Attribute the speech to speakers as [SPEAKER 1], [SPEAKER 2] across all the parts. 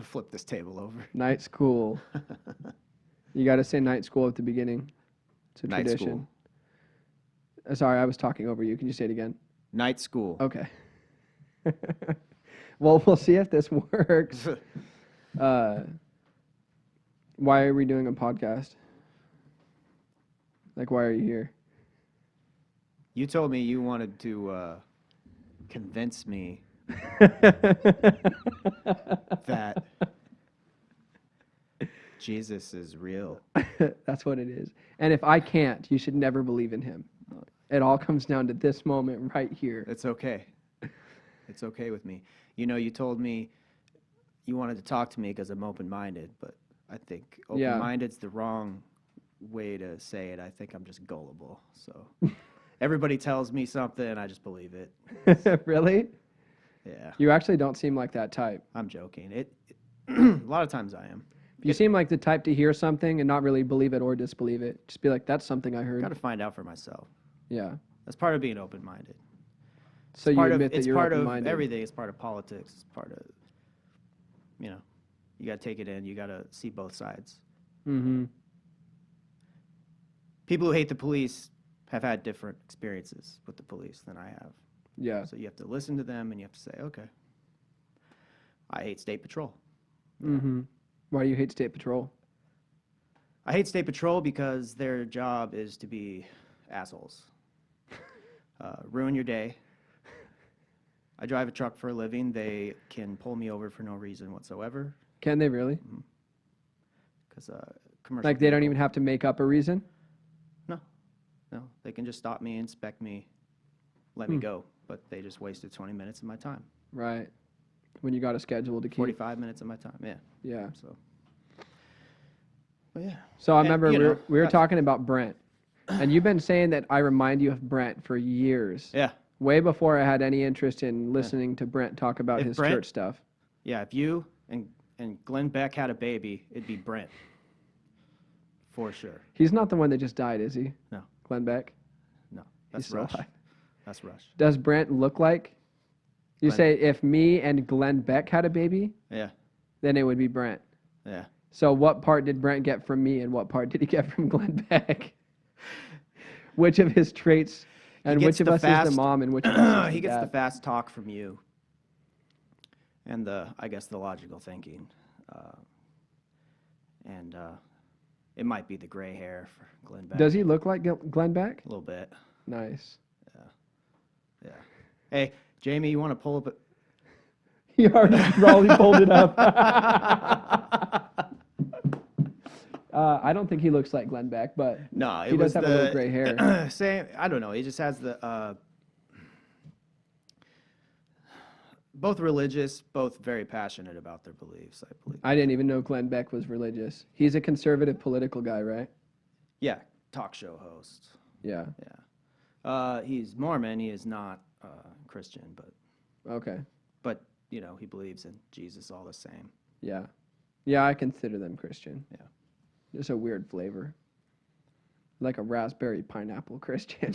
[SPEAKER 1] flip this table over.
[SPEAKER 2] Night school. You got to say night school at the beginning. It's a
[SPEAKER 1] Night
[SPEAKER 2] tradition.
[SPEAKER 1] school.
[SPEAKER 2] Sorry, I was talking over you. Can you say it again?
[SPEAKER 1] Night school.
[SPEAKER 2] Okay. Well, we'll see if this works. Why are we doing a podcast? Like, why are you here?
[SPEAKER 1] You told me you wanted to convince me that Jesus is real.
[SPEAKER 2] That's what it is. And if I can't, you should never believe in him. It all comes down to this moment right here.
[SPEAKER 1] It's okay. It's okay with me. You know, you told me you wanted to talk to me because I'm open-minded, but I think open-minded's the wrong way to say it. I think I'm just gullible. So everybody tells me something, and I just believe it.
[SPEAKER 2] Really?
[SPEAKER 1] Yeah.
[SPEAKER 2] You actually don't seem like that type.
[SPEAKER 1] I'm joking. A lot of times I am.
[SPEAKER 2] You seem like the type to hear something and not really believe it or disbelieve it. Just be like, that's something I heard.
[SPEAKER 1] Got to find out for myself.
[SPEAKER 2] Yeah.
[SPEAKER 1] That's part of being open-minded.
[SPEAKER 2] So you admit that you're open-minded.
[SPEAKER 1] It's part of everything. It's part of politics. It's part of, you know, you got to take it in. You got to see both sides.
[SPEAKER 2] Mm-hmm.
[SPEAKER 1] People who hate the police have had different experiences with the police than I have.
[SPEAKER 2] Yeah.
[SPEAKER 1] So you have to listen to them and you have to say, okay, I hate State Patrol.
[SPEAKER 2] Mm-hmm. Why do you hate State Patrol?
[SPEAKER 1] I hate State Patrol because their job is to be assholes. Ruin your day. I drive a truck for a living. They can pull me over for no reason whatsoever.
[SPEAKER 2] Can they really?
[SPEAKER 1] Because commercial.
[SPEAKER 2] Like they don't even have to make up a reason?
[SPEAKER 1] No, they can just stop me, inspect me, let me go. But they just wasted 20 minutes of my time.
[SPEAKER 2] Right. When you got a schedule to keep.
[SPEAKER 1] 45 minutes of my time, yeah.
[SPEAKER 2] Yeah.
[SPEAKER 1] So, but yeah.
[SPEAKER 2] So I remember we were talking about Brent. And you've been saying that I remind you of Brent for years.
[SPEAKER 1] Yeah.
[SPEAKER 2] Way before I had any interest in listening to Brent talk about his church stuff.
[SPEAKER 1] Yeah, if you and Glenn Beck had a baby, it'd be Brent. For sure.
[SPEAKER 2] He's not the one that just died, is he?
[SPEAKER 1] No.
[SPEAKER 2] Glenn Beck?
[SPEAKER 1] No. That's
[SPEAKER 2] He's
[SPEAKER 1] Rush.
[SPEAKER 2] still alive.
[SPEAKER 1] That's Rush.
[SPEAKER 2] Does Brent look like? You say if me and Glenn Beck had a baby?
[SPEAKER 1] Yeah.
[SPEAKER 2] Then it would be Brent.
[SPEAKER 1] Yeah.
[SPEAKER 2] So what part did Brent get from me and what part did he get from Glenn Beck? Which of his traits and which of us is the mom and which of us is the dad?
[SPEAKER 1] He gets the fast talk from you. And I guess the logical thinking. And it might be the gray hair for Glenn Beck.
[SPEAKER 2] Does he look like Glenn Beck?
[SPEAKER 1] A little bit.
[SPEAKER 2] Nice.
[SPEAKER 1] Yeah. Hey, Jamie, you want to pull up it?
[SPEAKER 2] He already pulled it up. I don't think he looks like Glenn Beck, but
[SPEAKER 1] no,
[SPEAKER 2] he does have a little gray hair.
[SPEAKER 1] Same. I don't know. He just has the both religious, both very passionate about their beliefs, I believe.
[SPEAKER 2] I didn't even know Glenn Beck was religious. He's a conservative political guy, right?
[SPEAKER 1] Yeah, talk show host.
[SPEAKER 2] Yeah.
[SPEAKER 1] Yeah. He's Mormon. He is not Christian, but
[SPEAKER 2] Okay.
[SPEAKER 1] But you know, he believes in Jesus all the same.
[SPEAKER 2] Yeah. Yeah, I consider them Christian.
[SPEAKER 1] Yeah.
[SPEAKER 2] There's a weird flavor. Like a raspberry pineapple Christian.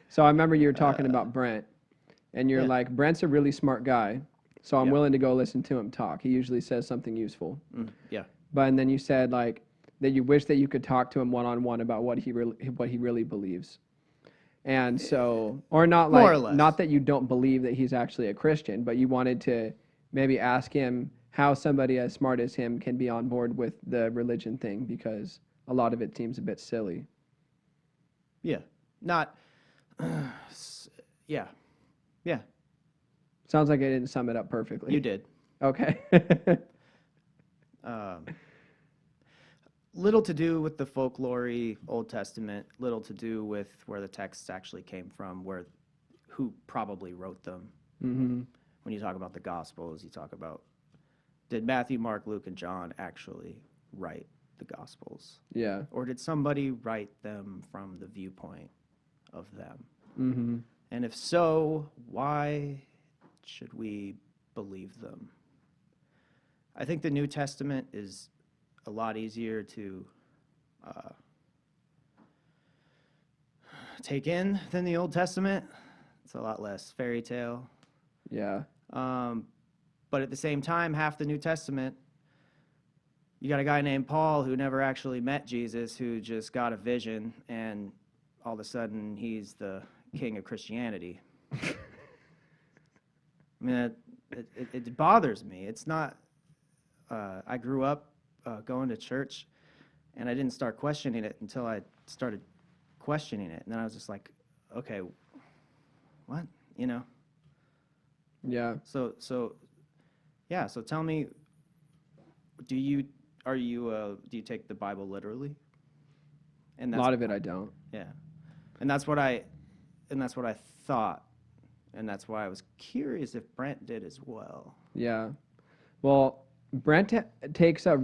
[SPEAKER 2] So I remember you were talking about Brent, and you're like, Brent's a really smart guy, so I'm willing to go listen to him talk. He usually says something useful.
[SPEAKER 1] Yeah.
[SPEAKER 2] But and then you said like that you wish that you could talk to him one-on-one about what he really believes. And so, or not like,
[SPEAKER 1] More or less.
[SPEAKER 2] not that you don't believe that he's actually a Christian, but you wanted to maybe ask him how somebody as smart as him can be on board with the religion thing, because a lot of it seems a bit silly.
[SPEAKER 1] Yeah. Not. Yeah. Yeah.
[SPEAKER 2] Sounds like I didn't sum it up perfectly.
[SPEAKER 1] You did.
[SPEAKER 2] Okay.
[SPEAKER 1] Little to do with the folklore Old Testament, little to do with where the texts actually came from, who probably wrote them.
[SPEAKER 2] Mm-hmm.
[SPEAKER 1] When you talk about the Gospels, you talk about, did Matthew, Mark, Luke, and John actually write the Gospels?
[SPEAKER 2] Yeah.
[SPEAKER 1] Or did somebody write them from the viewpoint of them?
[SPEAKER 2] Mm-hmm.
[SPEAKER 1] And if so, why should we believe them? I think the New Testament is a lot easier to take in than the Old Testament. It's a lot less fairy tale.
[SPEAKER 2] Yeah.
[SPEAKER 1] But at the same time, half the New Testament, you got a guy named Paul who never actually met Jesus, who just got a vision, and all of a sudden he's the king of Christianity. I mean, it bothers me. It's not, I grew up going to church, and I didn't start questioning it until I started questioning it. And then I was just like, okay, what? You know?
[SPEAKER 2] Yeah.
[SPEAKER 1] So tell me, do you take the Bible literally? And
[SPEAKER 2] A lot of it I don't.
[SPEAKER 1] Yeah. And that's what I thought. And that's why I was curious if Brent did as well.
[SPEAKER 2] Yeah. Well, Brent takes a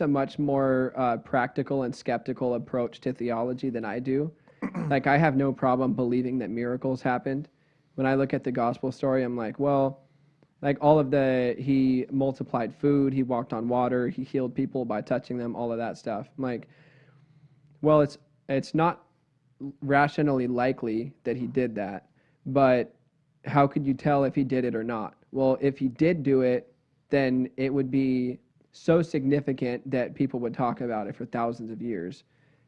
[SPEAKER 2] much more practical and skeptical approach to theology than I do. Like, I have no problem believing that miracles happened. When I look at the gospel story, I'm like, well, like he multiplied food, he walked on water, he healed people by touching them, all of that stuff. I'm like, well, it's not rationally likely that he did that, but how could you tell if he did it or not? Well, if he did do it, then it would be so significant that people would talk about it for thousands of years.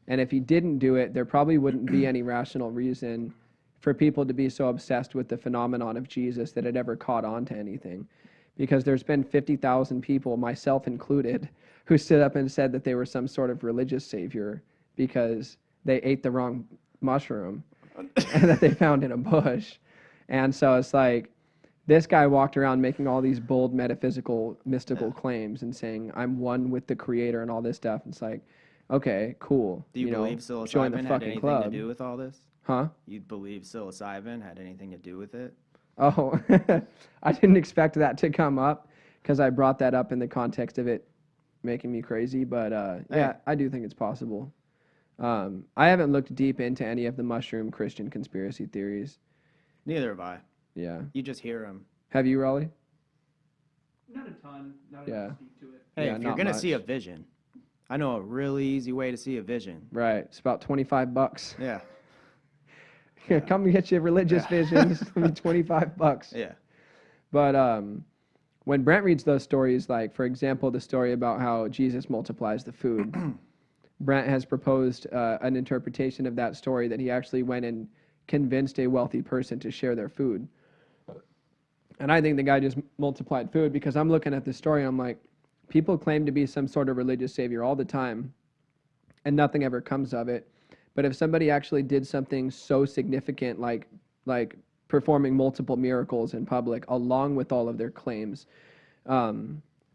[SPEAKER 2] And if he didn't do it, there probably wouldn't be any rational reason for people to be so obsessed with the phenomenon of Jesus that it ever caught on to anything. Because there's been 50,000 people, myself included, who stood up and said that they were some sort of religious savior because they ate the wrong mushroom that they found in a bush. And so it's like, this guy walked around making all these bold metaphysical, mystical claims and saying, I'm one with the creator and all this stuff. It's like, okay, cool.
[SPEAKER 1] Do you believe psilocybin had anything to do with all this?
[SPEAKER 2] Huh?
[SPEAKER 1] You believe psilocybin had anything to do with it?
[SPEAKER 2] Oh, I didn't expect that to come up because I brought that up in the context of it making me crazy. But yeah, I do think it's possible. I haven't looked deep into any of the mushroom Christian conspiracy theories.
[SPEAKER 1] Neither have I.
[SPEAKER 2] Yeah.
[SPEAKER 1] You just hear them.
[SPEAKER 2] Have you, Raleigh?
[SPEAKER 3] Not a ton. Not
[SPEAKER 2] Yeah.
[SPEAKER 3] enough to speak to it.
[SPEAKER 1] Hey,
[SPEAKER 2] Yeah,
[SPEAKER 1] if you're
[SPEAKER 2] not
[SPEAKER 1] going to
[SPEAKER 2] much.
[SPEAKER 1] see a vision, I know a really easy way to see a vision.
[SPEAKER 2] Right. It's about $25.
[SPEAKER 1] Yeah.
[SPEAKER 2] Come and get your religious visions. It's gonna be $25.
[SPEAKER 1] Yeah.
[SPEAKER 2] But when Brent reads those stories, like, for example, the story about how Jesus multiplies the food, Brent has proposed an interpretation of that story that he actually went and convinced a wealthy person to share their food. And I think the guy just multiplied food because I'm looking at the story and I'm like, people claim to be some sort of religious savior all the time and nothing ever comes of it. But if somebody actually did something so significant like performing multiple miracles in public along with all of their claims,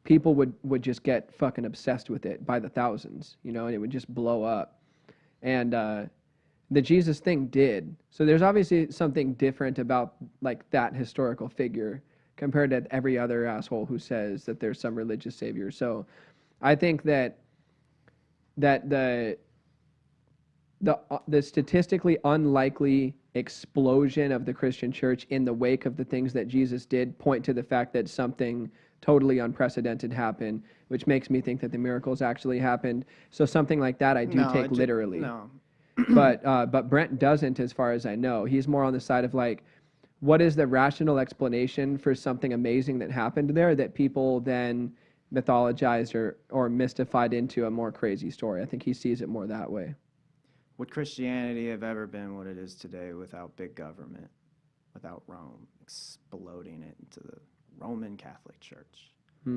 [SPEAKER 2] people would just get fucking obsessed with it by the thousands, and it would just blow up. And the Jesus thing did. So there's obviously something different about like that historical figure compared to every other asshole who says that there's some religious savior. So I think that the statistically unlikely explosion of the Christian church in the wake of the things that Jesus did point to the fact that something totally unprecedented happened, which makes me think that the miracles actually happened. So something like that I do take literally.
[SPEAKER 1] No.
[SPEAKER 2] But Brent doesn't, as far as I know. He's more on the side of like, what is the rational explanation for something amazing that happened there that people then mythologized or mystified into a more crazy story? I think he sees it more that way.
[SPEAKER 1] Would Christianity have ever been what it is today without big government, without Rome exploding it into the Roman Catholic Church? I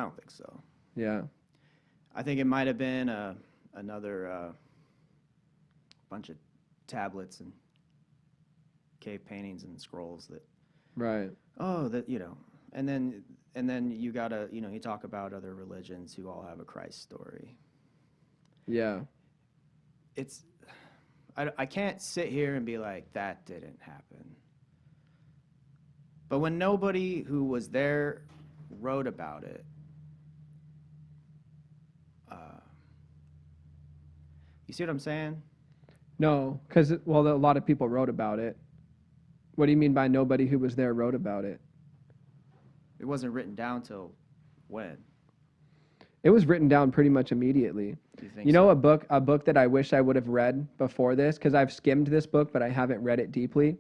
[SPEAKER 1] don't think so.
[SPEAKER 2] Yeah.
[SPEAKER 1] I think it might have been another bunch of tablets and cave paintings and scrolls that.
[SPEAKER 2] Right.
[SPEAKER 1] Oh, that and then you gotta you talk about other religions who all have a Christ story.
[SPEAKER 2] Yeah.
[SPEAKER 1] I can't sit here and be like, that didn't happen. But when nobody who was there wrote about it, you see what I'm saying?
[SPEAKER 2] No, because, a lot of people wrote about it. What do you mean by nobody who was there wrote about it?
[SPEAKER 1] It wasn't written down till when?
[SPEAKER 2] It was written down pretty much immediately.
[SPEAKER 1] Do you think
[SPEAKER 2] A book that I wish I would have read before this, because I've skimmed this book, but I haven't read it deeply.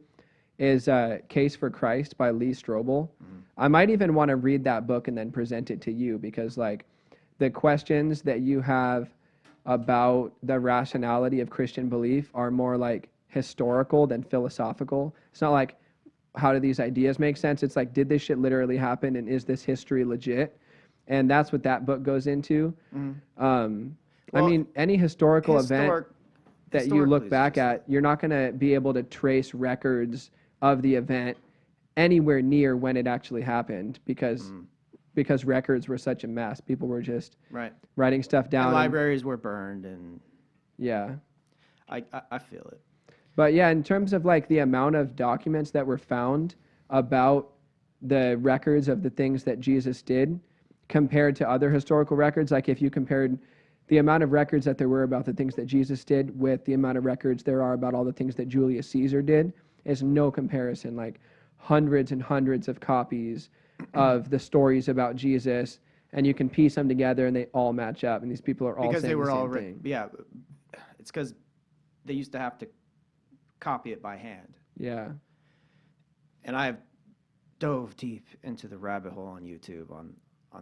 [SPEAKER 2] is Case for Christ by Lee Strobel. I might even want to read that book and then present it to you, because like the questions that you have about the rationality of Christian belief are more like historical than philosophical. It's not like, how do these ideas make sense? It's like, did this shit literally happen, and is this history legit? And that's what that book goes into. I mean, any historical event that you look back at, you're not going to be able to trace records of the event anywhere near when it actually happened, because records were such a mess. People were just writing stuff down.
[SPEAKER 1] And libraries were burned, and
[SPEAKER 2] yeah,
[SPEAKER 1] I feel it.
[SPEAKER 2] But yeah, in terms of like the amount of documents that were found about the records of the things that Jesus did compared to other historical records, like if you compared the amount of records that there were about the things that Jesus did with the amount of records there are about all the things that Julius Caesar did, is no comparison. Like hundreds and hundreds of copies of the stories about Jesus, and you can piece them together and they all match up, and these people are all
[SPEAKER 1] because
[SPEAKER 2] saying
[SPEAKER 1] they were
[SPEAKER 2] the same
[SPEAKER 1] all
[SPEAKER 2] thing.
[SPEAKER 1] Yeah, it's because they used to have to copy it by hand.
[SPEAKER 2] Yeah.
[SPEAKER 1] And I have dove deep into the rabbit hole on YouTube on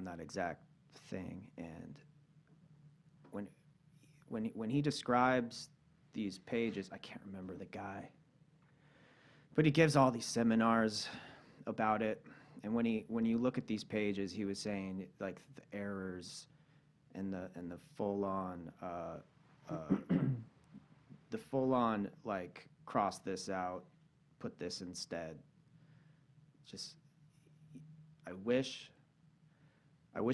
[SPEAKER 1] that exact thing. And when he describes these pages, I can't remember the guy, but he gives all these seminars about it. And when you look at these pages, he was saying like the errors and the full on like cross this out, put this instead. Just I wish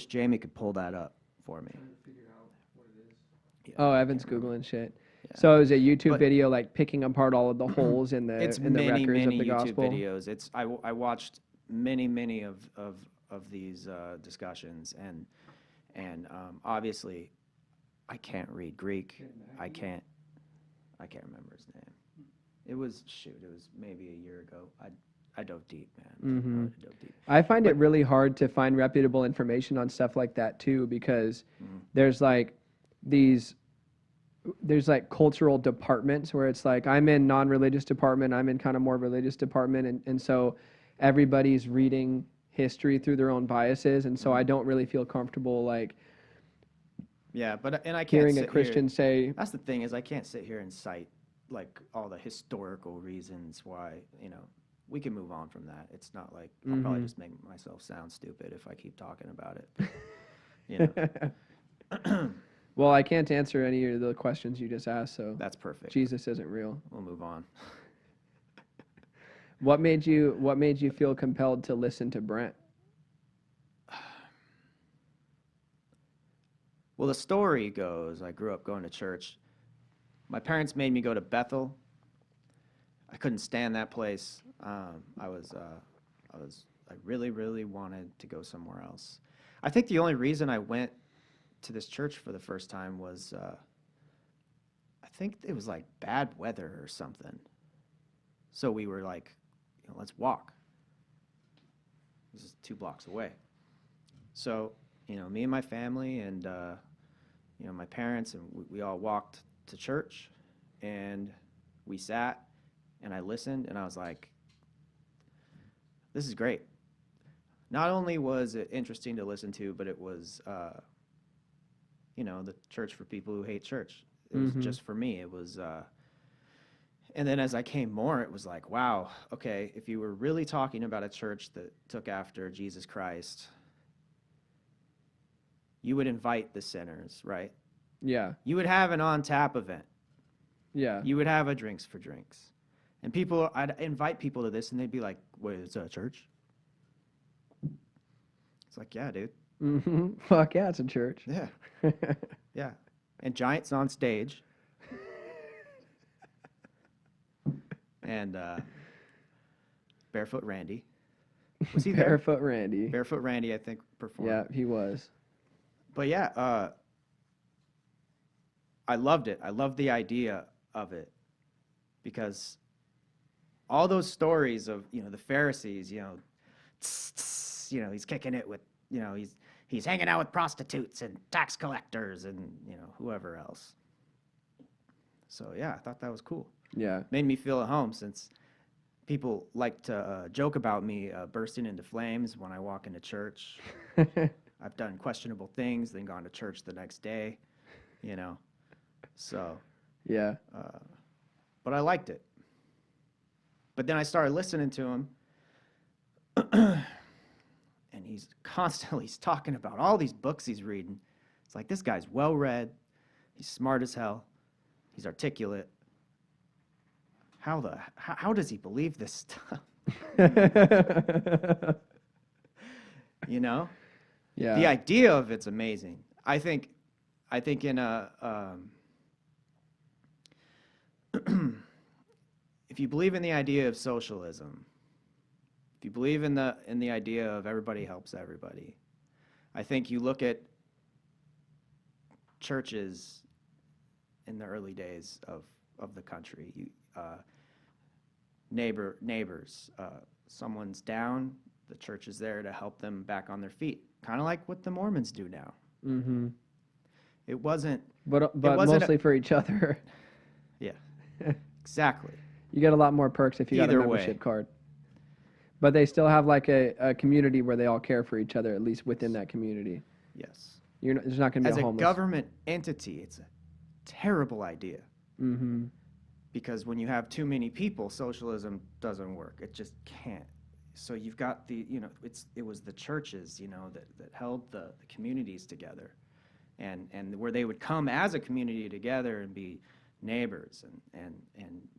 [SPEAKER 1] Jamie could pull that up for me. Yeah,
[SPEAKER 2] Oh, Evan's Googling shit. Yeah. So it was a YouTube video like picking apart all of the holes in the records of the gospel.
[SPEAKER 1] YouTube videos. I watched many of these discussions, and obviously I can't read Greek. I can't remember his name. It was maybe a year ago. I dove deep, man. I dove deep.
[SPEAKER 2] I find it really hard to find reputable information on stuff like that too, because there's like cultural departments where it's like, I'm in non-religious department, I'm in kind of more religious department, and so everybody's reading history through their own biases, and so I don't really feel comfortable like
[SPEAKER 1] I can't
[SPEAKER 2] hearing a Christian say.
[SPEAKER 1] That's the thing, is I can't sit here and cite like all the historical reasons why, we can move on from that. It's not like I'll probably just make myself sound stupid if I keep talking about it.
[SPEAKER 2] Well, I can't answer any of the questions you just asked, so
[SPEAKER 1] that's perfect.
[SPEAKER 2] Jesus isn't real.
[SPEAKER 1] We'll move on.
[SPEAKER 2] What made you feel compelled to listen to Brent?
[SPEAKER 1] Well, the story goes, I grew up going to church. My parents made me go to Bethel. I couldn't stand that place. I really wanted to go somewhere else. I think the only reason I went to this church for the first time was, I think it was like bad weather or something. So we were like, let's walk. This is 2 blocks away. So, me and my family and, my parents, and we all walked to church, and we sat, and I listened, and I was like, this is great. Not only was it interesting to listen to, but it was, the church for people who hate church. It was just for me. It was, and then as I came more, it was like, wow, okay, if you were really talking about a church that took after Jesus Christ, you would invite the sinners, right?
[SPEAKER 2] Yeah.
[SPEAKER 1] You would have an on-tap event.
[SPEAKER 2] Yeah.
[SPEAKER 1] You would have a drinks for drinks. And I'd invite people to this, and they'd be like, wait, is that a church? It's like, yeah, dude.
[SPEAKER 2] Fuck yeah, it's a church.
[SPEAKER 1] Yeah. Yeah. And Giants on stage. And Barefoot Randy. Was he there?
[SPEAKER 2] Barefoot Randy.
[SPEAKER 1] Barefoot Randy, I think, performed.
[SPEAKER 2] Yeah, he was.
[SPEAKER 1] But yeah, I loved it. I loved the idea of it, because all those stories of, the Pharisees, he's kicking it with, he's hanging out with prostitutes and tax collectors and, whoever else. So yeah, I thought that was cool.
[SPEAKER 2] Yeah.
[SPEAKER 1] Made me feel at home, since people like to joke about me bursting into flames when I walk into church. I've done questionable things, then gone to church the next day, you know. So,
[SPEAKER 2] Yeah.
[SPEAKER 1] but I liked it. But then I started listening to him, and he's talking about all these books he's reading. It's like, this guy's well read, he's smart as hell, he's articulate. How does he believe this stuff? You know?
[SPEAKER 2] Yeah.
[SPEAKER 1] The idea of it's amazing. I think in if you believe in the idea of socialism, if you believe in the idea of everybody helps everybody, I think you look at churches in the early days of the country. Neighbors. Someone's down, the church is there to help them back on their feet. Kind of like what the Mormons do now.
[SPEAKER 2] Mm-hmm.
[SPEAKER 1] It wasn't.
[SPEAKER 2] But
[SPEAKER 1] wasn't
[SPEAKER 2] mostly for each other.
[SPEAKER 1] Yeah, exactly.
[SPEAKER 2] You get a lot more perks if you got a
[SPEAKER 1] Either
[SPEAKER 2] membership
[SPEAKER 1] way.
[SPEAKER 2] card. But they still have like a community where they all care for each other, at least within that community.
[SPEAKER 1] Yes.
[SPEAKER 2] There's not going to be
[SPEAKER 1] As
[SPEAKER 2] a
[SPEAKER 1] a
[SPEAKER 2] homeless.
[SPEAKER 1] government entity, it's a terrible idea.
[SPEAKER 2] Mm-hmm.
[SPEAKER 1] Because when you have too many people, socialism doesn't work. It just can't. So you've got it was the churches, that held the communities together, and where they would come as a community together and be neighbors and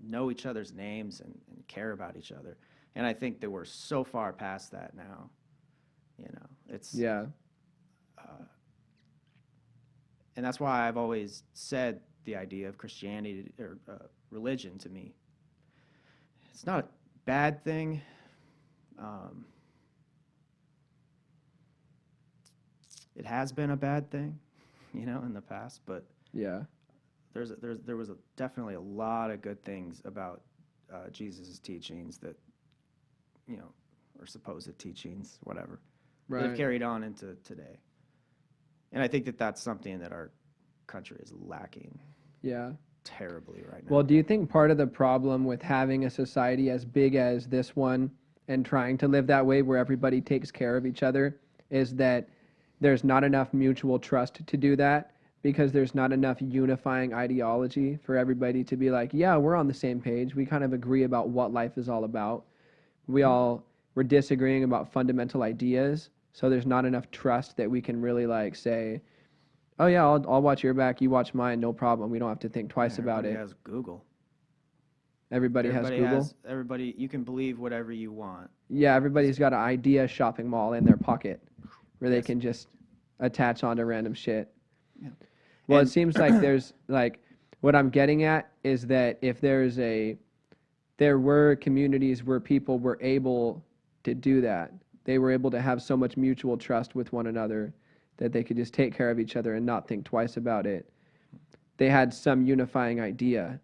[SPEAKER 1] know each other's names and care about each other. And I think that we're so far past that now. It's
[SPEAKER 2] Yeah.
[SPEAKER 1] And that's why I've always said the idea of Christianity or religion to me, it's not a bad thing. It has been a bad thing, in the past, but
[SPEAKER 2] Yeah.
[SPEAKER 1] there was definitely a lot of good things about Jesus' teachings that, or supposed teachings, whatever, that have
[SPEAKER 2] Right.
[SPEAKER 1] carried on into today. And I think that that's something that our country is lacking
[SPEAKER 2] Yeah.
[SPEAKER 1] terribly right now.
[SPEAKER 2] Well, do you think part of the problem with having a society as big as this one and trying to live that way where everybody takes care of each other is that there's not enough mutual trust to do that because there's not enough unifying ideology for everybody to be like, yeah, we're on the same page. We kind of agree about what life is all about. We're disagreeing about fundamental ideas. So there's not enough trust that we can really like say, oh yeah, I'll watch your back, you watch mine, no problem. We don't have to think twice about it.
[SPEAKER 1] Everybody has Google.
[SPEAKER 2] Everybody has Google.
[SPEAKER 1] Everybody, you can believe whatever you want.
[SPEAKER 2] Yeah, everybody's got an idea shopping mall in their pocket where they
[SPEAKER 1] Yes.
[SPEAKER 2] can just attach onto random shit.
[SPEAKER 1] Yeah.
[SPEAKER 2] Well,
[SPEAKER 1] And-
[SPEAKER 2] it seems like there's like what I'm getting at is that if there were communities where people were able to do that, they were able to have so much mutual trust with one another that they could just take care of each other and not think twice about it. They had some unifying idea.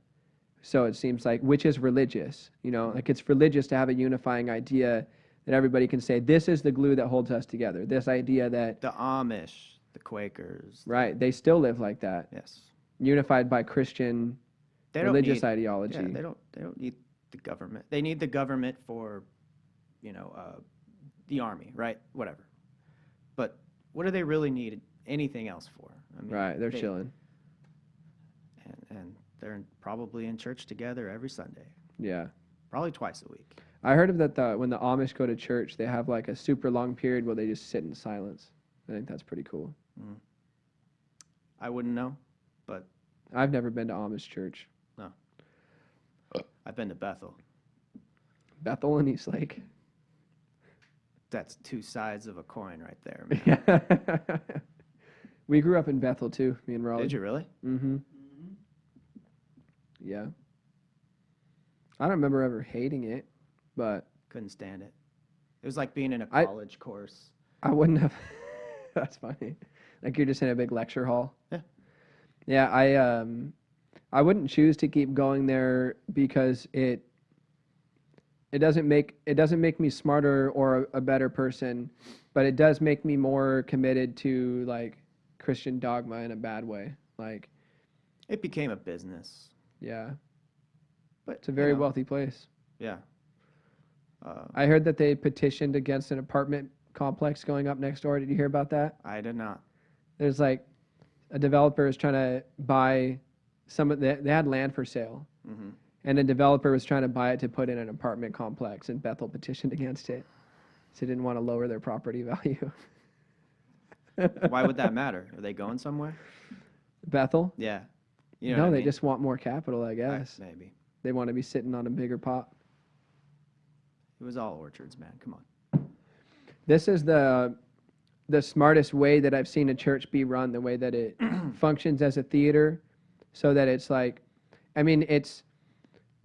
[SPEAKER 2] So it seems like, which is religious, like it's religious to have a unifying idea that everybody can say, this is the glue that holds us together. This idea that,
[SPEAKER 1] The Amish, the Quakers.
[SPEAKER 2] right, they still live like that,
[SPEAKER 1] Yes.
[SPEAKER 2] unified by Christian
[SPEAKER 1] They don't
[SPEAKER 2] religious
[SPEAKER 1] need,
[SPEAKER 2] ideology.
[SPEAKER 1] Yeah, they don't need the government. They need the government for, the army, right? Whatever. But what do they really need anything else for? I mean,
[SPEAKER 2] Right, they're chilling.
[SPEAKER 1] And they're probably in church together every Sunday,
[SPEAKER 2] Yeah.
[SPEAKER 1] probably twice a week.
[SPEAKER 2] I heard of that when the Amish go to church, they have like a super long period where they just sit in silence. I think that's pretty cool.
[SPEAKER 1] I wouldn't know, but
[SPEAKER 2] I've never been to Amish church.
[SPEAKER 1] no. I've been to Bethel.
[SPEAKER 2] Bethel and Eastlake.
[SPEAKER 1] That's two sides of a coin right there, man.
[SPEAKER 2] Yeah. We grew up in Bethel too, me and Raleigh.
[SPEAKER 1] Did you really?
[SPEAKER 2] Mm-hmm. Yeah. I don't remember ever hating it, but
[SPEAKER 1] Couldn't stand it. It was like being in a
[SPEAKER 2] I-
[SPEAKER 1] college course.
[SPEAKER 2] I wouldn't have. That's funny. Like you're just in a big lecture hall.
[SPEAKER 1] Yeah.
[SPEAKER 2] Yeah, I wouldn't choose to keep going there because it doesn't make me smarter or a better person, but it does make me more committed to like Christian dogma in a bad way. Like,
[SPEAKER 1] It became a business.
[SPEAKER 2] yeah,
[SPEAKER 1] But
[SPEAKER 2] it's a very wealthy place.
[SPEAKER 1] Yeah.
[SPEAKER 2] I heard that they petitioned against an apartment complex going up next door. Did you hear about that?
[SPEAKER 1] I did not.
[SPEAKER 2] There's like a developer is trying to buy they had land for sale,
[SPEAKER 1] Mm-hmm.
[SPEAKER 2] and a developer was trying to buy it to put in an apartment complex, and Bethel petitioned against it. So they didn't want to lower their property value.
[SPEAKER 1] Why would that matter? Are they going somewhere?
[SPEAKER 2] Bethel?
[SPEAKER 1] Yeah. You know
[SPEAKER 2] No,
[SPEAKER 1] what I
[SPEAKER 2] they
[SPEAKER 1] mean?
[SPEAKER 2] just want more capital, I guess.
[SPEAKER 1] Maybe.
[SPEAKER 2] They want to be sitting on a bigger pot.
[SPEAKER 1] It was all orchards, man. Come on.
[SPEAKER 2] This is the smartest way that I've seen a church be run, the way that it functions as a theater, so that it's like, I mean, it's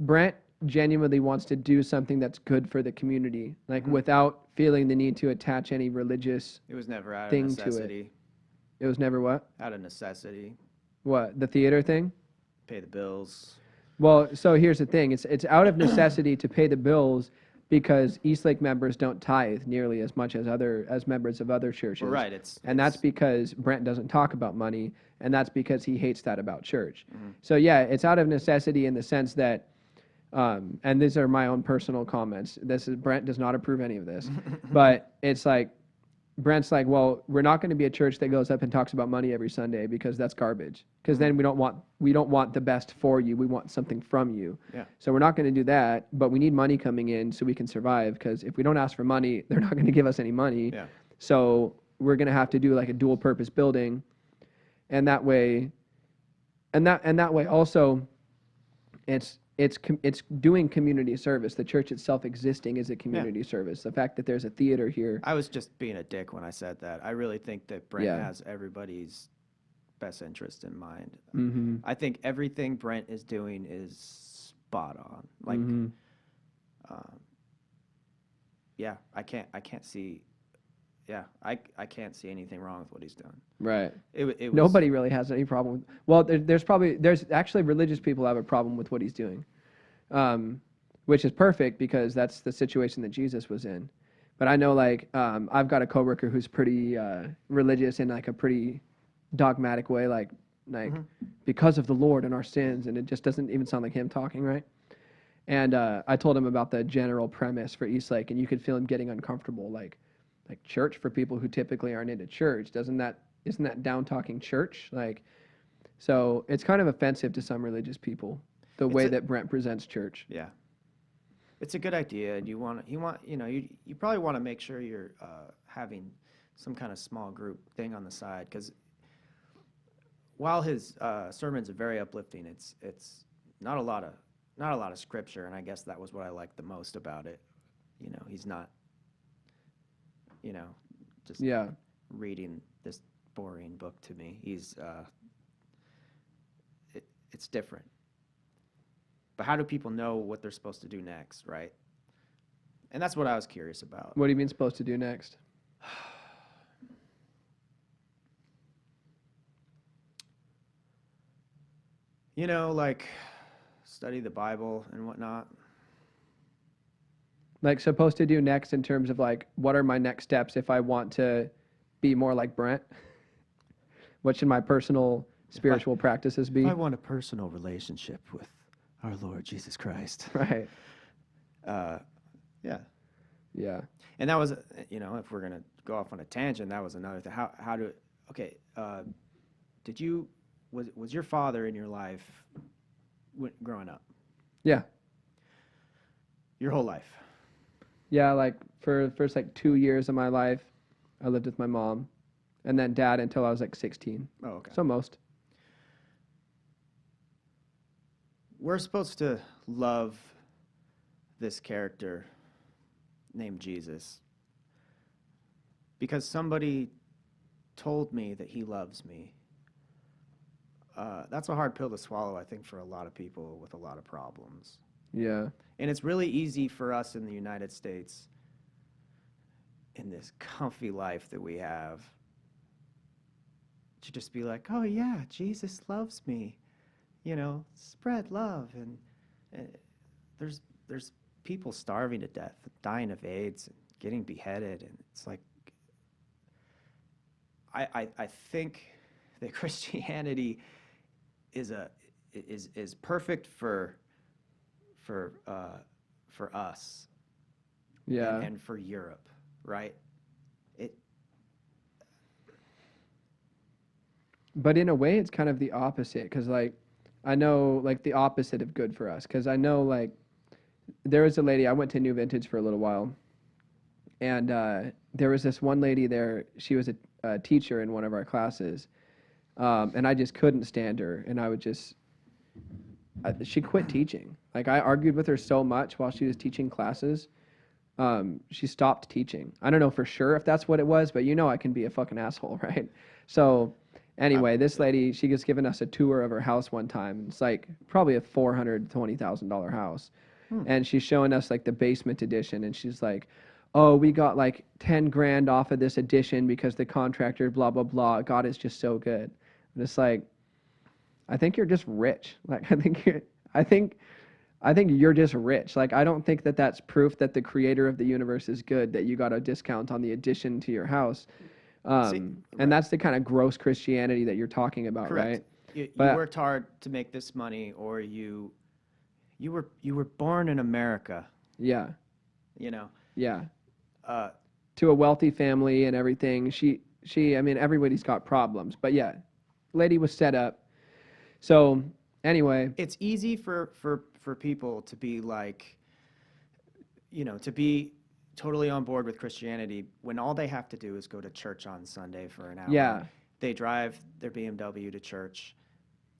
[SPEAKER 2] Brent genuinely wants to do something that's good for the community, like without feeling the need to attach any religious
[SPEAKER 1] It was never out of
[SPEAKER 2] thing to it.
[SPEAKER 1] necessity.
[SPEAKER 2] It was never what?
[SPEAKER 1] Out of necessity.
[SPEAKER 2] What, the theater thing?
[SPEAKER 1] Pay the bills.
[SPEAKER 2] Well, so here's the thing. It's out of necessity to pay the bills because Eastlake members don't tithe nearly as much as members of other churches.
[SPEAKER 1] Well, right.
[SPEAKER 2] And that's because Brent doesn't talk about money, and that's because he hates that about church.
[SPEAKER 1] Mm-hmm.
[SPEAKER 2] So yeah, it's out of necessity in the sense that, and these are my own personal comments. Brent does not approve any of this, but it's like, Brent's like, well, we're not going to be a church that goes up and talks about money every Sunday because that's garbage. Because then we don't want the best for you. We want something from you.
[SPEAKER 1] Yeah.
[SPEAKER 2] So we're not going to do that. But we need money coming in so we can survive. Because if we don't ask for money, they're not going to give us any money.
[SPEAKER 1] Yeah.
[SPEAKER 2] So we're going to have to do like a dual purpose building, and that way also, it's doing community service. The church itself existing is a community service. The fact that there's a theater here.
[SPEAKER 1] I was just being a dick when I said that. I really think that Brent has everybody's best interest in mind.
[SPEAKER 2] Mm-hmm.
[SPEAKER 1] I think everything Brent is doing is spot on. Like, yeah, I can't see. Yeah, I can't see anything wrong with what he's doing.
[SPEAKER 2] Right.
[SPEAKER 1] It was,
[SPEAKER 2] Nobody really has any problem with. Well, there's actually religious people have a problem with what he's doing, which is perfect because that's the situation that Jesus was in. But I know, like, I've got a coworker who's pretty religious in like a pretty dogmatic way, like because of the Lord and our sins, and it just doesn't even sound like him talking, right? And I told him about the general premise for Eastlake, and you could feel him getting uncomfortable, like church for people who typically aren't into church. Isn't that down talking church? Like, so it's kind of offensive to some religious people, the way that Brent presents church.
[SPEAKER 1] Yeah. It's a good idea, and you probably want to make sure you're having some kind of small group thing on the side, because while his sermons are very uplifting, it's not a lot of scripture, and I guess that was what I liked the most about it. You know, he's not, just reading this boring book to me. He's it's different. But how do people know what they're supposed to do next, right? And that's what I was curious about.
[SPEAKER 2] What do you mean supposed to do next?
[SPEAKER 1] Like study the Bible and whatnot.
[SPEAKER 2] Like supposed to do next in terms of like, what are my next steps if I want to be more like Brent? What should my personal spiritual practices be?
[SPEAKER 1] I want a personal relationship with our Lord Jesus Christ.
[SPEAKER 2] Right.
[SPEAKER 1] Yeah.
[SPEAKER 2] Yeah.
[SPEAKER 1] And that was, if we're gonna go off on a tangent, that was another thing. Was your father in your life growing up?
[SPEAKER 2] Yeah.
[SPEAKER 1] Your whole life?
[SPEAKER 2] Yeah, like for the first 2 years of my life, I lived with my mom, and then dad until I was 16.
[SPEAKER 1] Oh, okay.
[SPEAKER 2] So most.
[SPEAKER 1] We're supposed to love this character named Jesus because somebody told me that he loves me. That's a hard pill to swallow, I think, for a lot of people with a lot of problems.
[SPEAKER 2] Yeah.
[SPEAKER 1] And it's really easy for us in the United States, in this comfy life that we have, to just be like, oh yeah, Jesus loves me. Spread love. And there's people starving to death, dying of AIDS, and getting beheaded. And it's like, I think that Christianity is perfect for us,
[SPEAKER 2] Yeah.
[SPEAKER 1] and for Europe, right?
[SPEAKER 2] But in a way, it's kind of the opposite, because like I know like the opposite of good for us, because I know like there was a lady, I went to New Vintage for a little while, and there was this one lady there. She was a teacher in one of our classes, and I just couldn't stand her, and I would just she quit teaching. Like I argued with her so much while she was teaching classes. She stopped teaching. I don't know for sure if that's what it was, but I can be a fucking asshole, right? So anyway, this lady, she was giving us a tour of her house one time. It's like probably a $420,000 house. And she's showing us like the basement edition, and she's like, oh, we got like 10 grand off of this edition because the contractor, blah, blah, blah. God is just so good. And it's like, I think you're just rich. Like, I think you're just rich. Like, I don't think that that's proof that the creator of the universe is good, that you got a discount on the addition to your house. And that's the kind of gross Christianity that you're talking about,
[SPEAKER 1] Correct.
[SPEAKER 2] right?
[SPEAKER 1] You worked hard to make this money, or you were born in America.
[SPEAKER 2] Yeah. Yeah.
[SPEAKER 1] Uh,
[SPEAKER 2] to a wealthy family and everything. I mean, everybody's got problems, but yeah, lady was set up. So anyway,
[SPEAKER 1] it's easy for people to be like, to be totally on board with Christianity when all they have to do is go to church on Sunday for an hour.
[SPEAKER 2] Yeah.
[SPEAKER 1] They drive their BMW to church,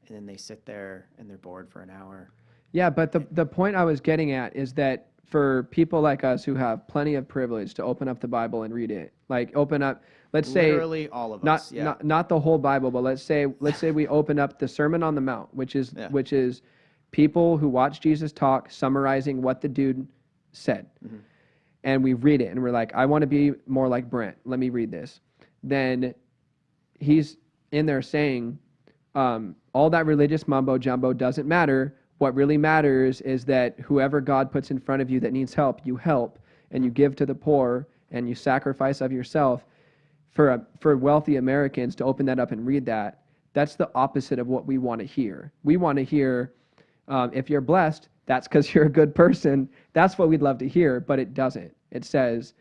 [SPEAKER 1] and then they sit there and they're bored for an hour.
[SPEAKER 2] Yeah, but the point I was getting at is that for people like us who have plenty of privilege to open up the Bible and read it, like open up, let's say
[SPEAKER 1] literally all of us,
[SPEAKER 2] not the whole Bible, but let's say we open up the Sermon on the Mount, which is people who watch Jesus talk summarizing what the dude said. Mm-hmm. And we read it and we're like, I want to be more like Brent. Let me read this. Then he's in there saying, all that religious mumbo jumbo doesn't matter. What really matters is that whoever God puts in front of you that needs help, you help, and you give to the poor, and you sacrifice of yourself. For wealthy Americans to open that up and read that, that's the opposite of what we want to hear. We want to hear, if you're blessed, that's because you're a good person. That's what we'd love to hear, but it doesn't. It says,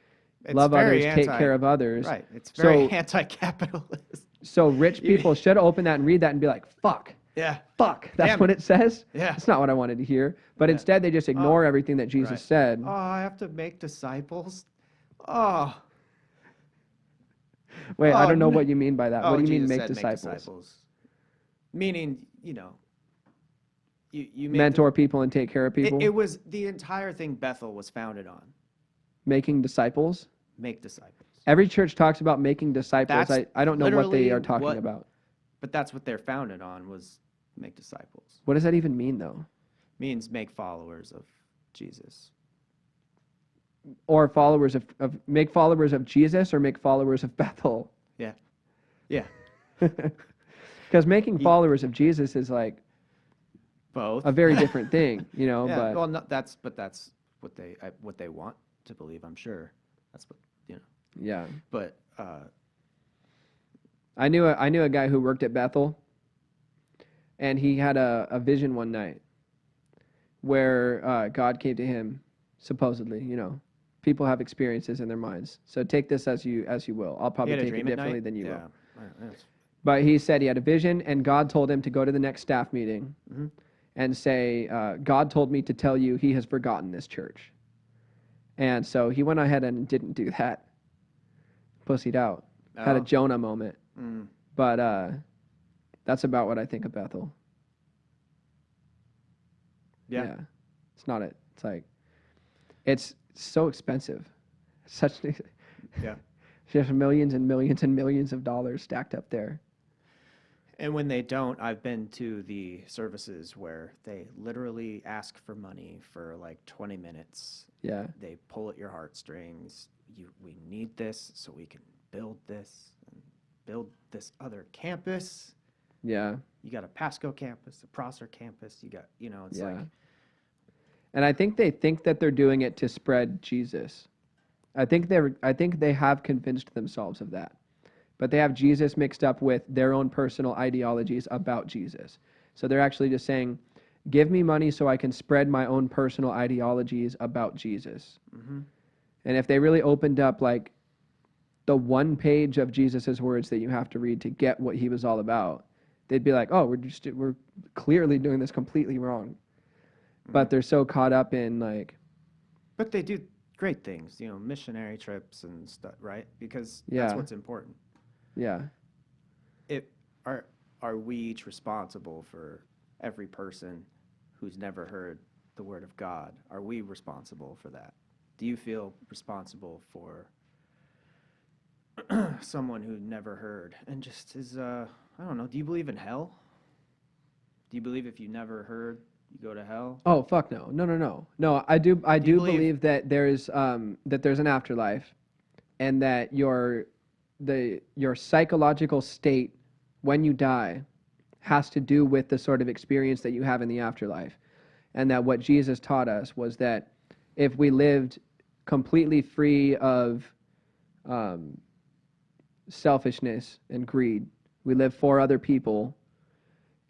[SPEAKER 2] love others, take care of others.
[SPEAKER 1] Right. It's very anti-capitalist.
[SPEAKER 2] So rich people should open that and read that and be like, fuck.
[SPEAKER 1] Yeah.
[SPEAKER 2] Fuck. That's what it says?
[SPEAKER 1] Yeah.
[SPEAKER 2] That's not what I wanted to hear. But instead, they just ignore everything that Jesus said.
[SPEAKER 1] Oh, I have to make disciples? Oh.
[SPEAKER 2] Wait, I don't know what you mean by that. What do you mean
[SPEAKER 1] make
[SPEAKER 2] disciples?
[SPEAKER 1] Meaning, you
[SPEAKER 2] mentor people and take care of people?
[SPEAKER 1] It was the entire thing Bethel was founded on.
[SPEAKER 2] Making disciples?
[SPEAKER 1] Make disciples.
[SPEAKER 2] Every church talks about making disciples. I don't know what they are talking about.
[SPEAKER 1] But that's what they're founded on, was make disciples.
[SPEAKER 2] What does that even mean, though?
[SPEAKER 1] Means make followers of Jesus.
[SPEAKER 2] Or followers of make followers of Jesus, or make followers of Bethel?
[SPEAKER 1] Yeah. Yeah.
[SPEAKER 2] Because making followers of Jesus is like
[SPEAKER 1] both
[SPEAKER 2] a very different thing,
[SPEAKER 1] Yeah.
[SPEAKER 2] But
[SPEAKER 1] Well, no, that's what they want to believe. I'm sure that's what
[SPEAKER 2] Yeah.
[SPEAKER 1] But
[SPEAKER 2] I knew a guy who worked at Bethel, and he had a vision one night where God came to him, supposedly. People have experiences in their minds, so take this as you will. I'll probably take it differently than you will. But he said he had a vision, and God told him to go to the next staff meeting and say, God told me to tell you he has forgotten this church. And so he went ahead and didn't do that. Pussied out. Had a Jonah moment. But that's about what I think of Bethel.
[SPEAKER 1] Yeah.
[SPEAKER 2] It's not it. It's like, it's so expensive.
[SPEAKER 1] Yeah.
[SPEAKER 2] Just millions and millions and millions of dollars stacked up there.
[SPEAKER 1] And when they don't, I've been to the services where they literally ask for money for like 20 minutes.
[SPEAKER 2] Yeah.
[SPEAKER 1] They pull at your heartstrings. We need this so we can build this and build this other campus.
[SPEAKER 2] Yeah.
[SPEAKER 1] You got a Pasco campus, a Prosser campus. You got, it's like.
[SPEAKER 2] And I think they think that they're doing it to spread Jesus. I think they have convinced themselves of that. But they have Jesus mixed up with their own personal ideologies about Jesus. So they're actually just saying, give me money so I can spread my own personal ideologies about Jesus. Mm-hmm. And if they really opened up like the one page of Jesus's words that you have to read to get what he was all about, they'd be like, oh, we're clearly doing this completely wrong. But they're so caught up in like.
[SPEAKER 1] But they do great things, missionary trips and stuff, right? Because that's what's important.
[SPEAKER 2] Yeah.
[SPEAKER 1] Are we each responsible for every person who's never heard the word of God? Are we responsible for that? Do you feel responsible for someone who never heard and just is, I don't know, do you believe in hell? Do you believe if you never heard, you go to hell?
[SPEAKER 2] Oh, fuck no. No, I do believe that there's an afterlife, and that your psychological state when you die has to do with the sort of experience that you have in the afterlife. And that what Jesus taught us was that if we lived completely free of selfishness and greed, we live for other people,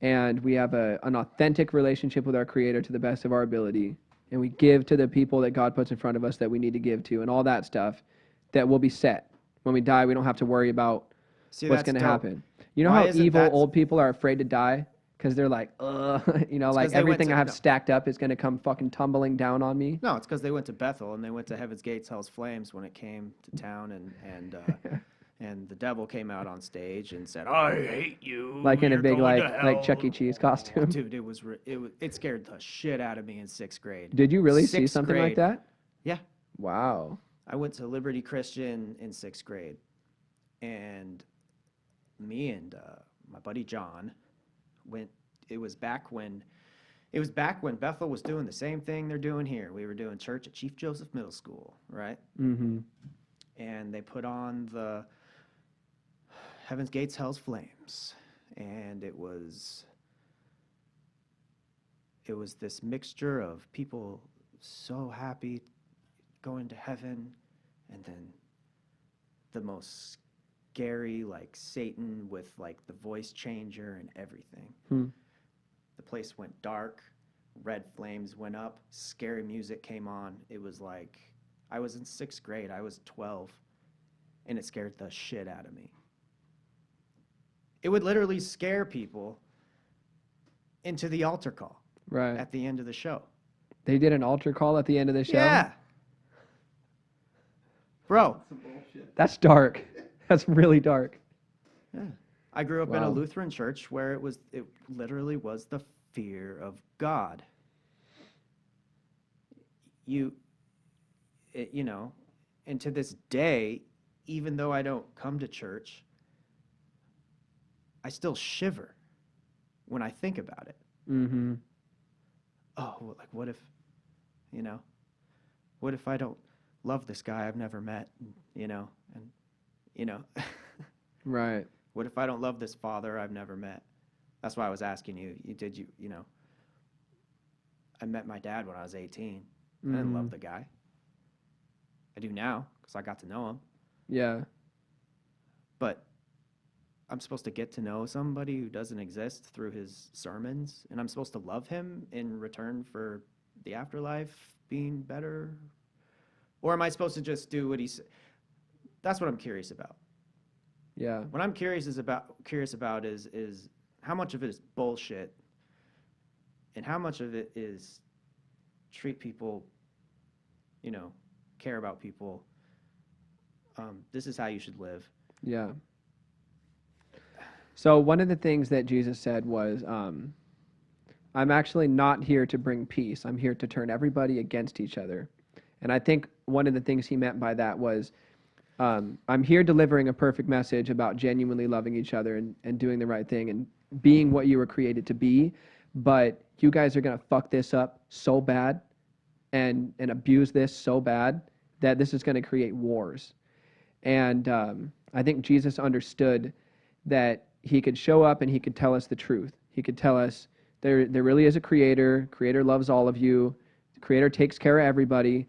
[SPEAKER 2] and we have an authentic relationship with our Creator to the best of our ability, and we give to the people that God puts in front of us that we need to give to, and all that stuff, that will be set. When we die, we don't have to worry about what's going to happen. You know how evil old people are afraid to die? Because they're like, like everything I have stacked up is going to come fucking tumbling down on me.
[SPEAKER 1] No, it's because they went to Bethel and they went to Heaven's Gates, Hell's Flames when it came to town, and the devil came out on stage and said, "I hate you."
[SPEAKER 2] Like in a big like Chuck E. Cheese costume.
[SPEAKER 1] Dude, it scared the shit out of me in 6th grade.
[SPEAKER 2] Did you really see something like that?
[SPEAKER 1] Yeah.
[SPEAKER 2] Wow.
[SPEAKER 1] I went to Liberty Christian in 6th grade, and me and my buddy John went. It was back when Bethel was doing the same thing they're doing here. We were doing church at Chief Joseph Middle School, right?
[SPEAKER 2] Mm-hmm.
[SPEAKER 1] And they put on the Heaven's Gates, Hell's Flames, and it was this mixture of people so happy going to heaven, and then the most scary, like Satan with like the voice changer and everything. The place went dark, red flames went up, scary music came on. It was like, I was in 6th grade, I was 12, and it scared the shit out of me. It would literally scare people into the altar call at the end of the show.
[SPEAKER 2] They did an altar call at the end of the show?
[SPEAKER 1] Yeah. Bro.
[SPEAKER 2] That's dark. That's really dark.
[SPEAKER 1] Yeah. I grew up in a Lutheran church where it literally was the fear of God. And to this day, even though I don't come to church, I still shiver when I think about it.
[SPEAKER 2] Mm-hmm.
[SPEAKER 1] Oh, like what if I don't love this guy I've never met,
[SPEAKER 2] Right.
[SPEAKER 1] What if I don't love this father I've never met? That's why I was asking you. I met my dad when I was 18. I didn't love the guy. I do now because I got to know him.
[SPEAKER 2] Yeah.
[SPEAKER 1] But I'm supposed to get to know somebody who doesn't exist through his sermons, and I'm supposed to love him in return for the afterlife being better? Or am I supposed to just do what he said? That's what I'm curious about.
[SPEAKER 2] Yeah.
[SPEAKER 1] What I'm curious about is how much of it is bullshit, and how much of it is treat people, care about people. This is how you should live.
[SPEAKER 2] Yeah. So one of the things that Jesus said was, I'm actually not here to bring peace. I'm here to turn everybody against each other. And I think one of the things he meant by that was, I'm here delivering a perfect message about genuinely loving each other and doing the right thing and being what you were created to be. But you guys are going to fuck this up so bad and abuse this so bad that this is going to create wars. And I think Jesus understood that he could show up and he could tell us the truth. He could tell us there really is a creator. Creator loves all of you. The creator takes care of everybody.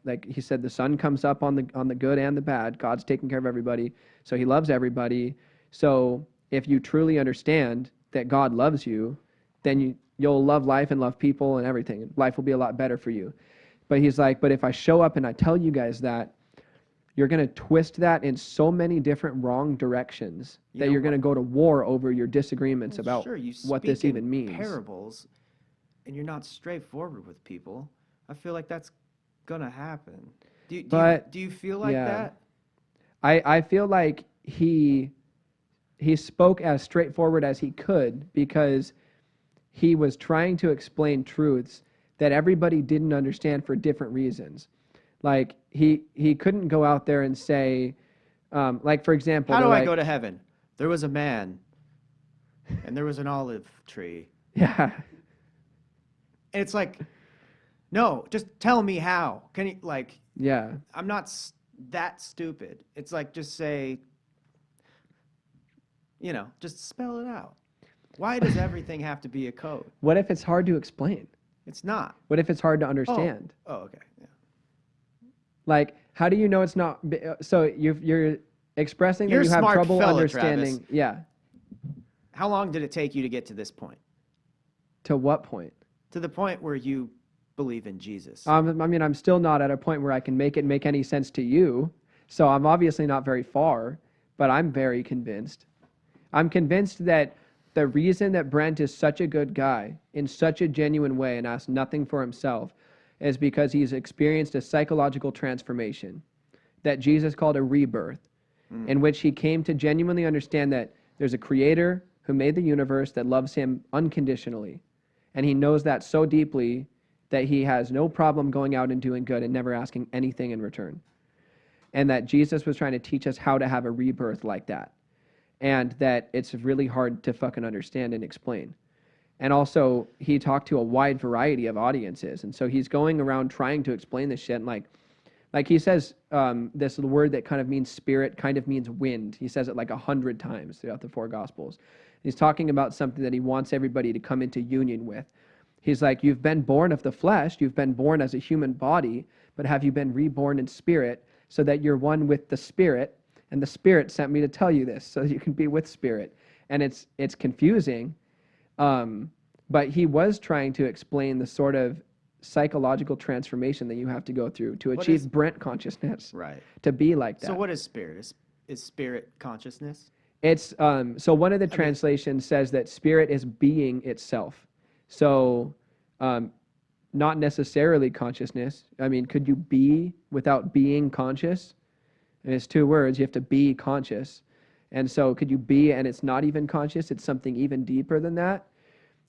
[SPEAKER 2] Like he said, the sun comes up on the good and the bad. God's taking care of everybody. So he loves everybody. So if you truly understand that God loves you, then you'll love life and love people and everything. Life will be a lot better for you. But he's like, but if I show up and I tell you guys that, you're going to twist that in so many different wrong directions that you're going to go to war over your disagreements about
[SPEAKER 1] sure, you
[SPEAKER 2] what this
[SPEAKER 1] speak in
[SPEAKER 2] even means.
[SPEAKER 1] parables, and you're not straightforward with people. I feel like that's gonna happen. Do you feel like that?
[SPEAKER 2] I feel like he spoke as straightforward as he could because he was trying to explain truths that everybody didn't understand for different reasons. Like he couldn't go out there and say, like for example,
[SPEAKER 1] how do I go to heaven? There was a man, and there was an olive tree.
[SPEAKER 2] Yeah.
[SPEAKER 1] And it's like, no, just tell me how. Can you
[SPEAKER 2] Yeah.
[SPEAKER 1] I'm not that stupid. It's like just say, just spell it out. Why does everything have to be a code?
[SPEAKER 2] What if it's hard to explain?
[SPEAKER 1] It's not.
[SPEAKER 2] What if it's hard to understand?
[SPEAKER 1] Oh, okay. Yeah.
[SPEAKER 2] Like, how do you know it's not? So you're expressing
[SPEAKER 1] You're
[SPEAKER 2] that you have
[SPEAKER 1] smart
[SPEAKER 2] trouble
[SPEAKER 1] fella,
[SPEAKER 2] understanding.
[SPEAKER 1] Travis.
[SPEAKER 2] Yeah.
[SPEAKER 1] How long did it take you to get to this point?
[SPEAKER 2] To what point?
[SPEAKER 1] To the point where you believe in Jesus.
[SPEAKER 2] I mean, I'm still not at a point where I can make it make any sense to you. So I'm obviously not very far, but I'm very convinced. I'm convinced that the reason that Brent is such a good guy in such a genuine way and asks nothing for himself is because he's experienced a psychological transformation that Jesus called a rebirth, in which he came to genuinely understand that there's a creator who made the universe that loves him unconditionally. And he knows that so deeply that he has no problem going out and doing good and never asking anything in return. And that Jesus was trying to teach us how to have a rebirth like that. And that it's really hard to fucking understand and explain. And also, he talked to a wide variety of audiences. And so he's going around trying to explain this shit. And like he says, this word that kind of means spirit kind of means wind. He says it like 100 times throughout the 4 Gospels. He's talking about something that he wants everybody to come into union with. He's like, you've been born of the flesh, you've been born as a human body, but have you been reborn in spirit so that you're one with the Spirit? And the Spirit sent me to tell you this so that you can be with Spirit. And it's confusing, but he was trying to explain the sort of psychological transformation that you have to go through to achieve Brent consciousness.
[SPEAKER 1] Right.
[SPEAKER 2] To be like that.
[SPEAKER 1] So what is spirit? Is spirit consciousness?
[SPEAKER 2] It's so one of the translations says that spirit is being itself. So not necessarily consciousness. I mean, could you be without being conscious? And it's 2 words. You have to be conscious. And so could you be and it's not even conscious? It's something even deeper than that.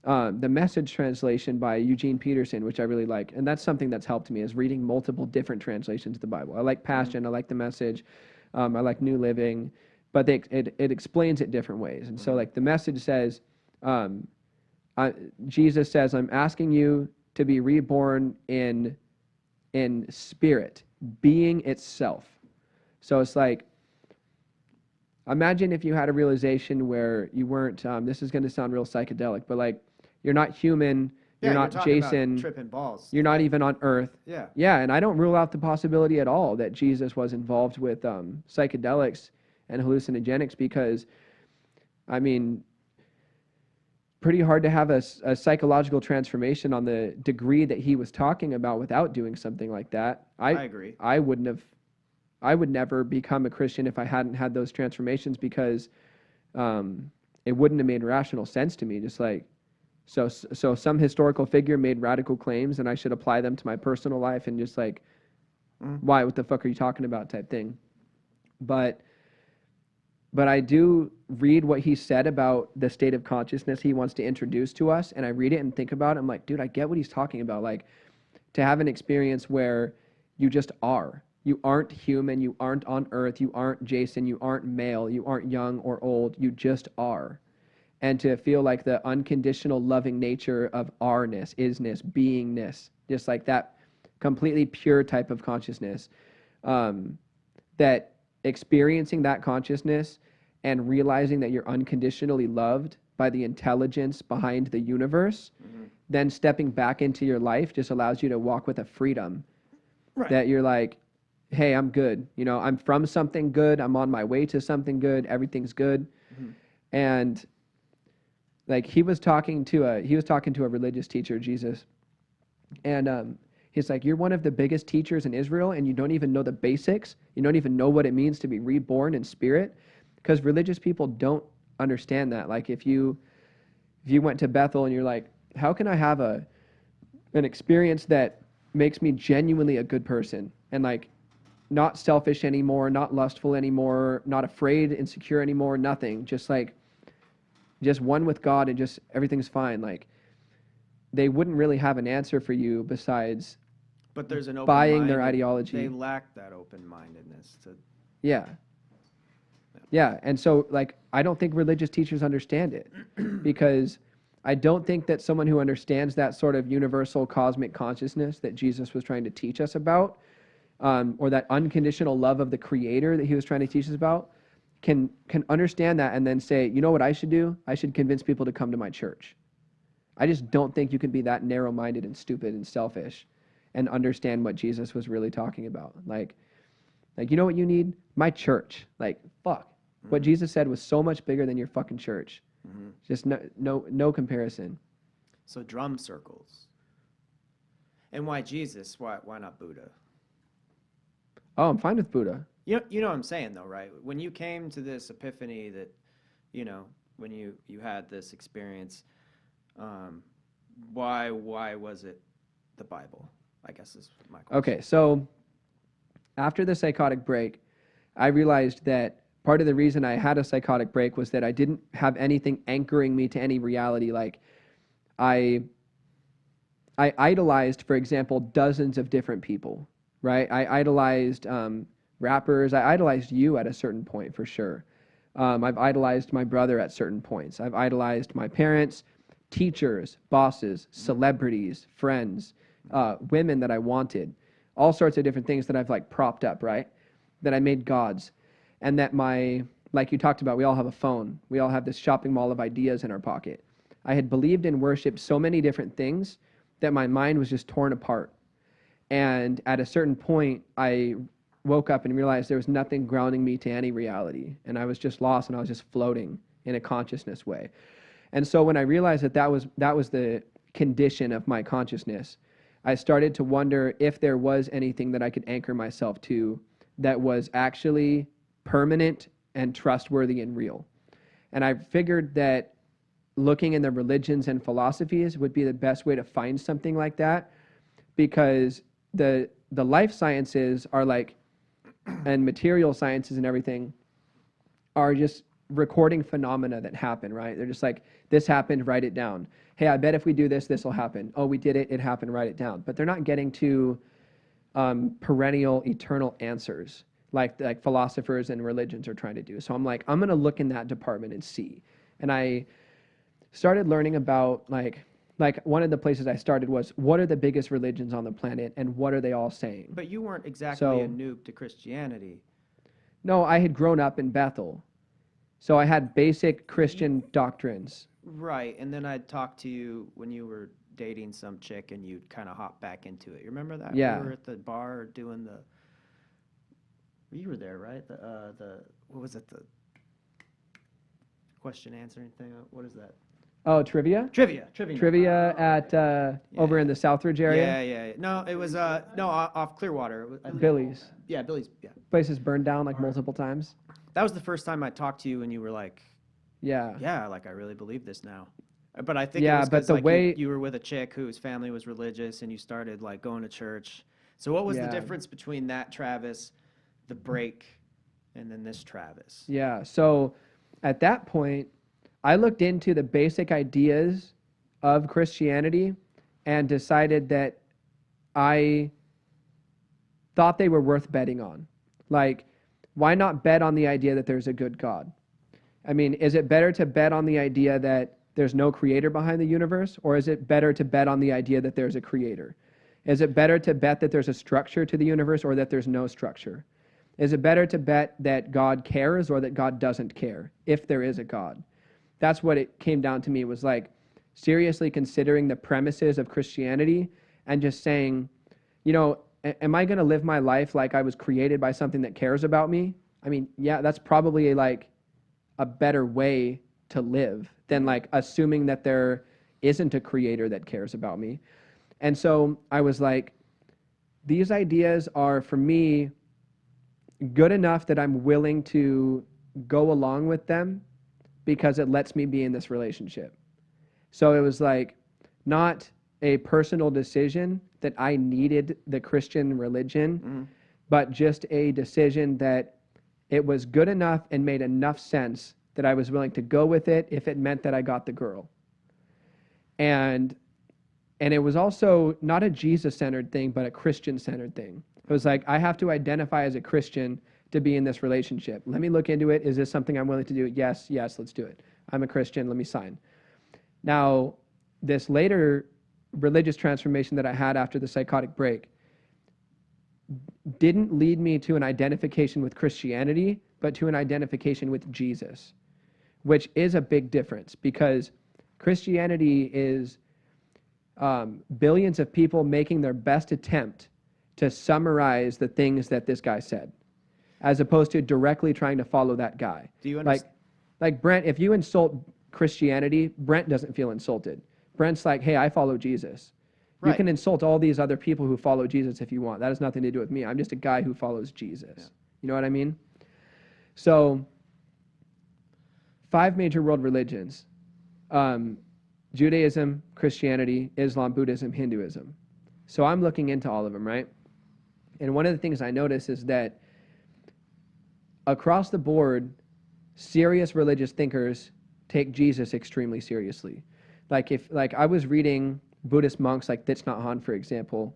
[SPEAKER 2] The Message translation by Eugene Peterson, which I really like, and that's something that's helped me, is reading multiple different translations of the Bible. I like Passion, I like the Message, I like New Living, but it explains it different ways. And so like the Message says, Jesus says, I'm asking you to be reborn in spirit, being itself. So it's like, imagine if you had a realization where you weren't, this is going to sound real psychedelic, but like, you're not human, you're not Jason,
[SPEAKER 1] tripping balls.
[SPEAKER 2] you're not even on Earth.
[SPEAKER 1] Yeah.
[SPEAKER 2] Yeah, and I don't rule out the possibility at all that Jesus was involved with psychedelics and hallucinogenics because, I mean, pretty hard to have a psychological transformation on the degree that he was talking about without doing something like that.
[SPEAKER 1] I agree.
[SPEAKER 2] I would never become a Christian if I hadn't had those transformations because it wouldn't have made rational sense to me. Just like, so some historical figure made radical claims and I should apply them to my personal life and just like, why, what the fuck are you talking about type thing. But I do read what he said about the state of consciousness he wants to introduce to us, and I read it and think about it. I'm like, dude, I get what he's talking about. Like, to have an experience where you just are. You aren't human. You aren't on Earth. You aren't Jason. You aren't male. You aren't young or old. You just are. And to feel like the unconditional loving nature of ourness, isness, beingness, just like that completely pure type of consciousness, that experiencing that consciousness and realizing that you're unconditionally loved by the intelligence behind the universe, then stepping back into your life just allows you to walk with a freedom that you're like, hey, I'm good. You know, I'm from something good. I'm on my way to something good. Everything's good. And like he was talking to a religious teacher, Jesus, and He's like, you're one of the biggest teachers in Israel and you don't even know the basics. You don't even know what it means to be reborn in spirit. Because religious people don't understand that. Like if you went to Bethel and you're like, how can I have an experience that makes me genuinely a good person and like not selfish anymore, not lustful anymore, not afraid, insecure anymore, nothing. Just one with God and just everything's fine. Like they wouldn't really have an answer for you besides
[SPEAKER 1] but there's an
[SPEAKER 2] buying their ideology.
[SPEAKER 1] They lack that open-mindedness to.
[SPEAKER 2] Yeah. Yeah. And so like, I don't think religious teachers understand it because I don't think that someone who understands that sort of universal cosmic consciousness that Jesus was trying to teach us about, or that unconditional love of the Creator that he was trying to teach us about, can understand that and then say, you know what I should do? I should convince people to come to my church. I just don't think you can be that narrow-minded and stupid and selfish and understand what Jesus was really talking about. Like you know what you need? My church. Like, fuck. Mm-hmm. What Jesus said was so much bigger than your fucking church. Mm-hmm. Just no comparison.
[SPEAKER 1] So drum circles. And why Jesus? Why not Buddha?
[SPEAKER 2] Oh, I'm fine with Buddha.
[SPEAKER 1] You know what I'm saying though, right? When you came to this epiphany that, when you had this experience, why was it the Bible? I guess is my question.
[SPEAKER 2] Okay, so after the psychotic break, I realized that part of the reason I had a psychotic break was that I didn't have anything anchoring me to any reality. Like I idolized, for example, dozens of different people, right? I idolized rappers. I idolized you at a certain point for sure. I've idolized my brother at certain points. I've idolized my parents, teachers, bosses, celebrities, friends, women that I wanted, all sorts of different things that I've like propped up, right? That I made gods. And that like you talked about, we all have a phone. We all have this shopping mall of ideas in our pocket. I had believed and worshipped so many different things that my mind was just torn apart. And at a certain point, I woke up and realized there was nothing grounding me to any reality. And I was just lost and I was just floating in a consciousness way. And so when I realized that was the condition of my consciousness, I started to wonder if there was anything that I could anchor myself to that was actually permanent and trustworthy and real. And I figured that looking in the religions and philosophies would be the best way to find something like that, because the life sciences are like, and material sciences and everything are just recording phenomena that happen, right? They're just like, this happened, write it down. Hey, I bet if we do this, this will happen. Oh, we did it, it happened, write it down. But they're not getting to perennial, eternal answers like philosophers and religions are trying to do. So I'm like, I'm going to look in that department and see. And I started learning about like one of the places I started was, what are the biggest religions on the planet and what are they all saying?
[SPEAKER 1] But you weren't exactly a noob to Christianity.
[SPEAKER 2] No, I had grown up in Bethel. So I had basic Christian doctrines.
[SPEAKER 1] Right, and then I'd talk to you when you were dating some chick and you'd kind of hop back into it. You remember that?
[SPEAKER 2] Yeah.
[SPEAKER 1] We were at the bar doing the... You were there, right? What was it? The question answering thing? What is that?
[SPEAKER 2] Oh, trivia?
[SPEAKER 1] Trivia
[SPEAKER 2] at over in the Southridge area?
[SPEAKER 1] Yeah. No, it was off Clearwater.
[SPEAKER 2] Billy's.
[SPEAKER 1] Yeah, Billy's. Yeah.
[SPEAKER 2] Place is burned down like multiple times.
[SPEAKER 1] That was the first time I talked to you, and you were like,
[SPEAKER 2] "Yeah,
[SPEAKER 1] like I really believe this now." But I think
[SPEAKER 2] it
[SPEAKER 1] was
[SPEAKER 2] but the
[SPEAKER 1] like
[SPEAKER 2] way
[SPEAKER 1] you were with a chick whose family was religious, and you started like going to church. So what was the difference between that Travis, the break, and then this Travis?
[SPEAKER 2] Yeah. So at that point, I looked into the basic ideas of Christianity and decided that I thought they were worth betting on. Like, why not bet on the idea that there's a good God? I mean, is it better to bet on the idea that there's no creator behind the universe, or is it better to bet on the idea that there's a creator? Is it better to bet that there's a structure to the universe or that there's no structure? Is it better to bet that God cares or that God doesn't care, if there is a God? That's what it came down to me, was like seriously considering the premises of Christianity and just saying, am I going to live my life like I was created by something that cares about me? I mean, yeah, that's probably like a better way to live than like assuming that there isn't a creator that cares about me. And so I was like, these ideas are, for me, good enough that I'm willing to go along with them because it lets me be in this relationship. So it was like not a personal decision that I needed the Christian religion, but just a decision that it was good enough and made enough sense that I was willing to go with it if it meant that I got the girl. And it was also not a Jesus-centered thing, but a Christian-centered thing. It was like, I have to identify as a Christian to be in this relationship. Let me look into it. Is this something I'm willing to do? Yes, let's do it. I'm a Christian. Let me sign. Now, this later religious transformation that I had after the psychotic break didn't lead me to an identification with Christianity, but to an identification with Jesus, which is a big difference because Christianity is billions of people making their best attempt to summarize the things that this guy said, as opposed to directly trying to follow that guy.
[SPEAKER 1] Do you understand?
[SPEAKER 2] Like Brent, if you insult Christianity, Brent doesn't feel insulted. Brent's like, hey, I follow Jesus. You can insult all these other people who follow Jesus if you want. That has nothing to do with me. I'm just a guy who follows Jesus. Yeah. You know what I mean? So 5 major world religions. Judaism, Christianity, Islam, Buddhism, Hinduism. So I'm looking into all of them, right? And one of the things I notice is that across the board, serious religious thinkers take Jesus extremely seriously. Like I was reading Buddhist monks like Thich Nhat Hanh, for example,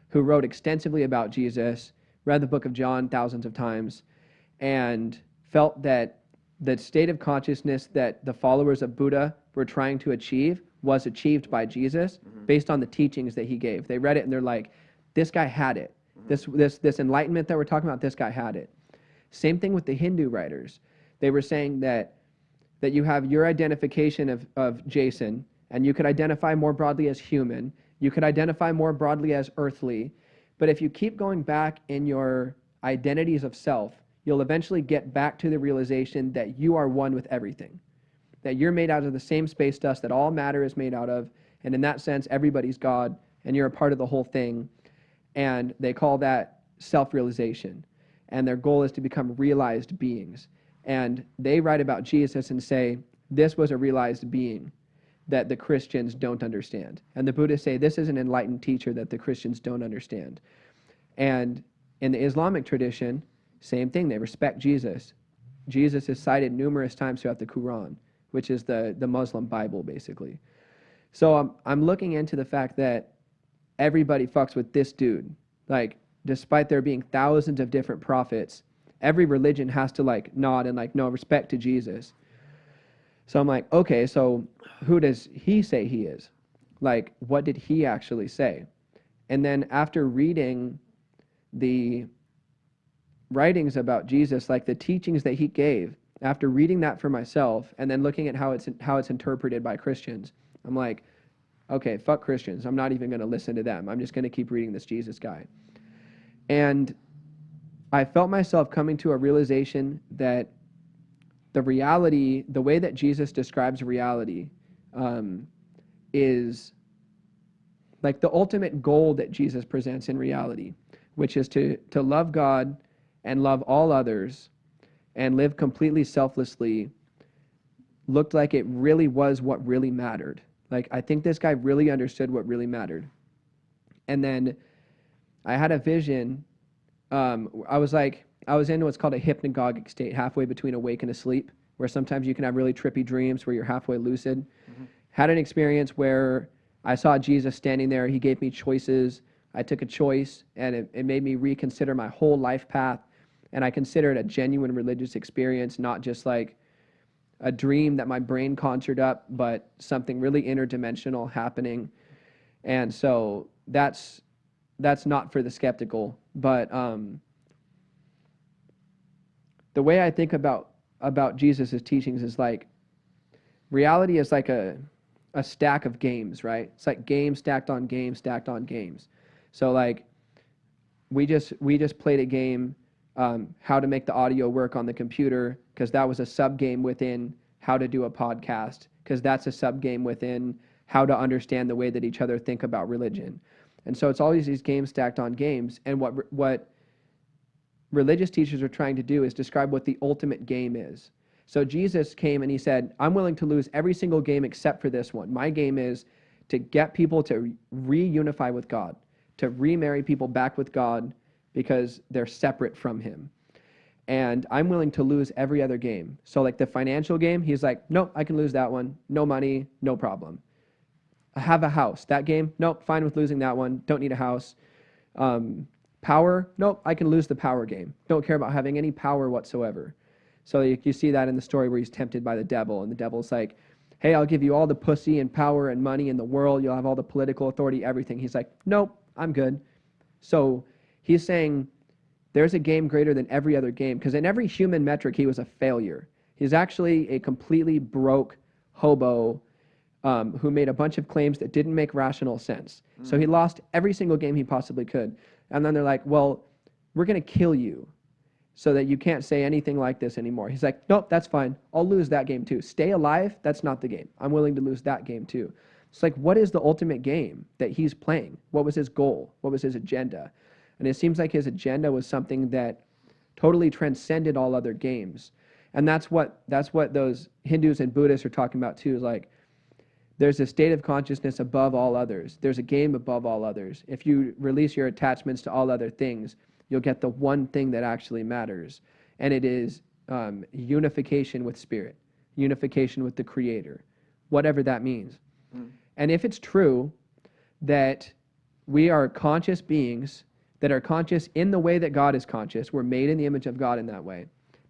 [SPEAKER 2] who wrote extensively about Jesus, read the book of John thousands of times, and felt that the state of consciousness that the followers of Buddha were trying to achieve was achieved by Jesus based on the teachings that he gave. They read it and they're like, this guy had it. This enlightenment that we're talking about, this guy had it. Same thing with the Hindu writers. They were saying that you have your identification of Jason, and you could identify more broadly as human. You could identify more broadly as earthly. But if you keep going back in your identities of self, you'll eventually get back to the realization that you are one with everything, that you're made out of the same space dust that all matter is made out of. And in that sense, everybody's God, and you're a part of the whole thing. And they call that self-realization. And their goal is to become realized beings. And they write about Jesus and say, this was a realized being that the Christians don't understand. And the Buddhists say, this is an enlightened teacher that the Christians don't understand. And in the Islamic tradition, same thing. They respect Jesus. Jesus is cited numerous times throughout the Quran, which is the Muslim Bible, basically. So I'm looking into the fact that everybody fucks with this dude. Like, despite there being thousands of different prophets, every religion has to like nod and like, no, respect to Jesus. So I'm like, okay, so who does he say he is? Like, what did he actually say? And then after reading the writings about Jesus, like the teachings that he gave, after reading that for myself and then looking at how it's interpreted by Christians, I'm like, okay, fuck Christians. I'm not even going to listen to them. I'm just going to keep reading this Jesus guy. And I felt myself coming to a realization that the reality, the way that Jesus describes reality, is like the ultimate goal that Jesus presents in reality, which is to love God and love all others and live completely selflessly, looked like it really was what really mattered. Like, I think this guy really understood what really mattered. And then I had a vision. I was in what's called a hypnagogic state, halfway between awake and asleep, where sometimes you can have really trippy dreams where you're halfway lucid. Mm-hmm. Had an experience where I saw Jesus standing there. He gave me choices. I took a choice, and it made me reconsider my whole life path. And I consider it a genuine religious experience, not just like a dream that my brain conjured up, but something really interdimensional happening. And so that's not for the skeptical, but the way I think about Jesus' teachings is like, reality is like a stack of games, right? It's like games stacked on games stacked on games. So like, we just played a game, how to make the audio work on the computer, because that was a sub game within how to do a podcast, because that's a sub game within how to understand the way that each other think about religion. And so it's always these games stacked on games. And what religious teachers are trying to do is describe what the ultimate game is. So Jesus came and he said, I'm willing to lose every single game except for this one. My game is to get people to reunify with God, to remarry people back with God because they're separate from him. And I'm willing to lose every other game. So like the financial game, he's like, nope, I can lose that one. No money, no problem. I have a house. That game, nope, fine with losing that one. Don't need a house. Power, nope, I can lose the power game. Don't care about having any power whatsoever. So you see that in the story where he's tempted by the devil, and the devil's like, hey, I'll give you all the pussy and power and money in the world. You'll have all the political authority, everything. He's like, nope, I'm good. So he's saying there's a game greater than every other game, because in every human metric, he was a failure. He's actually a completely broke hobo who made a bunch of claims that didn't make rational sense. So he lost every single game he possibly could. And then they're like, well, we're going to kill you so that you can't say anything like this anymore. He's like, nope, that's fine. I'll lose that game too. Stay alive, that's not the game. I'm willing to lose that game too. It's like, what is the ultimate game that he's playing? What was his goal? What was his agenda? And it seems like his agenda was something that totally transcended all other games. And that's what those Hindus and Buddhists are talking about too, is like, there's a state of consciousness above all others. There's a game above all others. If you release your attachments to all other things, you'll get the one thing that actually matters. And it is unification with spirit, unification with the creator, whatever that means. And if it's true that we are conscious beings that are conscious in the way that God is conscious, we're made in the image of God in that way,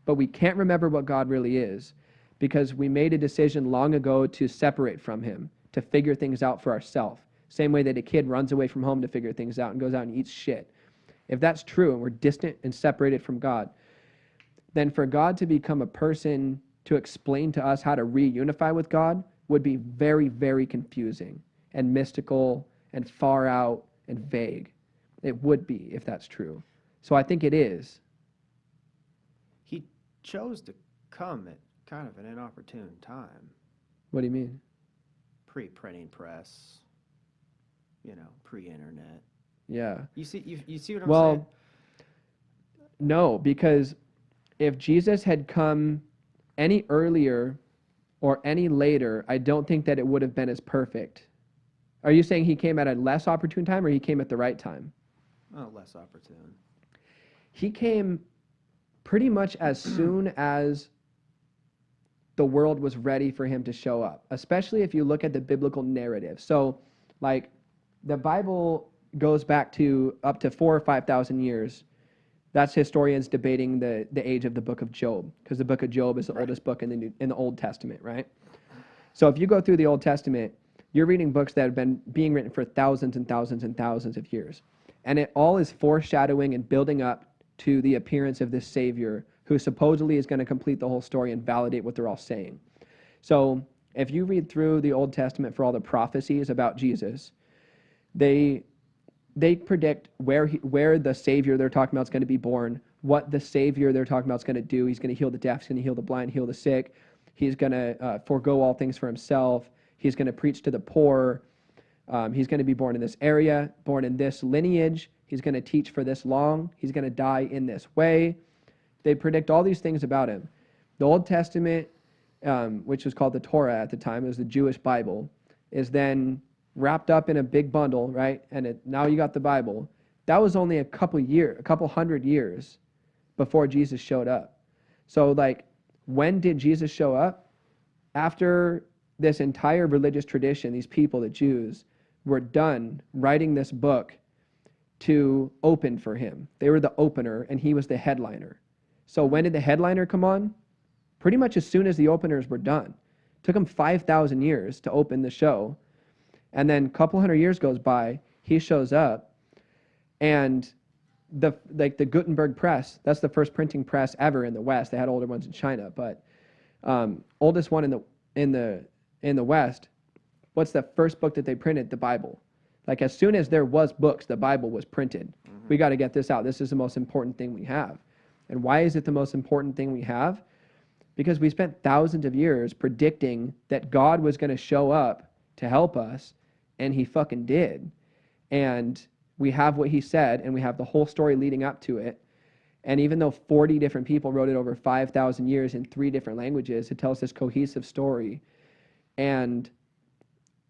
[SPEAKER 2] but we can't remember what God really is, because we made a decision long ago to separate from him, to figure things out for ourselves. Same way that a kid runs away from home to figure things out and goes out and eats shit. If that's true and we're distant and separated from God, then for God to become a person to explain to us how to reunify with God would be very, very confusing and mystical and far out and vague. It would be, if that's true. So I think it is.
[SPEAKER 1] He chose to come at kind of an inopportune time.
[SPEAKER 2] What do you mean?
[SPEAKER 1] Pre-printing press, pre-internet.
[SPEAKER 2] Yeah.
[SPEAKER 1] You see what I'm saying? Well,
[SPEAKER 2] no, because if Jesus had come any earlier or any later, I don't think that it would have been as perfect. Are you saying he came at a less opportune time, or he came at the right time?
[SPEAKER 1] Oh, less opportune.
[SPEAKER 2] He came pretty much as soon as the world was ready for him to show up, especially if you look at the biblical narrative. So, like, the Bible goes back to up to 4,000 or 5,000 years. That's historians debating the age of the book of Job, because the book of Job is the oldest book in the Old Testament, right? So if you go through the Old Testament, you're reading books that have been being written for thousands and thousands and thousands of years. And it all is foreshadowing and building up to the appearance of this Savior who supposedly is going to complete the whole story and validate what they're all saying. So if you read through the Old Testament for all the prophecies about Jesus, they predict where the Savior they're talking about is going to be born, what the Savior they're talking about is going to do. He's going to heal the deaf, he's going to heal the blind, heal the sick. He's going to forego all things for himself. He's going to preach to the poor. He's going to be born in this area, born in this lineage. He's going to teach for this long. He's going to die in this way. They predict all these things about him. The Old Testament, which was called the Torah at the time, it was the Jewish Bible, is then wrapped up in a big bundle, right? And now you got the Bible. That was only a couple hundred years before Jesus showed up. So, like, when did Jesus show up? After this entire religious tradition, these people, the Jews, were done writing this book to open for him. They were the opener, and he was the headliner. So when did the headliner come on? Pretty much as soon as the openers were done. It took him 5,000 years to open the show. And then a couple hundred years goes by, he shows up, and the Gutenberg press, that's the first printing press ever in the West. They had older ones in China, but oldest one in the West, what's the first book that they printed? The Bible. Like, as soon as there was books, the Bible was printed. Mm-hmm. We got to get this out. This is the most important thing we have. And why is it the most important thing we have? Because we spent thousands of years predicting that God was going to show up to help us, and he fucking did. And we have what he said, and we have the whole story leading up to it. And even though 40 different people wrote it over 5,000 years in 3 different languages, it tells this cohesive story. And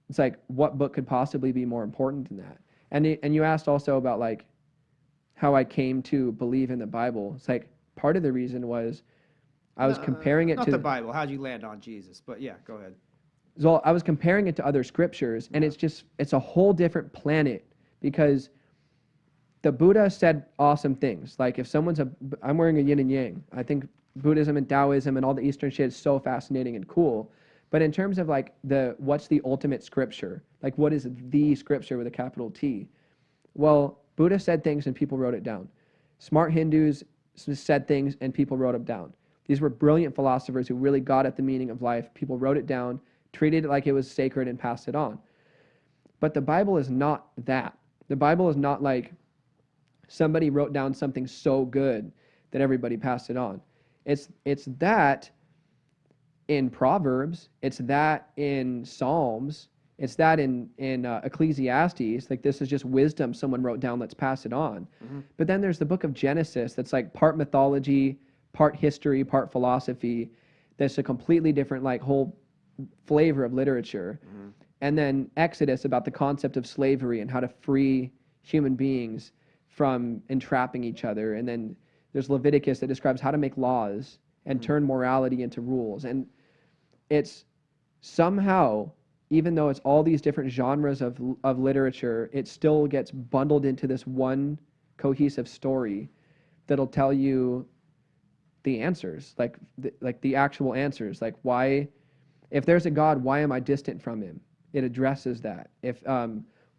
[SPEAKER 2] it's like, what book could possibly be more important than that? And you asked also about like how I came to believe in the Bible. It's like part of the reason was I was comparing it
[SPEAKER 1] not
[SPEAKER 2] to
[SPEAKER 1] the Bible. How'd you land on Jesus? But yeah, go ahead.
[SPEAKER 2] So I was comparing it to other scriptures, and it's a whole different planet, because the Buddha said awesome things. Like if I'm wearing a yin and yang. I think Buddhism and Taoism and all the Eastern shit is so fascinating and cool. But in terms of like what's the ultimate scripture? Like what is the scripture with a capital T? Well, Buddha said things and people wrote it down. Smart Hindus said things and people wrote them down. These were brilliant philosophers who really got at the meaning of life. People wrote it down, treated it like it was sacred, and passed it on. But the Bible is not that. The Bible is not like somebody wrote down something so good that everybody passed it on. It's that in Proverbs, it's that in Psalms, it's that in Ecclesiastes. Like this is just wisdom someone wrote down, let's pass it on. Mm-hmm. But then there's the book of Genesis that's like part mythology, part history, part philosophy. That's a completely different like whole flavor of literature. Mm-hmm. And then Exodus about the concept of slavery and how to free human beings from entrapping each other. And then there's Leviticus that describes how to make laws and turn morality into rules. And it's somehow, even though it's all these different genres of literature, it still gets bundled into this one cohesive story that'll tell you the answers, like the actual answers. Like why, if there's a God, why am I distant from him? It addresses that.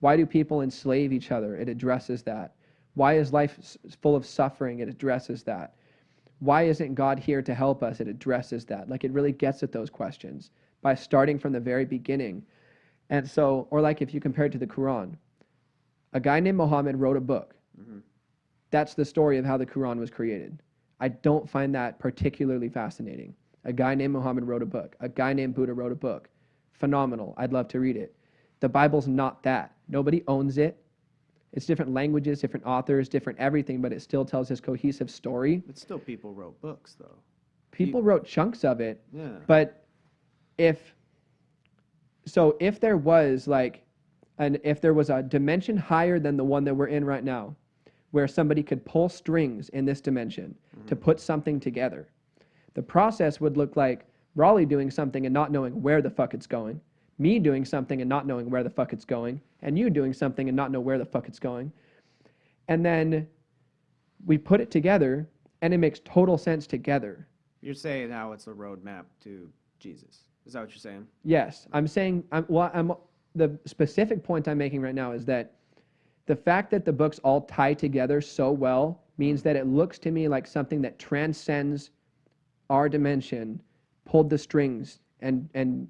[SPEAKER 2] Why do people enslave each other? It addresses that. Why is life full of suffering? It addresses that. Why isn't God here to help us? It addresses that. Like it really gets at those questions by starting from the very beginning. And so, or like if you compare it to the Quran, a guy named Muhammad wrote a book. Mm-hmm. That's the story of how the Quran was created. I don't find that particularly fascinating. A guy named Muhammad wrote a book. A guy named Buddha wrote a book. Phenomenal. I'd love to read it. The Bible's not that. Nobody owns it. It's different languages, different authors, different everything, but it still tells this cohesive story.
[SPEAKER 1] But still people wrote books, though.
[SPEAKER 2] People wrote chunks of it.
[SPEAKER 1] Yeah.
[SPEAKER 2] But if there was if there was a dimension higher than the one that we're in right now, where somebody could pull strings in this dimension to put something together, the process would look like Raleigh doing something and not knowing where the fuck it's going, me doing something and not knowing where the fuck it's going, and you doing something and not know where the fuck it's going. And then we put it together, and it makes total sense together.
[SPEAKER 1] You're saying how it's a roadmap to Jesus. Is that what you're saying?
[SPEAKER 2] Yes. I'm saying, the specific point I'm making right now is that the fact that the books all tie together so well means that it looks to me like something that transcends our dimension, pulled the strings, and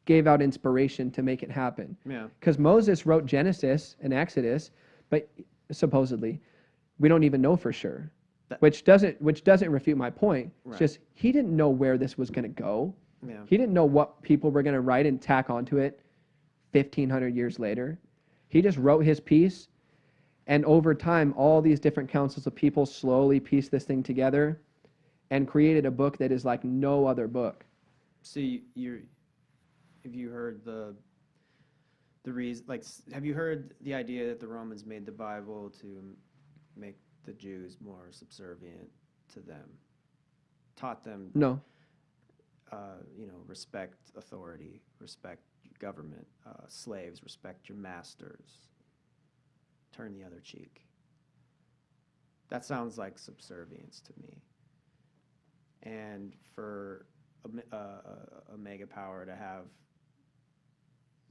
[SPEAKER 2] gave out inspiration to make it happen. Yeah. Because Moses wrote Genesis and Exodus, but supposedly, we don't even know for sure. Which doesn't refute my point. Right. It's just he didn't know where this was going to go. Yeah. He didn't know what people were going to write and tack onto it 1,500 years later. He just wrote his piece, and over time, all these different councils of people slowly pieced this thing together and created a book that is like no other book.
[SPEAKER 1] So have you heard the reason? Like, have you heard the idea that the Romans made the Bible to make the Jews more subservient to them? Taught them,
[SPEAKER 2] no,
[SPEAKER 1] respect authority, respect government, slaves, respect your masters, turn the other cheek. That sounds like subservience to me. And for a mega power to have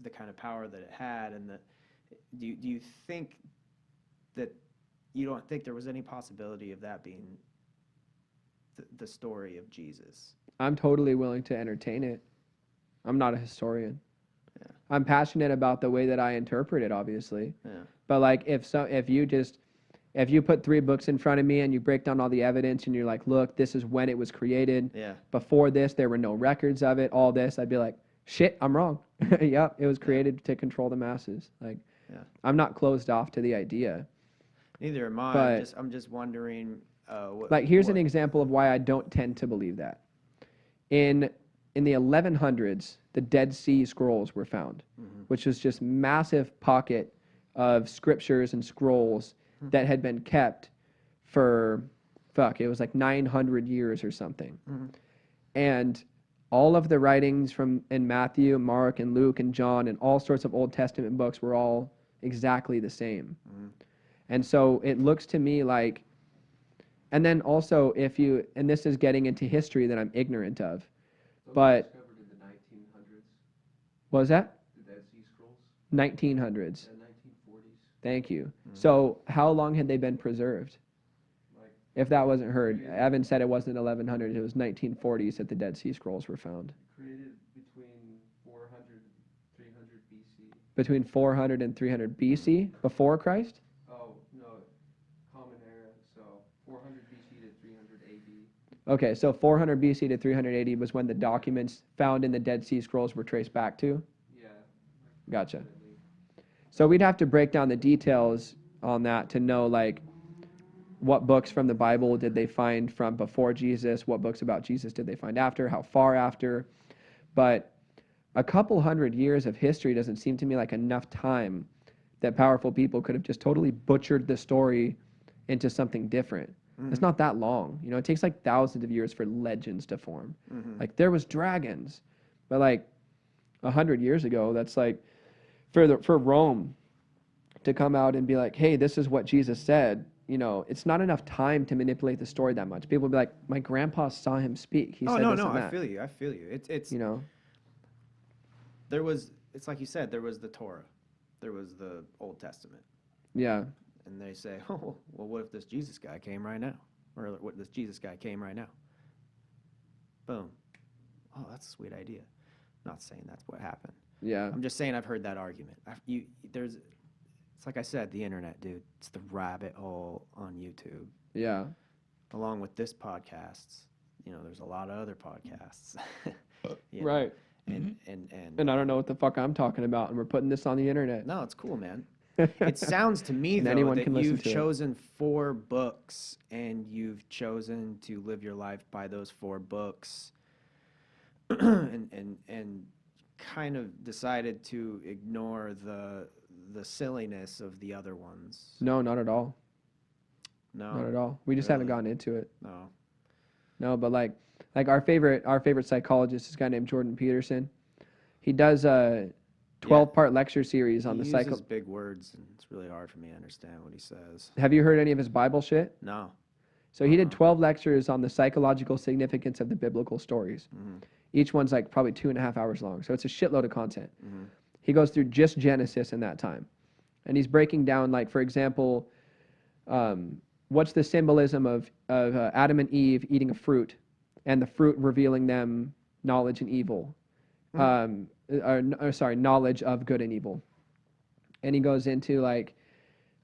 [SPEAKER 1] the kind of power that it had, and do you think that you don't think there was any possibility of that being the story of Jesus?
[SPEAKER 2] I'm totally willing to entertain it. I'm not a historian.
[SPEAKER 1] Yeah.
[SPEAKER 2] I'm passionate about the way that I interpret it, obviously.
[SPEAKER 1] Yeah.
[SPEAKER 2] But like if you put 3 books in front of me and you break down all the evidence and you're like, look, this is when it was created.
[SPEAKER 1] Yeah.
[SPEAKER 2] Before this, there were no records of it. All this, I'd be like, shit, I'm wrong. Yep, it was created to control the masses. Like,
[SPEAKER 1] Yeah.
[SPEAKER 2] I'm not closed off to the idea.
[SPEAKER 1] Neither am I.
[SPEAKER 2] But
[SPEAKER 1] I'm just wondering.
[SPEAKER 2] Like, here's an example of why I don't tend to believe that. In the 1100s, the Dead Sea Scrolls were found, which was just massive pocket of scriptures and scrolls that had been kept for, it was like 900 years or something. And all of the writings in Matthew, Mark, and Luke, and John, and all sorts of Old Testament books were all exactly the same. And so it looks to me like, and then also and this is getting into history that I'm ignorant of, but
[SPEAKER 4] discovered in the 1900s.
[SPEAKER 2] what was that?
[SPEAKER 4] The Dead Sea Scrolls.
[SPEAKER 2] 1900s.
[SPEAKER 4] The 1940s.
[SPEAKER 2] Thank you. So how long had they been preserved?
[SPEAKER 4] Like,
[SPEAKER 2] If that wasn't heard, Evan said it wasn't 1100s, it was 1940s that the Dead Sea Scrolls were found.
[SPEAKER 4] created between 400 and 300 BC.
[SPEAKER 2] Between 400 and 300 BC, before Christ?
[SPEAKER 4] Oh, no, Common Era, so 400 BC to 300 AD.
[SPEAKER 2] Okay, so 400 BC to 380 was when the documents found in the Dead Sea Scrolls were traced back to?
[SPEAKER 4] Yeah.
[SPEAKER 2] Gotcha. So we'd have to break down the details on that to know, like, what books from the Bible did they find from before Jesus? What books about Jesus did they find after? How far after? But a couple hundred years of history doesn't seem to me like enough time that powerful people could have just totally butchered the story into something different. It's not that long. You know, it takes like thousands of years for legends to form. Like, there was dragons. But like 100 years ago, that's like for Rome to come out and be like, hey, this is what Jesus said. You know, it's not enough time to manipulate the story that much. People will be like, my grandpa saw him speak. He said this and that.
[SPEAKER 1] I feel you. I feel you. It's
[SPEAKER 2] You know,
[SPEAKER 1] it's like you said, there was the Torah, there was the Old Testament,
[SPEAKER 2] yeah.
[SPEAKER 1] and they say, oh, well, what if this Jesus guy came right now, or what this Jesus guy came right now? Boom. Oh, that's a sweet idea. I'm not saying that's what happened.
[SPEAKER 2] Yeah.
[SPEAKER 1] I'm just saying I've heard that argument. It's like I said, the internet, dude. It's the rabbit hole on YouTube.
[SPEAKER 2] Yeah.
[SPEAKER 1] Along with this podcast, you know, there's a lot of other podcasts. You know,
[SPEAKER 2] Right.
[SPEAKER 1] And
[SPEAKER 2] And I don't know what the fuck I'm talking about, and we're putting this on the internet.
[SPEAKER 1] no, it's cool, man. It sounds to me,
[SPEAKER 2] And
[SPEAKER 1] though,
[SPEAKER 2] anyone
[SPEAKER 1] that
[SPEAKER 2] can listen
[SPEAKER 1] you've
[SPEAKER 2] to it.
[SPEAKER 1] chosen 4 books, and you've chosen to live your life by those 4 books, and kind of decided to ignore the silliness of the other ones.
[SPEAKER 2] No, not at all.
[SPEAKER 1] No,
[SPEAKER 2] Not at all. We just haven't
[SPEAKER 1] Really?
[SPEAKER 2] gotten into it.
[SPEAKER 1] no.
[SPEAKER 2] No, but like our favorite psychologist is a guy named Jordan Peterson. He does a 12-part lecture series on
[SPEAKER 1] He
[SPEAKER 2] the
[SPEAKER 1] uses big words, and it's really hard for me to understand what he says.
[SPEAKER 2] Have you heard any of his Bible shit?
[SPEAKER 1] No.
[SPEAKER 2] So he did 12 lectures on the psychological significance of the biblical stories. Each one's like probably 2.5 hours long. So it's a shitload of content. He goes through just Genesis in that time. And he's breaking down, like, for example, what's the symbolism of Adam and Eve eating a fruit and the fruit revealing them knowledge and evil. Knowledge of good and evil. And he goes into, like,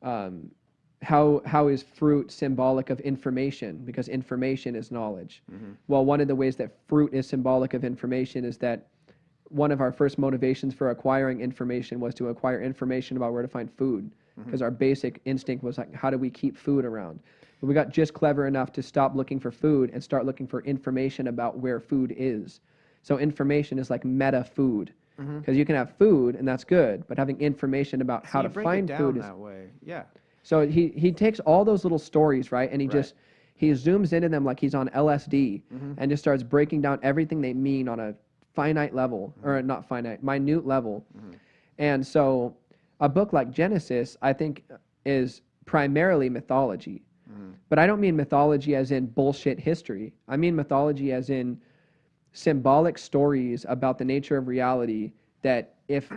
[SPEAKER 2] how is fruit symbolic of information, because information is knowledge. Well, one of the ways that fruit is symbolic of information is that one of our first motivations for acquiring information was to acquire information about where to find food, because our basic instinct was like, how do we keep food around? But we got just clever enough to stop looking for food and start looking for information about where food is. So information is like meta food, because you can have food and that's good, but having information about how to find food is
[SPEAKER 1] that way. Yeah.
[SPEAKER 2] So he takes all those little stories, right, and he zooms into them like he's on LSD, and just starts breaking down everything they mean on a finite level, or not finite, minute level. And so a book like Genesis, I think, is primarily mythology. But I don't mean mythology as in bullshit history. I mean mythology as in symbolic stories about the nature of reality that, if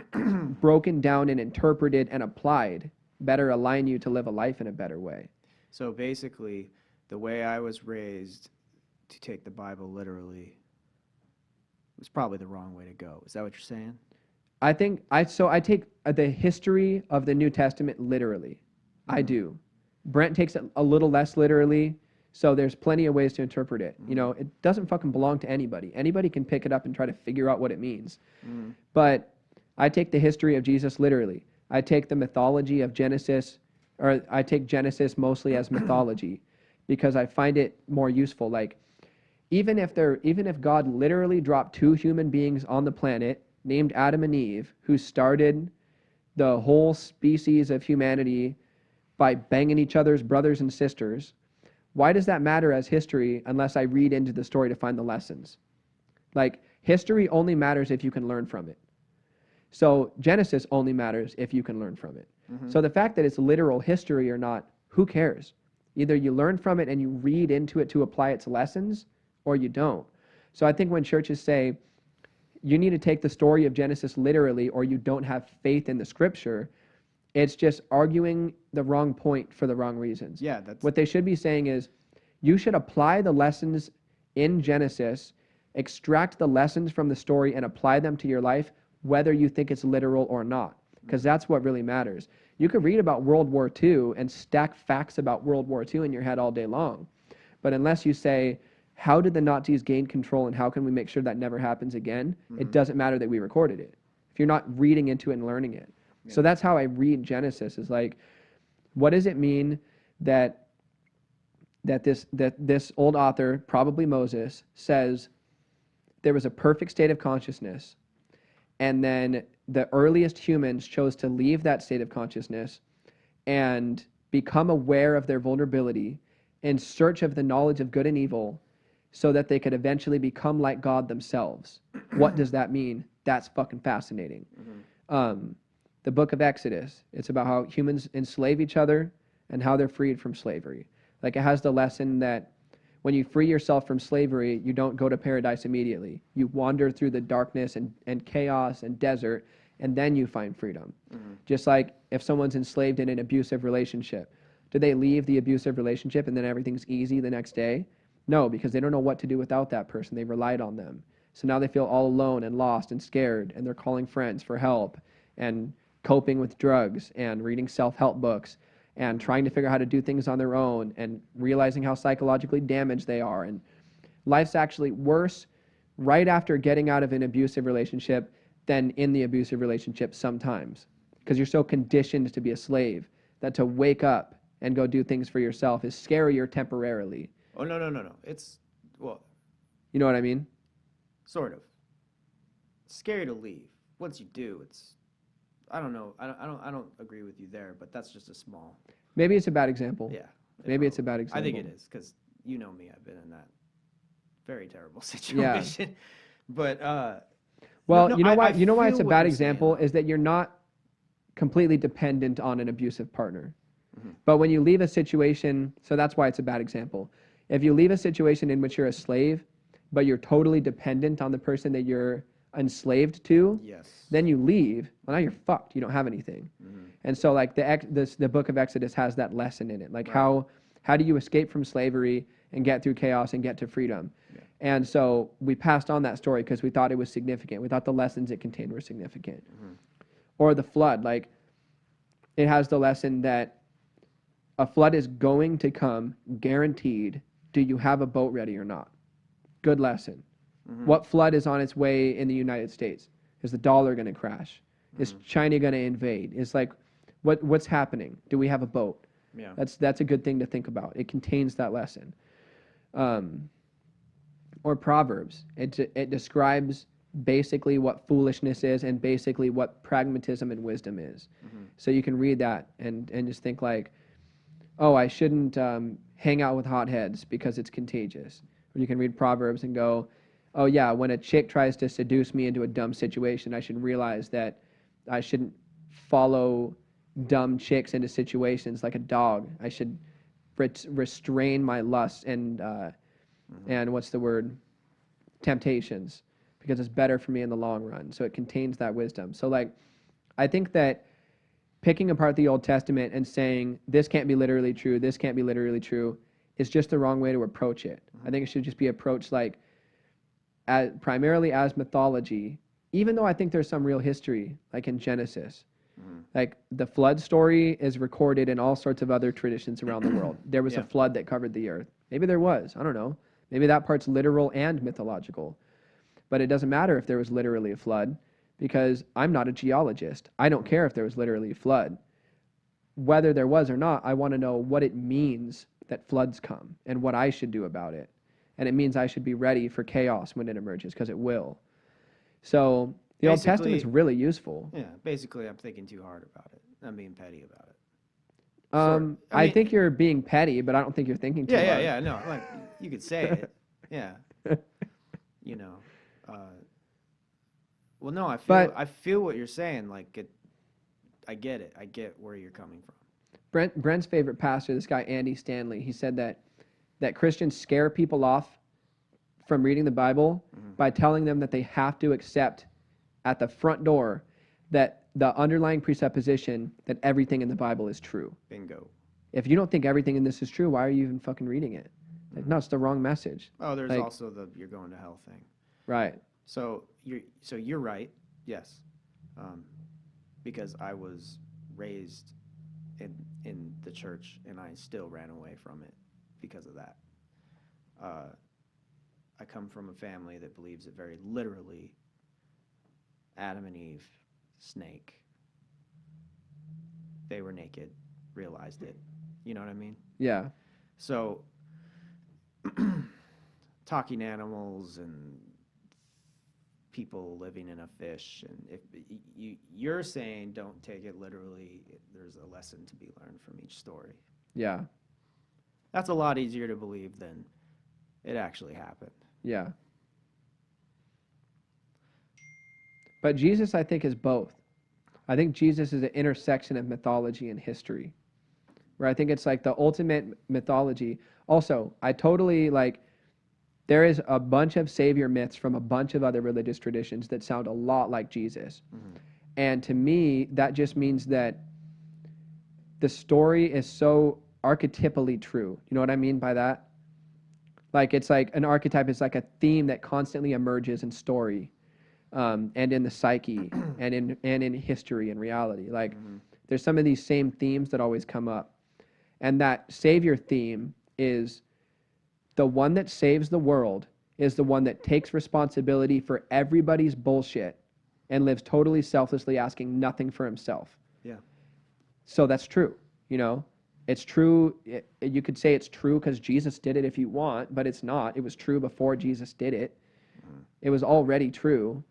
[SPEAKER 2] broken down and interpreted and applied, better align you to live a life in a better way.
[SPEAKER 1] So basically, the way I was raised to take the Bible literally was probably the wrong way to go. Is that what you're saying?
[SPEAKER 2] I think I take the history of the New Testament literally. I do. Brent takes it a little less literally, so there's plenty of ways to interpret it. You know, it doesn't fucking belong to anybody. Anybody can pick it up and try to figure out what it means. But I take the history of Jesus literally. I take the mythology of Genesis, or I take Genesis mostly as mythology because I find it more useful. Like, even if God literally dropped two human beings on the planet named Adam and Eve, who started the whole species of humanity by banging each other's brothers and sisters, why does that matter as history unless I read into the story to find the lessons? Like, history only matters if you can learn from it. So Genesis only matters if you can learn from it. So the fact that it's literal history or not, who cares? Either you learn from it and you read into it to apply its lessons, or you don't. So I think when churches say, you need to take the story of Genesis literally or you don't have faith in the scripture, it's just arguing the wrong point for the wrong reasons.
[SPEAKER 1] Yeah, that's
[SPEAKER 2] What they should be saying is, you should apply the lessons in Genesis, extract the lessons from the story and apply them to your life, whether you think it's literal or not, because that's what really matters. You could read about World War II and stack facts about World War II in your head all day long. But unless you say, how did the Nazis gain control and how can we make sure that never happens again? It doesn't matter that we recorded it, if you're not reading into it and learning it. Yeah. So that's how I read Genesis, is like, what does it mean that this old author, probably Moses, says there was a perfect state of consciousness, and then the earliest humans chose to leave that state of consciousness and become aware of their vulnerability in search of the knowledge of good and evil so that they could eventually become like God themselves. What does that mean? That's fucking fascinating. The book of Exodus, it's about how humans enslave each other and how they're freed from slavery. Like, it has the lesson that when you free yourself from slavery, you don't go to paradise immediately. You wander through the darkness and chaos and desert, and then you find freedom. Just like if someone's enslaved in an abusive relationship, do they leave the abusive relationship and then everything's easy the next day? No, because they don't know what to do without that person. They relied on them. So now they feel all alone and lost and scared, and they're calling friends for help and coping with drugs and reading self-help books and trying to figure out how to do things on their own and realizing how psychologically damaged they are. And life's actually worse right after getting out of an abusive relationship than in the abusive relationship sometimes, because you're so conditioned to be a slave that to wake up and go do things for yourself is scarier temporarily.
[SPEAKER 1] Oh, no. It's, well,
[SPEAKER 2] you know what I mean?
[SPEAKER 1] Sort of. It's scary to leave. Once you do, it's, I don't know. I don't agree with you there, but that's just a small.
[SPEAKER 2] Maybe it's a bad example.
[SPEAKER 1] Yeah.
[SPEAKER 2] Maybe it's a bad example.
[SPEAKER 1] I think it is, because you know me. I've been in that very terrible situation. Yeah. But
[SPEAKER 2] well, you know why? You know why it's a bad example is that you're not completely dependent on an abusive partner. But when you leave a situation, so that's why it's a bad example. If you leave a situation in which you're a slave, but you're totally dependent on the person that you're enslaved to, then you leave, well, now you're fucked. You don't have anything. And so, like, the book of Exodus has that lesson in it. Like, how do you escape from slavery and get through chaos and get to freedom? Yeah. And so we passed on that story because we thought it was significant. We thought the lessons it contained were significant. Or the flood, like, it has the lesson that a flood is going to come, guaranteed. Do you have a boat ready or not? Good lesson. What flood is on its way in the United States? Is the dollar going to crash? Is China going to invade? It's like, what's happening? Do we have a boat? Yeah. That's a good thing to think about. It contains that lesson. Or Proverbs. It describes basically what foolishness is and basically what pragmatism and wisdom is. So you can read that and just think like, oh, I shouldn't hang out with hotheads because it's contagious. Or you can read Proverbs and go, oh yeah, when a chick tries to seduce me into a dumb situation, I should realize that I shouldn't follow dumb chicks into situations like a dog. I should restrain my lusts and what's the word? Temptations, because it's better for me in the long run. So it contains that wisdom. So like, I think that picking apart the Old Testament and saying this can't be literally true, this can't be literally true, is just the wrong way to approach it. I think it should just be approached like primarily as mythology, even though I think there's some real history, like in Genesis. Like the flood story is recorded in all sorts of other traditions around the world. There was a flood that covered the earth. Maybe there was. I don't know. Maybe that part's literal and mythological. But it doesn't matter if there was literally a flood. because I'm not a geologist. I don't care if there was literally a flood. Whether there was or not, I want to know what it means that floods come and what I should do about it. And it means I should be ready for chaos when it emerges, because it will. So the Old Testament's really useful.
[SPEAKER 1] Yeah, basically, I'm thinking too hard about it. I'm being petty about it.
[SPEAKER 2] I think you're being petty, but I don't think you're thinking too hard.
[SPEAKER 1] Yeah. No, like you could say it. Yeah. You know. Well, no, I feel what you're saying. Like I get it. I get where you're coming from.
[SPEAKER 2] Brent's favorite pastor, this guy Andy Stanley, he said that Christians scare people off from reading the Bible by telling them that they have to accept at the front door that the underlying presupposition that everything in the Bible is true.
[SPEAKER 1] Bingo.
[SPEAKER 2] If you don't think everything in this is true, why are you even fucking reading it? Like, no, it's the wrong message.
[SPEAKER 1] Oh, there's also the you're going to hell thing.
[SPEAKER 2] Right.
[SPEAKER 1] So you're right. Yes. Because I was raised in the church and I still ran away from it because of that. I come from a family that believes it very literally. Adam and Eve, snake. They were naked, realized it. You know what I mean?
[SPEAKER 2] Yeah.
[SPEAKER 1] So, talking animals and people living in a fish, and if you're saying don't take it literally, there's a lesson to be learned from each story.
[SPEAKER 2] Yeah.
[SPEAKER 1] That's a lot easier to believe than it actually happened.
[SPEAKER 2] Yeah. But Jesus, I think, is both. I think Jesus is an intersection of mythology and history, where I think it's like the ultimate mythology. Also, I totally there is a bunch of savior myths from a bunch of other religious traditions that sound a lot like Jesus. Mm-hmm. And to me, that just means that the story is so archetypally true. You know what I mean by that? Like, it's like an archetype is like a theme that constantly emerges in story. And in the psyche and in history and reality. Like, there's some of these same themes that always come up. And that savior theme is the one that saves the world is the one that takes responsibility for everybody's bullshit and lives totally selflessly, asking nothing for himself.
[SPEAKER 1] Yeah. So
[SPEAKER 2] that's true, you know? It's true. You could say it's true because Jesus did it if you want, but it's not. It was true before Jesus did it. It was already true.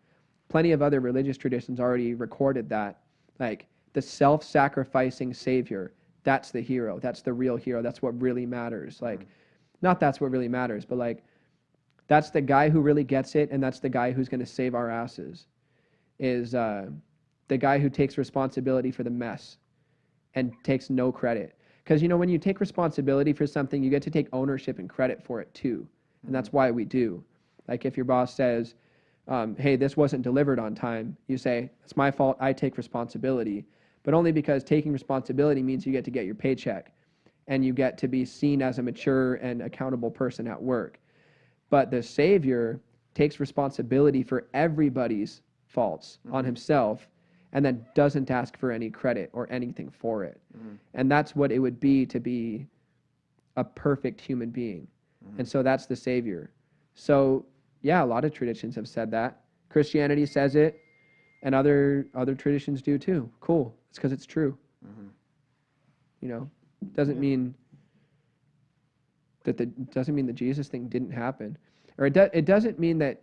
[SPEAKER 2] Plenty of other religious traditions already recorded that. Like, the self-sacrificing savior, that's the hero. That's the real hero. That's what really matters. Like, not that's what really matters, but like, that's the guy who really gets it, and that's the guy who's going to save our asses, is the guy who takes responsibility for the mess and takes no credit. Because, you know, when you take responsibility for something, you get to take ownership and credit for it too. And that's why we do. Like, if your boss says, hey, this wasn't delivered on time, you say, it's my fault, I take responsibility. But only because taking responsibility means you get to get your paycheck and you get to be seen as a mature and accountable person at work. But the Savior takes responsibility for everybody's faults on himself and then doesn't ask for any credit or anything for it. And that's what it would be to be a perfect human being. And so that's the Savior. So, yeah, a lot of traditions have said that. Christianity says it, and other traditions do too. Cool. It's because it's true. You know, doesn't mean that the Jesus thing didn't happen, or it doesn't mean that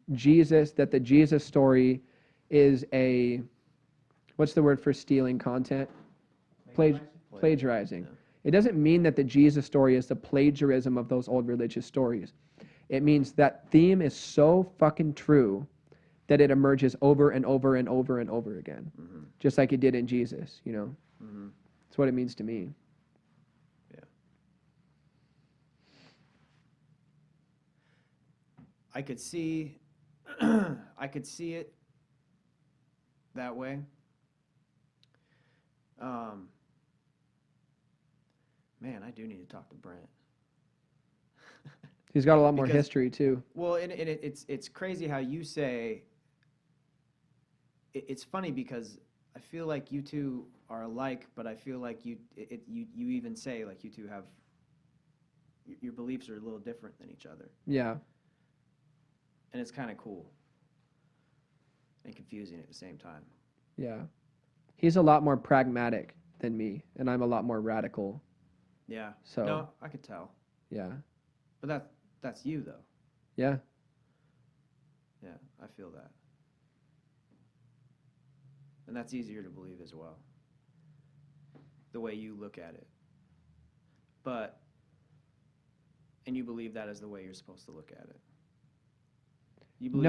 [SPEAKER 2] the Jesus story is a, what's the word for stealing content? Plagiarizing. Yeah. It doesn't mean that the Jesus story is the plagiarism of those old religious stories. It means that theme is so fucking true that it emerges over and over and over and over again, just like it did in Jesus, you know? That's what it means to me.
[SPEAKER 1] Yeah. I could see it that way. Man, I do need to talk to Brent.
[SPEAKER 2] He's got a lot more history too.
[SPEAKER 1] Well, and it's crazy how you say. It's funny because I feel like you two are alike, but I feel like you even say like you two have your beliefs are a little different than each other.
[SPEAKER 2] Yeah.
[SPEAKER 1] And it's kind of cool. and confusing at the same time.
[SPEAKER 2] Yeah. He's a lot more pragmatic than me, and I'm a lot more radical.
[SPEAKER 1] Yeah.
[SPEAKER 2] So
[SPEAKER 1] No, I could tell.
[SPEAKER 2] yeah.
[SPEAKER 1] But that's you though.
[SPEAKER 2] Yeah.
[SPEAKER 1] Yeah, I feel that. And that's easier to believe as well. The way you look at it. And you believe that is the way you're supposed to look at it. You believe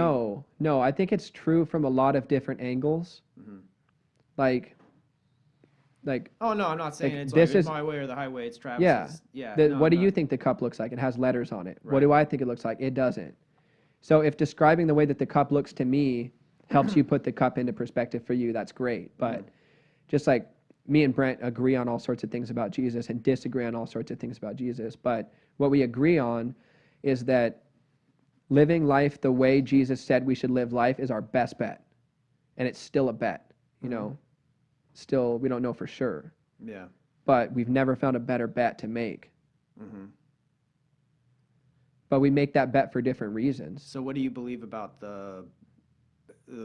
[SPEAKER 2] No, I think it's true from a lot of different angles.
[SPEAKER 1] Mm-hmm.
[SPEAKER 2] Like
[SPEAKER 1] Oh no, I'm not saying
[SPEAKER 2] like,
[SPEAKER 1] it's
[SPEAKER 2] this
[SPEAKER 1] like
[SPEAKER 2] is-
[SPEAKER 1] my way or the highway. It's
[SPEAKER 2] yeah.
[SPEAKER 1] Travis's. Yeah.
[SPEAKER 2] The,
[SPEAKER 1] no,
[SPEAKER 2] what do
[SPEAKER 1] I'm
[SPEAKER 2] you
[SPEAKER 1] not-
[SPEAKER 2] think the cup looks like? It has letters on it. What
[SPEAKER 1] Right.
[SPEAKER 2] do I think it looks like? It doesn't. So if describing the way that the cup looks to me helps you put the cup into perspective for you, that's great. But just like me and Brent agree on all sorts of things about Jesus and disagree on all sorts of things about Jesus. But what we agree on is that living life the way Jesus said we should live life is our best bet. And it's still a bet, you know. Still, we don't know for sure.
[SPEAKER 1] Yeah.
[SPEAKER 2] But we've never found a better bet to make.
[SPEAKER 1] Mm-hmm.
[SPEAKER 2] But we make that bet for different reasons.
[SPEAKER 1] So what do you believe about the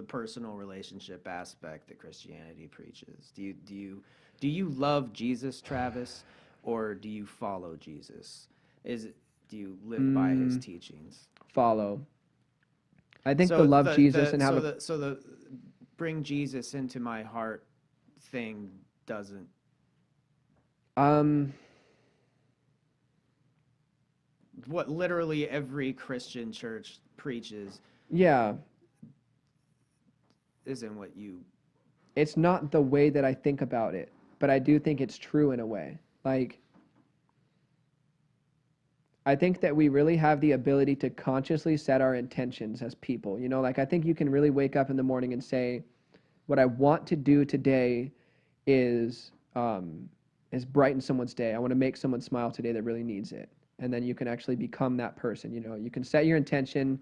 [SPEAKER 1] personal relationship aspect that Christianity preaches? Do you love Jesus, Travis, or do you follow Jesus? Do you live by his teachings?
[SPEAKER 2] Follow. I think
[SPEAKER 1] So
[SPEAKER 2] the love Jesus and have
[SPEAKER 1] the bring Jesus into my heart thing doesn't. What literally every Christian church preaches
[SPEAKER 2] yeah.
[SPEAKER 1] isn't what you.
[SPEAKER 2] It's not the way that I think about it, but I do think it's true in a way. Like, I think that we really have the ability to consciously set our intentions as people. You know, like I think you can really wake up in the morning and say, what I want to do today is brighten someone's day. I want to make someone smile today that really needs it. And then you can actually become that person. You know, you can set your intention.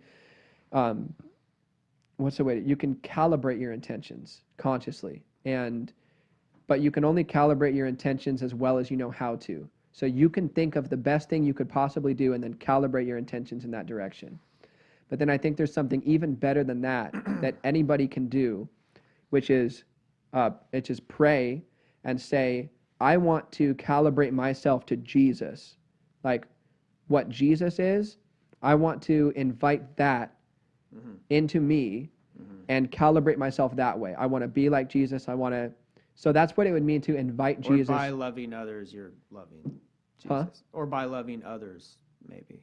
[SPEAKER 2] What's the way? You can calibrate your intentions consciously, but you can only calibrate your intentions as well as you know how to. So you can think of the best thing you could possibly do and then calibrate your intentions in that direction. But then I think there's something even better than that that anybody can do, which is pray and say, I want to calibrate myself to Jesus. Like what Jesus is, I want to invite that into me and calibrate myself that way. I want to be like Jesus. So that's what it would mean to invite Jesus.
[SPEAKER 1] Or by loving others, you're loving Jesus.
[SPEAKER 2] Huh?
[SPEAKER 1] Or by loving others, maybe.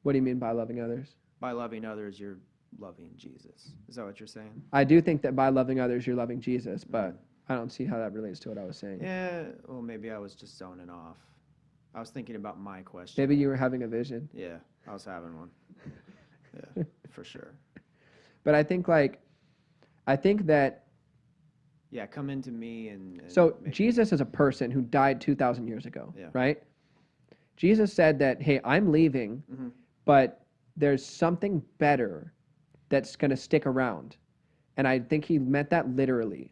[SPEAKER 2] What do you mean by loving others?
[SPEAKER 1] By loving others, you're loving Jesus. Is that what you're saying?
[SPEAKER 2] I do think that by loving others, you're loving Jesus, but I don't see how that relates to what I was saying.
[SPEAKER 1] Yeah, well, maybe I was just zoning off. I was thinking about my question.
[SPEAKER 2] Maybe you were having a vision.
[SPEAKER 1] Yeah, I was having one. Yeah, for sure.
[SPEAKER 2] But I think that.
[SPEAKER 1] Yeah, come into me and
[SPEAKER 2] So
[SPEAKER 1] make
[SPEAKER 2] Jesus is a person who died 2,000 years ago,
[SPEAKER 1] Yeah.
[SPEAKER 2] right? Jesus said that, hey, I'm leaving, but there's something better that's going to stick around. And I think he meant that literally.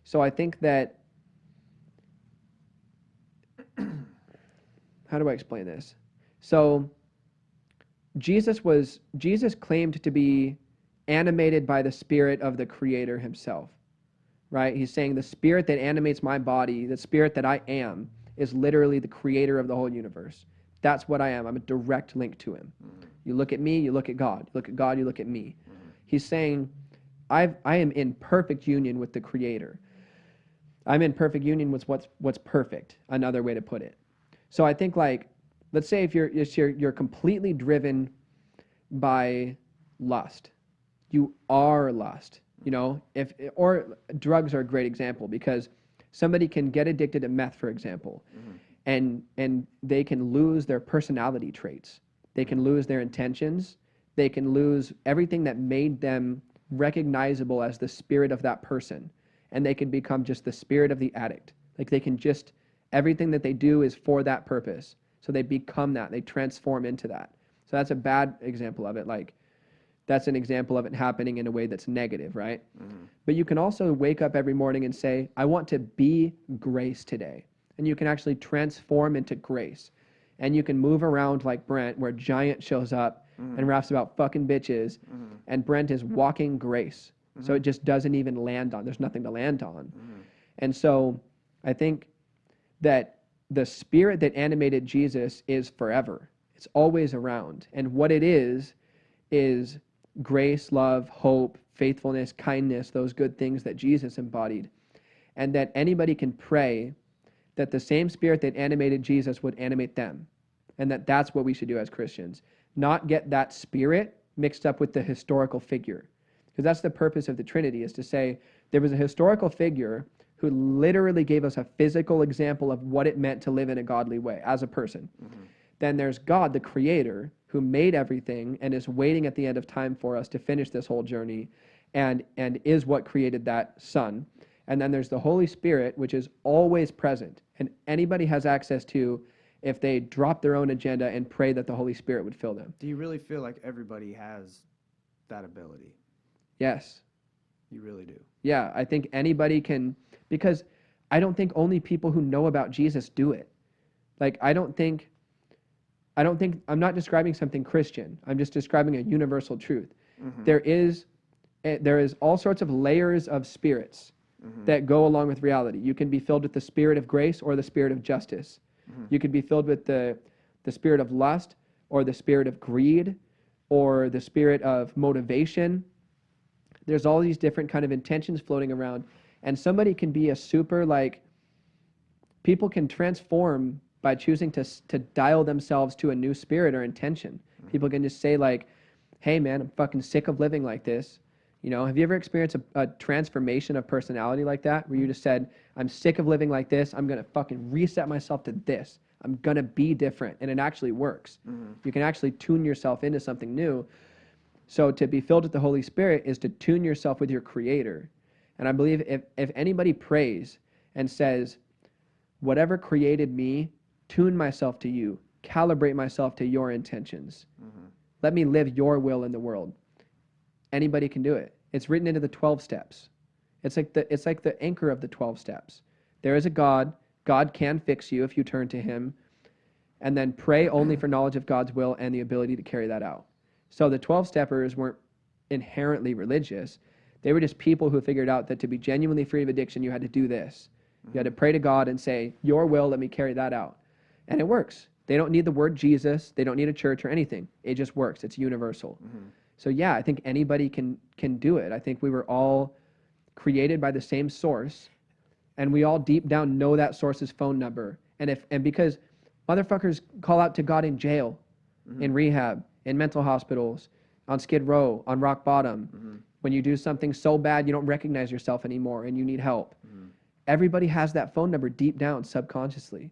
[SPEAKER 2] So I think that, how do I explain this? So Jesus claimed to be animated by the spirit of the Creator himself, right? He's saying the spirit that animates my body, the spirit that I am, is literally the creator of the whole universe. That's what I am. I'm a direct link to him. You look at me, you look at God. You look at God, you look at me. He's saying, I am in perfect union with the Creator. I'm in perfect union with what's perfect, another way to put it. So I think, like, let's say if you're completely driven by lust. You are lust, you know, or drugs are a great example because somebody can get addicted to meth, for example, and they can lose their personality traits. They can lose their intentions. They can lose everything that made them recognizable as the spirit of that person. And they can become just the spirit of the addict. Like everything that they do is for that purpose. So they become that, they transform into that. So that's a bad example of it. Like, that's an example of it happening in a way that's negative, right? But you can also wake up every morning and say, I want to be grace today. And you can actually transform into grace. And you can move around like Brent, where Giant shows up and raps about fucking bitches, and Brent is walking grace. So it just doesn't even land on. There's nothing to land on.
[SPEAKER 1] Mm-hmm.
[SPEAKER 2] And so I think that the spirit that animated Jesus is forever. It's always around. And what it is grace, love, hope, faithfulness, kindness, those good things that Jesus embodied. And that anybody can pray that the same spirit that animated Jesus would animate them. And that's what we should do as Christians. Not get that spirit mixed up with the historical figure. Because that's the purpose of the Trinity, is to say there was a historical figure who literally gave us a physical example of what it meant to live in a godly way as a person.
[SPEAKER 1] Mm-hmm.
[SPEAKER 2] Then there's God, the creator, who made everything and is waiting at the end of time for us to finish this whole journey and is what created that Son. And then there's the Holy Spirit, which is always present. And anybody has access to if they drop their own agenda and pray that the Holy Spirit would fill them.
[SPEAKER 1] Do you really feel like everybody has that ability?
[SPEAKER 2] Yes.
[SPEAKER 1] You really do?
[SPEAKER 2] Yeah, I think anybody can, because I don't think only people who know about Jesus do it. Like, I'm not describing something Christian. I'm just describing a universal truth.
[SPEAKER 1] Mm-hmm.
[SPEAKER 2] There is all sorts of layers of spirits
[SPEAKER 1] Mm-hmm.
[SPEAKER 2] that go along with reality. You can be filled with the spirit of grace or the spirit of justice.
[SPEAKER 1] Mm-hmm.
[SPEAKER 2] You could be filled with the spirit of lust or the spirit of greed or the spirit of motivation. There's all these different kind of intentions floating around. And somebody can be a super, like, people can transform by choosing to dial themselves to a new spirit or intention. Mm-hmm. People can just say, like, hey, man, I'm fucking sick of living like this. You know, have you ever experienced a transformation of personality like that, where you just said, I'm sick of living like this. I'm going to fucking reset myself to this. I'm going to be different. And it actually works.
[SPEAKER 1] Mm-hmm.
[SPEAKER 2] You can actually tune yourself into something new. So to be filled with the Holy Spirit is to tune yourself with your Creator. And I believe if anybody prays and says, whatever created me, tune myself to you, calibrate myself to your intentions.
[SPEAKER 1] Mm-hmm.
[SPEAKER 2] Let me live your will in the world. Anybody can do it. It's written into the 12 steps. It's like the anchor of the 12 steps. There is a God. God can fix you if you turn to him. And then pray only for knowledge of God's will and the ability to carry that out. So the 12-steppers weren't inherently religious. They were just people who figured out that to be genuinely free of addiction, you had to do this. You had to pray to God and say, your will, let me carry that out. And it works. They don't need the word Jesus. They don't need a church or anything. It just works. It's universal. Mm-hmm. So yeah, I think anybody can do it. I think we were all created by the same source, and we all deep down know that source's phone number. And because motherfuckers call out to God in jail, mm-hmm. in rehab, in mental hospitals, on Skid Row, on rock bottom, mm-hmm. when you do something so bad you don't recognize yourself anymore and you need help. Mm-hmm. Everybody has that phone number deep down subconsciously.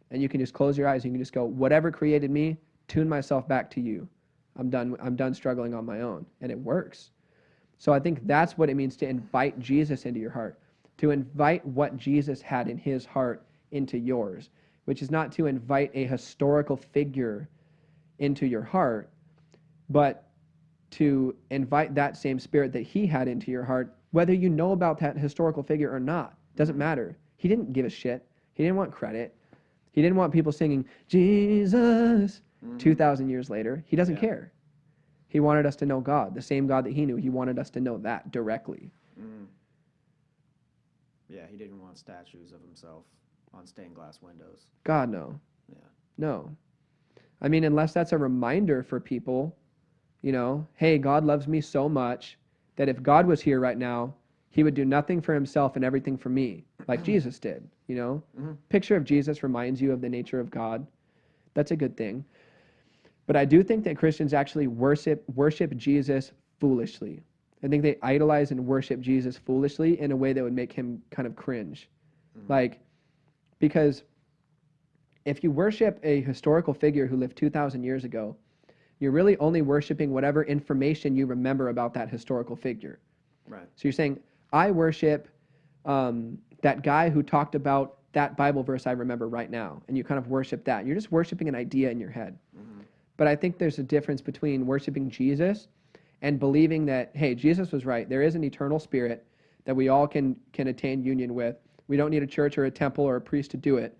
[SPEAKER 2] And you can just close your eyes and you can just go, whatever created me, tune myself back to you. I'm done struggling on my own. And it works. So I think that's what it means to invite Jesus into your heart, to invite what Jesus had in his heart into yours, which is not to invite a historical figure into your heart, but to invite that same spirit that he had into your heart, whether you know about that historical figure or not. Doesn't matter. He didn't give a shit. He didn't want credit. He didn't want people singing, Jesus, 2,000 years later. He doesn't care. He wanted us to know God, the same God that he knew. He wanted us to know that directly.
[SPEAKER 1] Mm. Yeah, he didn't want statues of himself on stained glass windows.
[SPEAKER 2] God, no.
[SPEAKER 1] Yeah.
[SPEAKER 2] No. I mean, unless that's a reminder for people, you know, hey, God loves me so much that if God was here right now, he would do nothing for himself and everything for me, like Jesus did, you know? Mm-hmm. Picture of Jesus reminds you of the nature of God. That's a good thing. But I do think that Christians actually worship Jesus foolishly. I think they idolize and worship Jesus foolishly in a way that would make him kind of cringe. Mm-hmm. Like, because if you worship a historical figure who lived 2,000 years ago, you're really only worshiping whatever information you remember about that historical figure.
[SPEAKER 1] Right.
[SPEAKER 2] So you're saying, I worship that guy who talked about that Bible verse I remember right now, and you kind of worship that. You're just worshiping an idea in your head. Mm-hmm. But I think there's a difference between worshiping Jesus and believing that, hey, Jesus was right. There is an eternal spirit that we all can attain union with. We don't need a church or a temple or a priest to do it.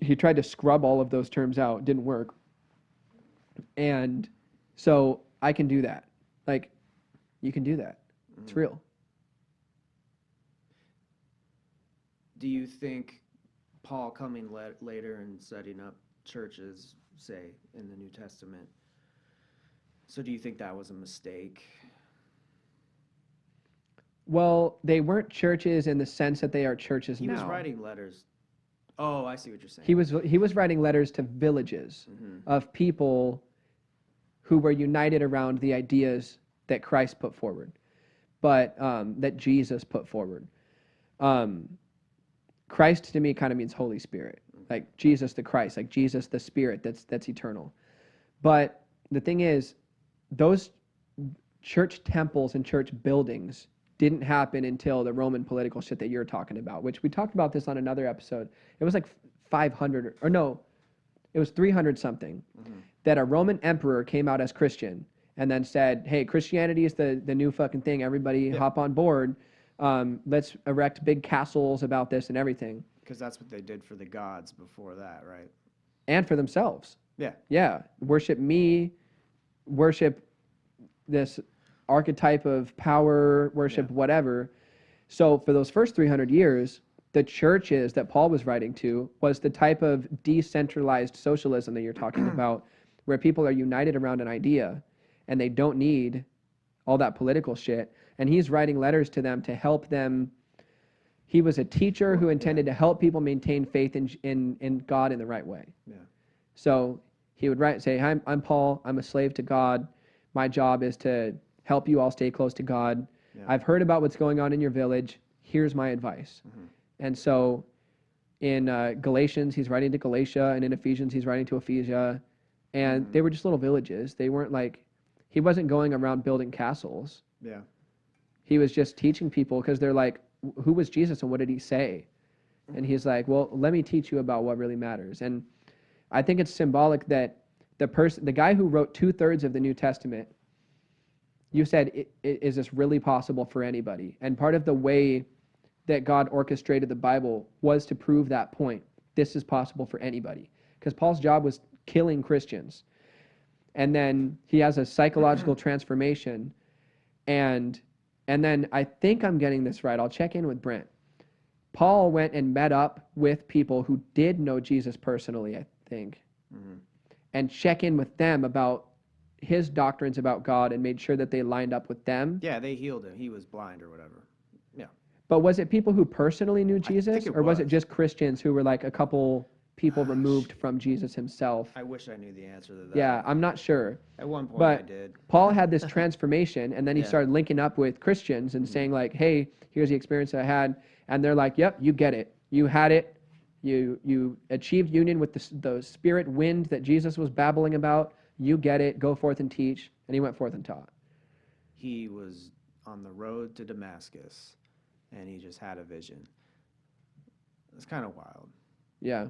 [SPEAKER 2] He tried to scrub all of those terms out. It didn't work. And so I can do that. Like, you can do that. It's real.
[SPEAKER 1] Do you think Paul coming later and setting up churches, say, in the New Testament, so do you think that was a mistake?
[SPEAKER 2] Well, they weren't churches in the sense that they are churches
[SPEAKER 1] He
[SPEAKER 2] now.
[SPEAKER 1] was writing letters. Oh, I see what you're saying.
[SPEAKER 2] He was writing letters to villages of people who were united around the ideas that Christ put forward, but that Jesus put forward. Christ to me kind of means Holy Spirit, like Jesus the Christ, like Jesus the Spirit that's eternal. But the thing is, those church temples and church buildings didn't happen until the Roman political shit that you're talking about, which we talked about this on another episode. It was like 500, or no, it was 300 something, that a Roman emperor came out as Christian and then said, hey, Christianity is the new fucking thing. Everybody hop on board. Let's erect big castles about this and everything.
[SPEAKER 1] Because that's what they did for the gods before that, right?
[SPEAKER 2] And for themselves.
[SPEAKER 1] Yeah.
[SPEAKER 2] Yeah. Worship me, worship this archetype of power, worship whatever. So for those first 300 years, the churches that Paul was writing to was the type of decentralized socialism that you're talking about, where people are united around an idea and they don't need all that political shit. And he's writing letters to them to help them. He was a teacher who intended to help people maintain faith in God in the right way.
[SPEAKER 1] Yeah.
[SPEAKER 2] So he would say, I'm Paul, I'm a slave to God. My job is to help you all stay close to God. Yeah. I've heard about what's going on in your village. Here's my advice. And so in Galatians, he's writing to Galatia, and in Ephesians, he's writing to Ephesia. And they were just little villages. They weren't like, he wasn't going around building castles.
[SPEAKER 1] Yeah.
[SPEAKER 2] He was just teaching people because they're like, who was Jesus and what did he say? And he's like, well, let me teach you about what really matters. And I think it's symbolic that the guy who wrote 2/3 of the New Testament, you said, is this really possible for anybody? And part of the way that God orchestrated the Bible was to prove that point. This is possible for anybody. Because Paul's job was killing Christians. And then he has a psychological transformation. And then I think I'm getting this right. I'll check in with Brent. Paul went and met up with people who did know Jesus personally, I think, and check in with them about his doctrines about God and made sure that they lined up with them.
[SPEAKER 1] Yeah, they healed him. He was blind or whatever. Yeah.
[SPEAKER 2] But was it people who personally knew Jesus, or was it
[SPEAKER 1] was.
[SPEAKER 2] just Christians who were like a couple people removed from Jesus himself?
[SPEAKER 1] I wish I knew the answer to that.
[SPEAKER 2] Yeah, I'm not sure.
[SPEAKER 1] At one point
[SPEAKER 2] But
[SPEAKER 1] I did.
[SPEAKER 2] Paul had this transformation, and then he
[SPEAKER 1] Yeah.
[SPEAKER 2] started linking up with Christians and saying like, hey, here's the experience that I had. And they're like, yep, you get it. You had it. You achieved union with the spirit wind that Jesus was babbling about. You get it. Go forth and teach. And he went forth and taught.
[SPEAKER 1] He was on the road to Damascus, and he just had a vision. It's kind of wild.
[SPEAKER 2] Yeah.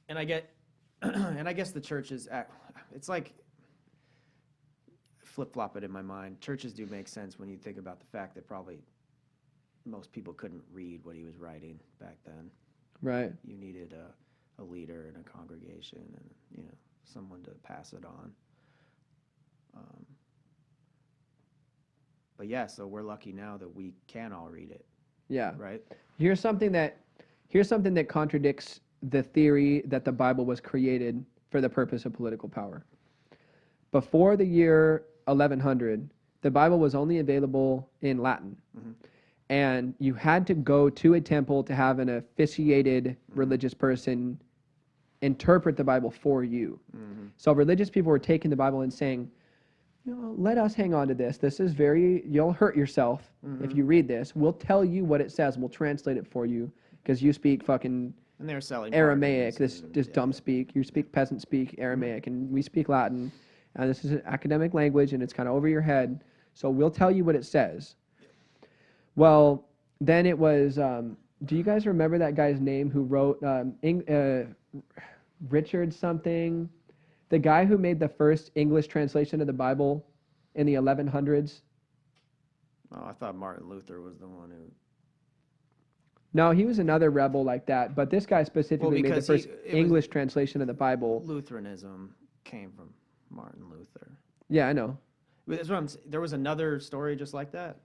[SPEAKER 1] And I guess the churches, it's like flip-flop it in my mind. Churches do make sense when you think about the fact that probably most people couldn't read what he was writing back then.
[SPEAKER 2] Right.
[SPEAKER 1] You needed a leader and a congregation and, someone to pass it on. But yeah, so we're lucky now that we can all read it.
[SPEAKER 2] Yeah.
[SPEAKER 1] Right?
[SPEAKER 2] Here's something that contradicts the theory that the Bible was created for the purpose of political power. Before the year 1100, the Bible was only available in Latin. And you had to go to a temple to have an officiated religious person interpret the Bible for you. So religious people were taking the Bible and saying, let us hang on to this. This is you'll hurt yourself if you read this. We'll tell you what it says. We'll translate it for you because you speak fucking
[SPEAKER 1] And they're selling
[SPEAKER 2] Aramaic,
[SPEAKER 1] pardons
[SPEAKER 2] this
[SPEAKER 1] and-
[SPEAKER 2] dumb speak. You speak peasant speak Aramaic, and we speak Latin. And this is an academic language, and it's kind of over your head. So we'll tell you what it says. Well, then it was, do you guys remember that guy's name who wrote Richard something? The guy who made the first English translation of the Bible in the 1100s?
[SPEAKER 1] Oh, I thought Martin Luther was the one who...
[SPEAKER 2] No, he was another rebel like that. But this guy specifically made the
[SPEAKER 1] because
[SPEAKER 2] first
[SPEAKER 1] it was-
[SPEAKER 2] English translation of the Bible.
[SPEAKER 1] Lutheranism came from Martin Luther.
[SPEAKER 2] Yeah, I know.
[SPEAKER 1] That's what there was another story just like that.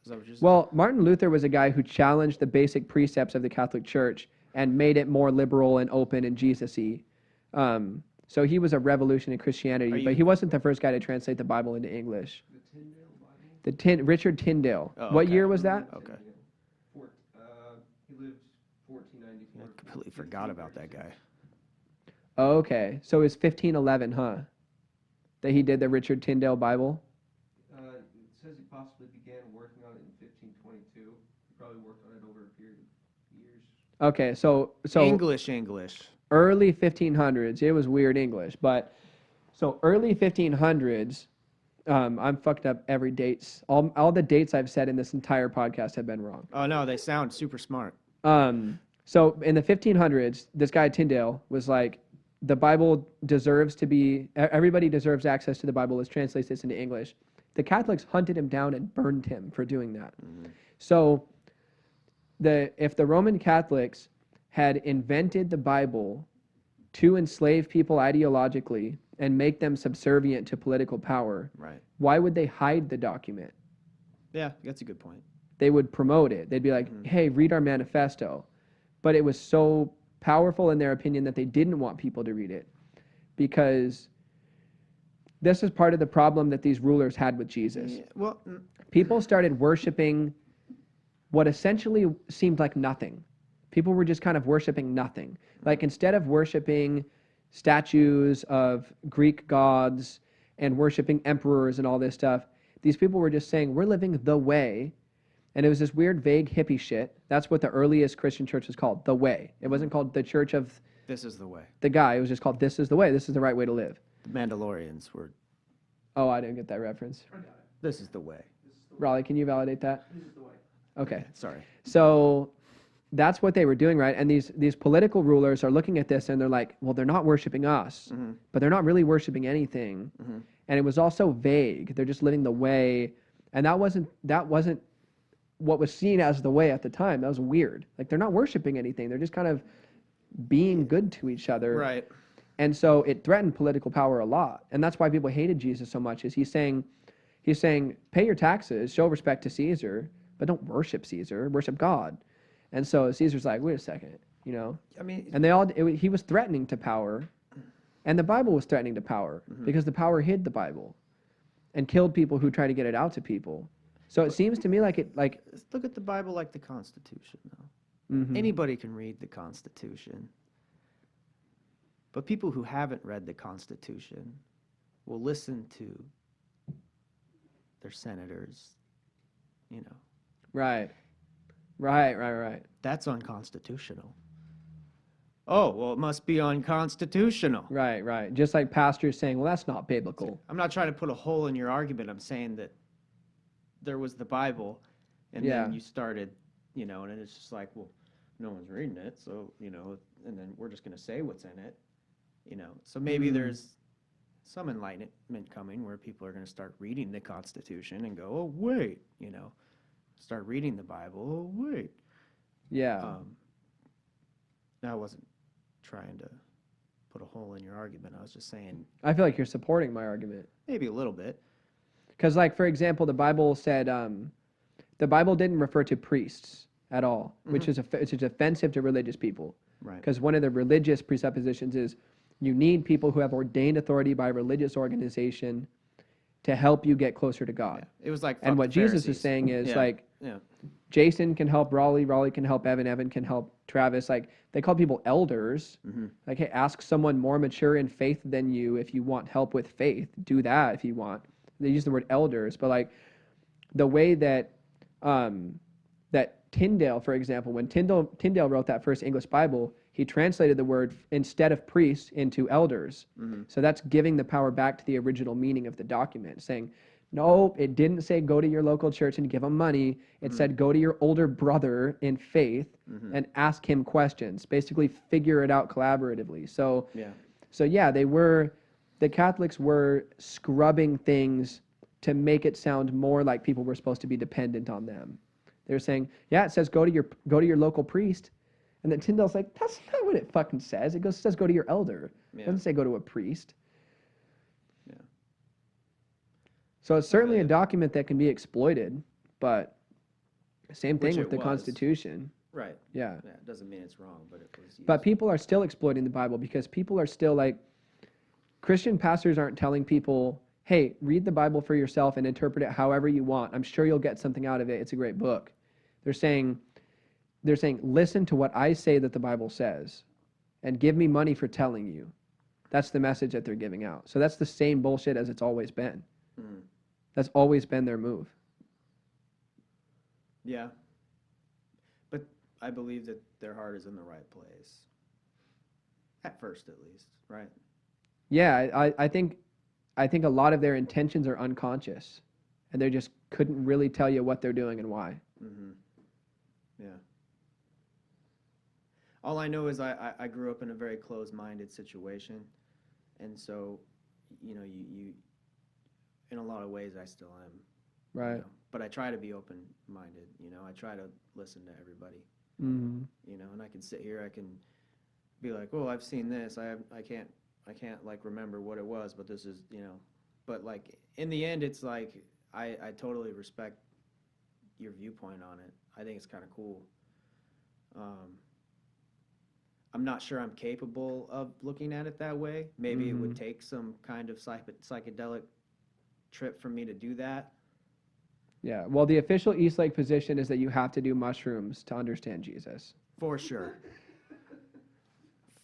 [SPEAKER 1] Is that what you're saying?
[SPEAKER 2] Well, Martin Luther was a guy who challenged the basic precepts of the Catholic Church and made it more liberal and open and Jesus-y. So he was a revolution in Christianity, but he wasn't the first guy to translate the Bible into English.
[SPEAKER 4] The Tyndale Bible?
[SPEAKER 2] Richard Tyndale.
[SPEAKER 1] Oh,
[SPEAKER 2] What
[SPEAKER 1] okay.
[SPEAKER 2] year was that?
[SPEAKER 1] Okay.
[SPEAKER 4] He lived 1494.
[SPEAKER 1] I completely forgot about that guy.
[SPEAKER 2] Oh, okay. So it was 1511, huh? That he did the Richard Tyndale Bible?
[SPEAKER 4] It says he possibly began working on it in 1522. He probably worked on it over a period of years.
[SPEAKER 2] Okay, so
[SPEAKER 1] English.
[SPEAKER 2] early 1500s. It was weird English, but so early 1500s. I'm fucked up every dates. All the dates I've said in this entire podcast have been wrong.
[SPEAKER 1] Oh no, they sound super smart.
[SPEAKER 2] So in the 1500s, this guy Tyndale was like, the Bible deserves to be. Everybody deserves access to the Bible. Let's translate this into English. The Catholics hunted him down and burned him for doing that. Mm-hmm. So if the Roman Catholics had invented the Bible to enslave people ideologically and make them subservient to political power,
[SPEAKER 1] right?
[SPEAKER 2] Why would they hide the document?
[SPEAKER 1] Yeah, that's a good point.
[SPEAKER 2] They would promote it. They'd be like, hey, read our manifesto. But it was so powerful in their opinion that they didn't want people to read it, because this is part of the problem that these rulers had with Jesus.
[SPEAKER 1] Yeah, well,
[SPEAKER 2] people started worshiping what essentially seemed like nothing. People were just kind of worshiping nothing. Like, instead of worshiping statues of Greek gods and worshiping emperors and all this stuff, these people were just saying, we're living the way. And it was this weird, vague hippie shit. That's what the earliest Christian church was called, the way. It wasn't called the church of
[SPEAKER 1] this is the way.
[SPEAKER 2] The guy. It was just called this is the way. This is the right way to live.
[SPEAKER 1] The Mandalorians were.
[SPEAKER 2] Oh, I didn't get that reference.
[SPEAKER 3] I got it.
[SPEAKER 1] This is the way.
[SPEAKER 2] Raleigh, can you validate that?
[SPEAKER 3] This is the way.
[SPEAKER 2] Okay.
[SPEAKER 1] Sorry.
[SPEAKER 2] So that's what they were doing, right? And these political rulers are looking at this and they're like, well, they're not worshiping us, but they're not really worshiping anything. And it was also vague. They're just living the way. And that wasn't what was seen as the way at the time. That was weird. Like, they're not worshiping anything. They're just kind of being good to each other.
[SPEAKER 1] Right.
[SPEAKER 2] And so it threatened political power a lot. And that's why people hated Jesus so much, is he's saying, pay your taxes, show respect to Caesar, but don't worship Caesar, worship God. And so Caesar's like, wait a second,
[SPEAKER 1] I mean,
[SPEAKER 2] and he was threatening to power, and the Bible was threatening to power, because the power hid the Bible and killed people who tried to get it out to people. So it seems to me like
[SPEAKER 1] look at the Bible like the Constitution, though. Anybody can read the Constitution. But people who haven't read the Constitution will listen to their senators,
[SPEAKER 2] Right.
[SPEAKER 1] That's unconstitutional. Oh, well, it must be unconstitutional.
[SPEAKER 2] Right. Just like pastors saying, well, that's not biblical.
[SPEAKER 1] I'm not trying to put a hole in your argument. I'm saying that there was the Bible, and then you started, and it's just like, well, no one's reading it, so, and then we're just going to say what's in it, So maybe there's some enlightenment coming where people are going to start reading the Constitution and go, oh, wait, start reading the Bible, oh, wait.
[SPEAKER 2] Yeah.
[SPEAKER 1] I wasn't trying to put a hole in your argument. I was just saying.
[SPEAKER 2] I feel like you're supporting my argument.
[SPEAKER 1] Maybe a little bit.
[SPEAKER 2] Because, like, for example, the Bible said, the Bible didn't refer to priests at all, which is offensive to religious people.
[SPEAKER 1] Right.
[SPEAKER 2] Because one of the religious presuppositions is you need people who have ordained authority by a religious organization to help you get closer to God.
[SPEAKER 1] Yeah. It was like,
[SPEAKER 2] and what Jesus is saying is, Jason can help Raleigh, Raleigh can help Evan, Evan can help Travis. Like, they call people elders. Like, hey, ask someone more mature in faith than you if you want help with faith. Do that if you want. They use the word elders, but like the way that that Tyndale, for example, when Tyndale wrote that first English Bible, he translated the word instead of priests into elders. So that's giving the power back to the original meaning of the document, saying, no, it didn't say go to your local church and give them money. It said go to your older brother in faith and ask him questions. Basically, figure it out collaboratively. So the Catholics were scrubbing things to make it sound more like people were supposed to be dependent on them. They're saying, yeah, it says go to your local priest. And then Tyndale's like, that's not what it fucking says. It says go to your elder. It doesn't say go to a priest. So it's certainly a
[SPEAKER 1] it.
[SPEAKER 2] document that can be exploited, but same thing
[SPEAKER 1] Which
[SPEAKER 2] with
[SPEAKER 1] it
[SPEAKER 2] the
[SPEAKER 1] was.
[SPEAKER 2] Constitution.
[SPEAKER 1] Right.
[SPEAKER 2] Yeah.
[SPEAKER 1] Yeah, it doesn't mean it's wrong, but it was used.
[SPEAKER 2] But people are still exploiting the Bible because people are still like, Christian pastors aren't telling people, hey, read the Bible for yourself and interpret it however you want. I'm sure you'll get something out of it. It's a great book. They're saying, listen to what I say that the Bible says and give me money for telling you. That's the message that they're giving out. So that's the same bullshit as it's always been.
[SPEAKER 1] Mm.
[SPEAKER 2] That's always been their move.
[SPEAKER 1] Yeah. But I believe that their heart is in the right place. At first, at least, right?
[SPEAKER 2] Yeah, I think a lot of their intentions are unconscious, and they just couldn't really tell you what they're doing and why.
[SPEAKER 1] Mm-hmm. Yeah. All I know is I grew up in a very closed-minded situation, and so, you know, you in a lot of ways I still am.
[SPEAKER 2] Right.
[SPEAKER 1] You know? But I try to be open-minded. You know, I try to listen to everybody.
[SPEAKER 2] Mm-hmm.
[SPEAKER 1] You know, and I can sit here, I can be like, oh, I've seen this. I can't like remember what it was, but this is, you know, but like in the end, it's like I totally respect your viewpoint on it. I think it's kind of cool. I'm not sure I'm capable of looking at it that way. Maybe it would take some kind of psychedelic trip for me to do that.
[SPEAKER 2] Yeah. Well, the official Eastlake position is that you have to do mushrooms to understand Jesus.
[SPEAKER 1] For sure.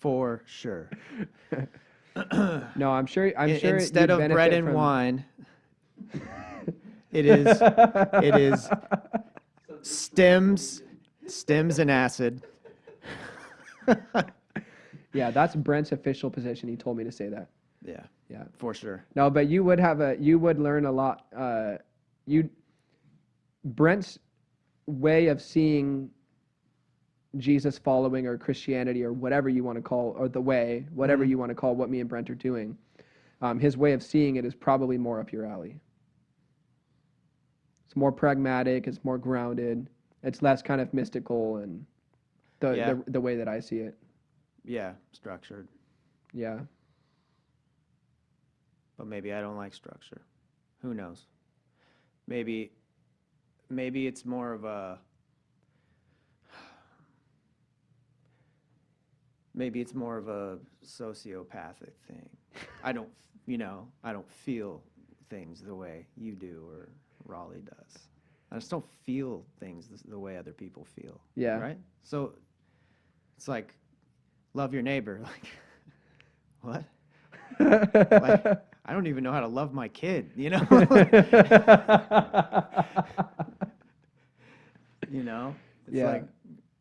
[SPEAKER 1] For sure.
[SPEAKER 2] No, I'm sure.
[SPEAKER 1] Instead
[SPEAKER 2] you'd
[SPEAKER 1] of bread
[SPEAKER 2] benefit
[SPEAKER 1] and
[SPEAKER 2] from-
[SPEAKER 1] wine, it is stems and acid.
[SPEAKER 2] Yeah, that's Brent's official position. He told me to say that.
[SPEAKER 1] Yeah,
[SPEAKER 2] Yeah.
[SPEAKER 1] for sure.
[SPEAKER 2] No, but you would learn a lot. Brent's way of seeing Jesus following or Christianity or whatever you want to call, or the way, whatever you want to call what me and Brent are doing, his way of seeing it is probably more up your alley. It's more pragmatic. It's more grounded. It's less kind of mystical and the way that I see it.
[SPEAKER 1] Yeah, structured.
[SPEAKER 2] Yeah.
[SPEAKER 1] But maybe I don't like structure. Who knows? Maybe it's more of a sociopathic thing. I don't feel things the way you do or Raleigh does. I just don't feel things the way other people feel.
[SPEAKER 2] Yeah.
[SPEAKER 1] Right? So it's like, love your neighbor. Like, what? Like, I don't even know how to love my kid, you know? You know? It's
[SPEAKER 2] Yeah.
[SPEAKER 1] like,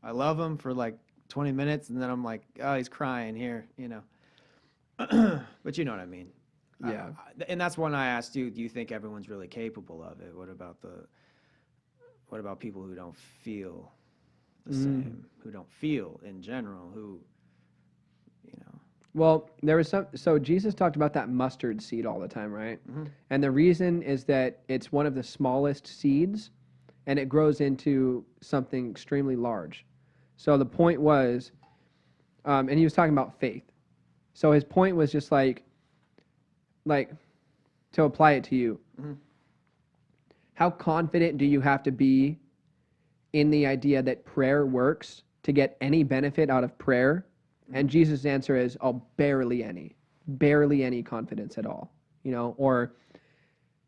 [SPEAKER 1] I love him for like 20 minutes, and then I'm like, oh, he's crying here, you know? But you know what I mean.
[SPEAKER 2] Yeah.
[SPEAKER 1] And that's when I asked you, do you think everyone's really capable of it? What about people who don't feel the same, who don't feel in general, who, you know?
[SPEAKER 2] Well, there was so Jesus talked about that mustard seed all the time, right?
[SPEAKER 1] Mm-hmm.
[SPEAKER 2] And the reason is that it's one of the smallest seeds, and it grows into something extremely large. So the point was, and he was talking about faith. So his point was just like to apply it to you.
[SPEAKER 1] Mm-hmm.
[SPEAKER 2] How confident do you have to be in the idea that prayer works to get any benefit out of prayer? And Jesus' answer is, oh, barely any confidence at all, you know? Or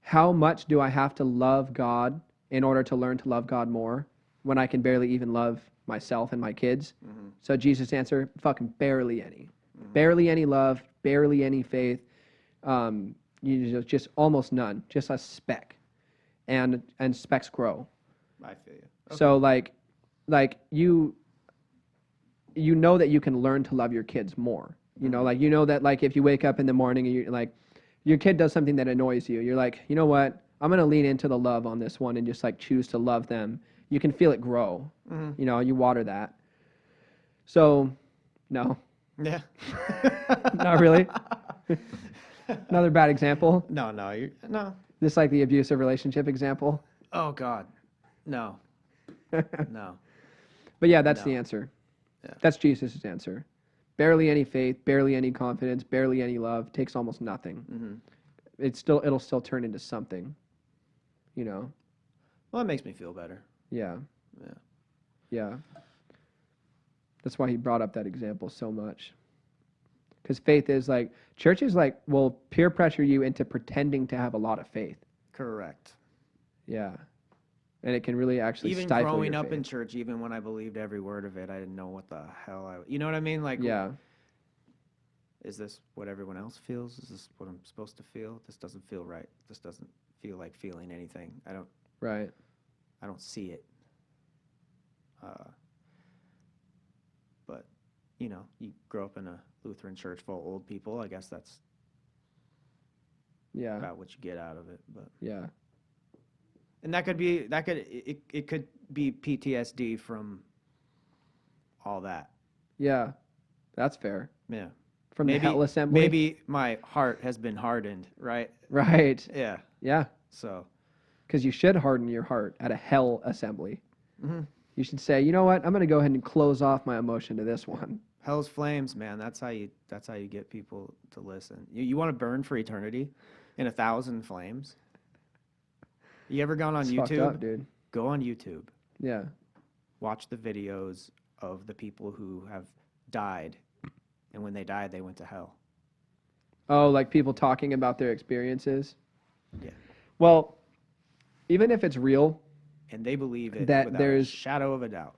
[SPEAKER 2] how much do I have to love God in order to learn to love God more when I can barely even love myself and my kids?
[SPEAKER 1] Mm-hmm.
[SPEAKER 2] So Jesus' answer, fucking barely any. Barely any love, barely any faith, just almost none, just a speck. And specks grow.
[SPEAKER 1] I feel you. Okay.
[SPEAKER 2] So like you know that you can learn to love your kids more. You know, like, you know that, like, if you wake up in the morning and you're like, your kid does something that annoys you, you're like, you know what, I'm going to lean into the love on this one and just like choose to love them. You can feel it grow. You know, you water that. So, no.
[SPEAKER 1] Yeah.
[SPEAKER 2] Not really. Another bad example.
[SPEAKER 1] No.
[SPEAKER 2] Just like the abusive relationship example.
[SPEAKER 1] Oh God, no. No.
[SPEAKER 2] But yeah, that's
[SPEAKER 1] No.
[SPEAKER 2] the answer.
[SPEAKER 1] Yeah.
[SPEAKER 2] That's Jesus' answer. Barely any faith, barely any confidence, barely any love, takes almost nothing.
[SPEAKER 1] Mm-hmm.
[SPEAKER 2] it'll still turn into something, you know.
[SPEAKER 1] Well, it makes me feel better.
[SPEAKER 2] Yeah.
[SPEAKER 1] Yeah.
[SPEAKER 2] Yeah. That's why he brought up that example so much. Because faith is like, churches like will peer pressure you into pretending to have a lot of faith.
[SPEAKER 1] Correct.
[SPEAKER 2] Yeah. And it can really actually
[SPEAKER 1] Even
[SPEAKER 2] stifle
[SPEAKER 1] growing
[SPEAKER 2] your
[SPEAKER 1] up in
[SPEAKER 2] faith.
[SPEAKER 1] church, even when I believed every word of it, I didn't know what the hell you know what I mean? Like,
[SPEAKER 2] Yeah.
[SPEAKER 1] is this what everyone else feels? Is this what I'm supposed to feel? This doesn't feel right. This doesn't feel like feeling anything.
[SPEAKER 2] Right.
[SPEAKER 1] I don't see it. But, you know, you grow up in a Lutheran church full of old people. I guess that's
[SPEAKER 2] Yeah.
[SPEAKER 1] about what you get out of it. But
[SPEAKER 2] Yeah.
[SPEAKER 1] and it could be PTSD from all that.
[SPEAKER 2] Yeah. That's fair.
[SPEAKER 1] Yeah.
[SPEAKER 2] From the Hell Assembly.
[SPEAKER 1] Maybe my heart has been hardened, right?
[SPEAKER 2] Right.
[SPEAKER 1] Yeah.
[SPEAKER 2] Yeah.
[SPEAKER 1] So.
[SPEAKER 2] Because you should harden your heart at a Hell Assembly.
[SPEAKER 1] Mm-hmm.
[SPEAKER 2] You should say, you know what? I'm going to go ahead and close off my emotion to this one.
[SPEAKER 1] Hell's flames, man. That's how you get people to listen. You want to burn for eternity in 1,000 flames? You ever gone on
[SPEAKER 2] It's
[SPEAKER 1] YouTube?
[SPEAKER 2] fucked up, dude.
[SPEAKER 1] Go on YouTube.
[SPEAKER 2] Yeah.
[SPEAKER 1] Watch the videos of the people who have died, and when they died, they went to hell.
[SPEAKER 2] Oh, like people talking about their experiences?
[SPEAKER 1] Yeah.
[SPEAKER 2] Well, even if it's real,
[SPEAKER 1] And they believe it
[SPEAKER 2] that
[SPEAKER 1] without a
[SPEAKER 2] there's
[SPEAKER 1] shadow of a doubt.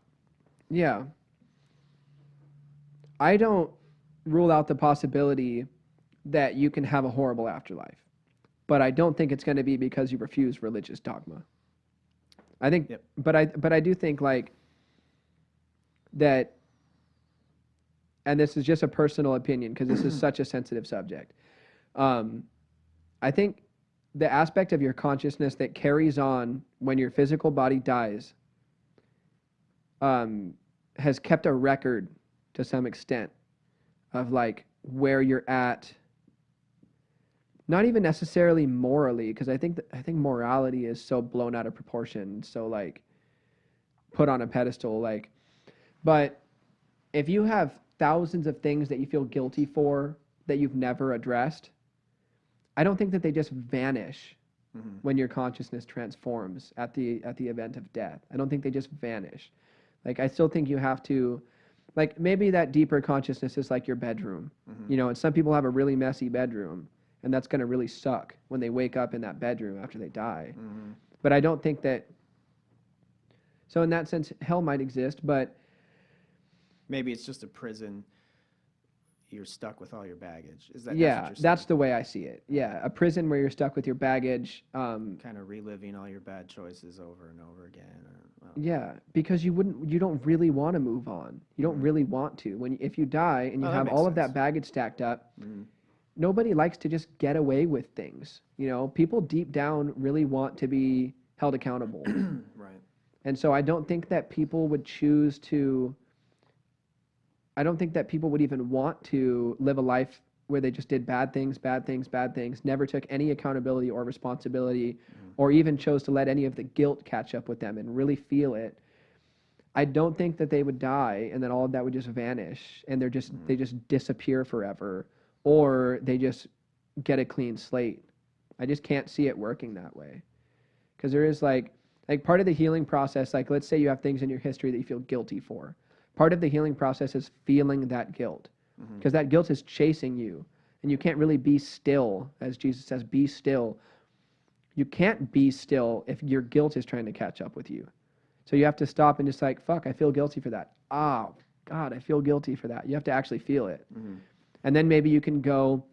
[SPEAKER 2] yeah. I don't rule out the possibility that you can have a horrible afterlife, but I don't think it's going to be because you refuse religious dogma. I think,
[SPEAKER 1] Yep.
[SPEAKER 2] but I do think like that, and this is just a personal opinion because this is such a sensitive subject. I think the aspect of your consciousness that carries on when your physical body dies has kept a record to some extent of like where you're at, not even necessarily morally, because I think morality is so blown out of proportion, so like put on a pedestal, like, but if you have thousands of things that you feel guilty for that you've never addressed, I don't think that they just vanish when your consciousness transforms at the event of death. I don't think they just vanish. Like, I still think you have to, like, maybe that deeper consciousness is like your bedroom, you know, and some people have a really messy bedroom, and that's going to really suck when they wake up in that bedroom after they die. But I don't think that, so in that sense, hell might exist, but
[SPEAKER 1] Maybe it's just a prison. You're stuck with all your baggage. Is that
[SPEAKER 2] yeah,
[SPEAKER 1] that's,
[SPEAKER 2] that's the way I see it. Yeah, a prison where you're stuck with your baggage.
[SPEAKER 1] kind of reliving all your bad choices over and over again?
[SPEAKER 2] Yeah, because you don't really want to move on. You don't really want to. If you die and you
[SPEAKER 1] Oh, that
[SPEAKER 2] have
[SPEAKER 1] makes
[SPEAKER 2] all of that
[SPEAKER 1] sense.
[SPEAKER 2] baggage stacked up, nobody likes to just get away with things. You know, people deep down really want to be held accountable.
[SPEAKER 1] Right.
[SPEAKER 2] And so I don't think that people would choose to, I don't think that people would even want to live a life where they just did bad things, never took any accountability or responsibility, or even chose to let any of the guilt catch up with them and really feel it. I don't think that they would die and then all of that would just vanish and they just disappear forever, or they just get a clean slate. I just can't see it working that way. Because there is like part of the healing process, like let's say you have things in your history that you feel guilty for. Part of the healing process is feeling that guilt, because that guilt is chasing you, and you can't really be still, as Jesus says, be still. You can't be still if your guilt is trying to catch up with you. So you have to stop and just like, fuck, I feel guilty for that. Oh, God, I feel guilty for that. You have to actually feel it. And then maybe you can go,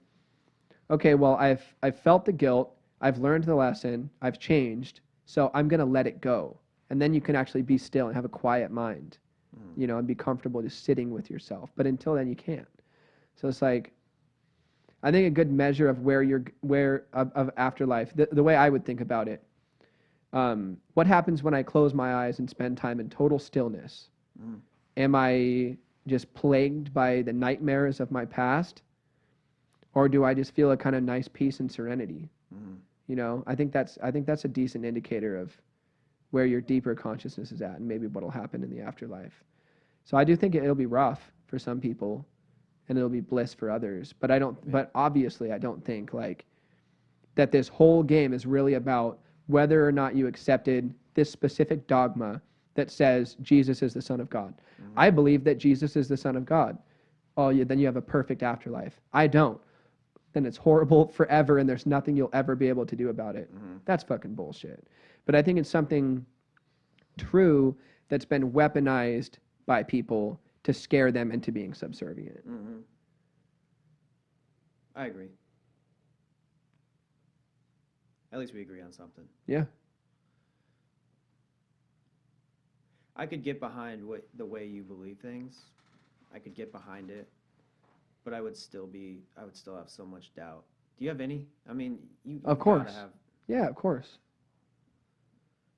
[SPEAKER 2] okay, well, I've felt the guilt, I've learned the lesson, I've changed, so I'm going to let it go. And then you can actually be still and have a quiet mind. You know, and be comfortable just sitting with yourself. But until then, you can't. So it's like, I think a good measure of of afterlife, the way I would think about it, what happens when I close my eyes and spend time in total stillness? Am I just plagued by the nightmares of my past? Or do I just feel a kind of nice peace and serenity? You know, I think that's a decent indicator of where your deeper consciousness is at and maybe what'll happen in the afterlife. So I do think it'll be rough for some people and it'll be bliss for others. But but obviously I don't think like that this whole game is really about whether or not you accepted this specific dogma that says Jesus is the Son of God. I believe that Jesus is the Son of God. Oh, yeah, then you have a perfect afterlife. I don't. Then it's horrible forever and there's nothing you'll ever be able to do about it. That's fucking bullshit. But I think it's something true that's been weaponized by people to scare them into being subservient.
[SPEAKER 1] I agree. At least we agree on something.
[SPEAKER 2] Yeah.
[SPEAKER 1] I could get behind the way you believe things. I could get behind it, but I would still have so much doubt. Do you have any? I mean, you
[SPEAKER 2] Of course.
[SPEAKER 1] gotta have.
[SPEAKER 2] Yeah, of course.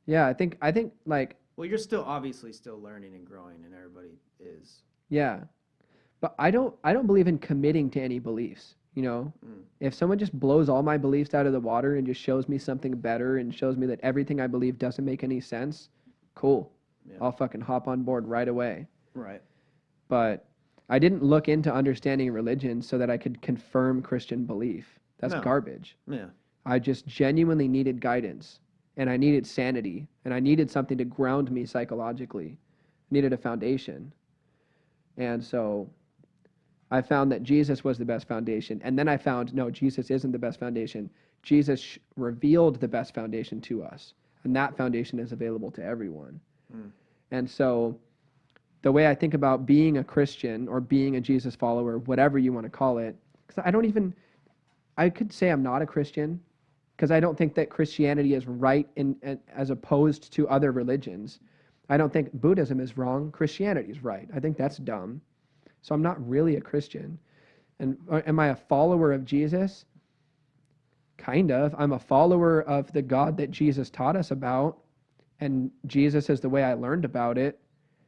[SPEAKER 2] Yeah, I think like,
[SPEAKER 1] Well, you're still obviously still learning and growing, and everybody is.
[SPEAKER 2] yeah. But I don't believe in committing to any beliefs, you know? If someone just blows all my beliefs out of the water and just shows me something better and shows me that everything I believe doesn't make any sense, cool.
[SPEAKER 1] Yeah.
[SPEAKER 2] I'll fucking hop on board right away.
[SPEAKER 1] Right.
[SPEAKER 2] But I didn't look into understanding religion so that I could confirm Christian belief. That's
[SPEAKER 1] No.
[SPEAKER 2] garbage.
[SPEAKER 1] Yeah.
[SPEAKER 2] I just genuinely needed guidance, and I needed sanity, and I needed something to ground me psychologically. I needed a foundation. And so I found that Jesus was the best foundation. And then I found, no, Jesus isn't the best foundation. Jesus revealed the best foundation to us. And that foundation is available to everyone. And so the way I think about being a Christian or being a Jesus follower, whatever you want to call it, because I could say I'm not a Christian because I don't think that Christianity is right as opposed to other religions. I don't think Buddhism is wrong. Christianity is right. I think that's dumb. So I'm not really a Christian. And am I a follower of Jesus? Kind of. I'm a follower of the God that Jesus taught us about. And Jesus is the way I learned about it.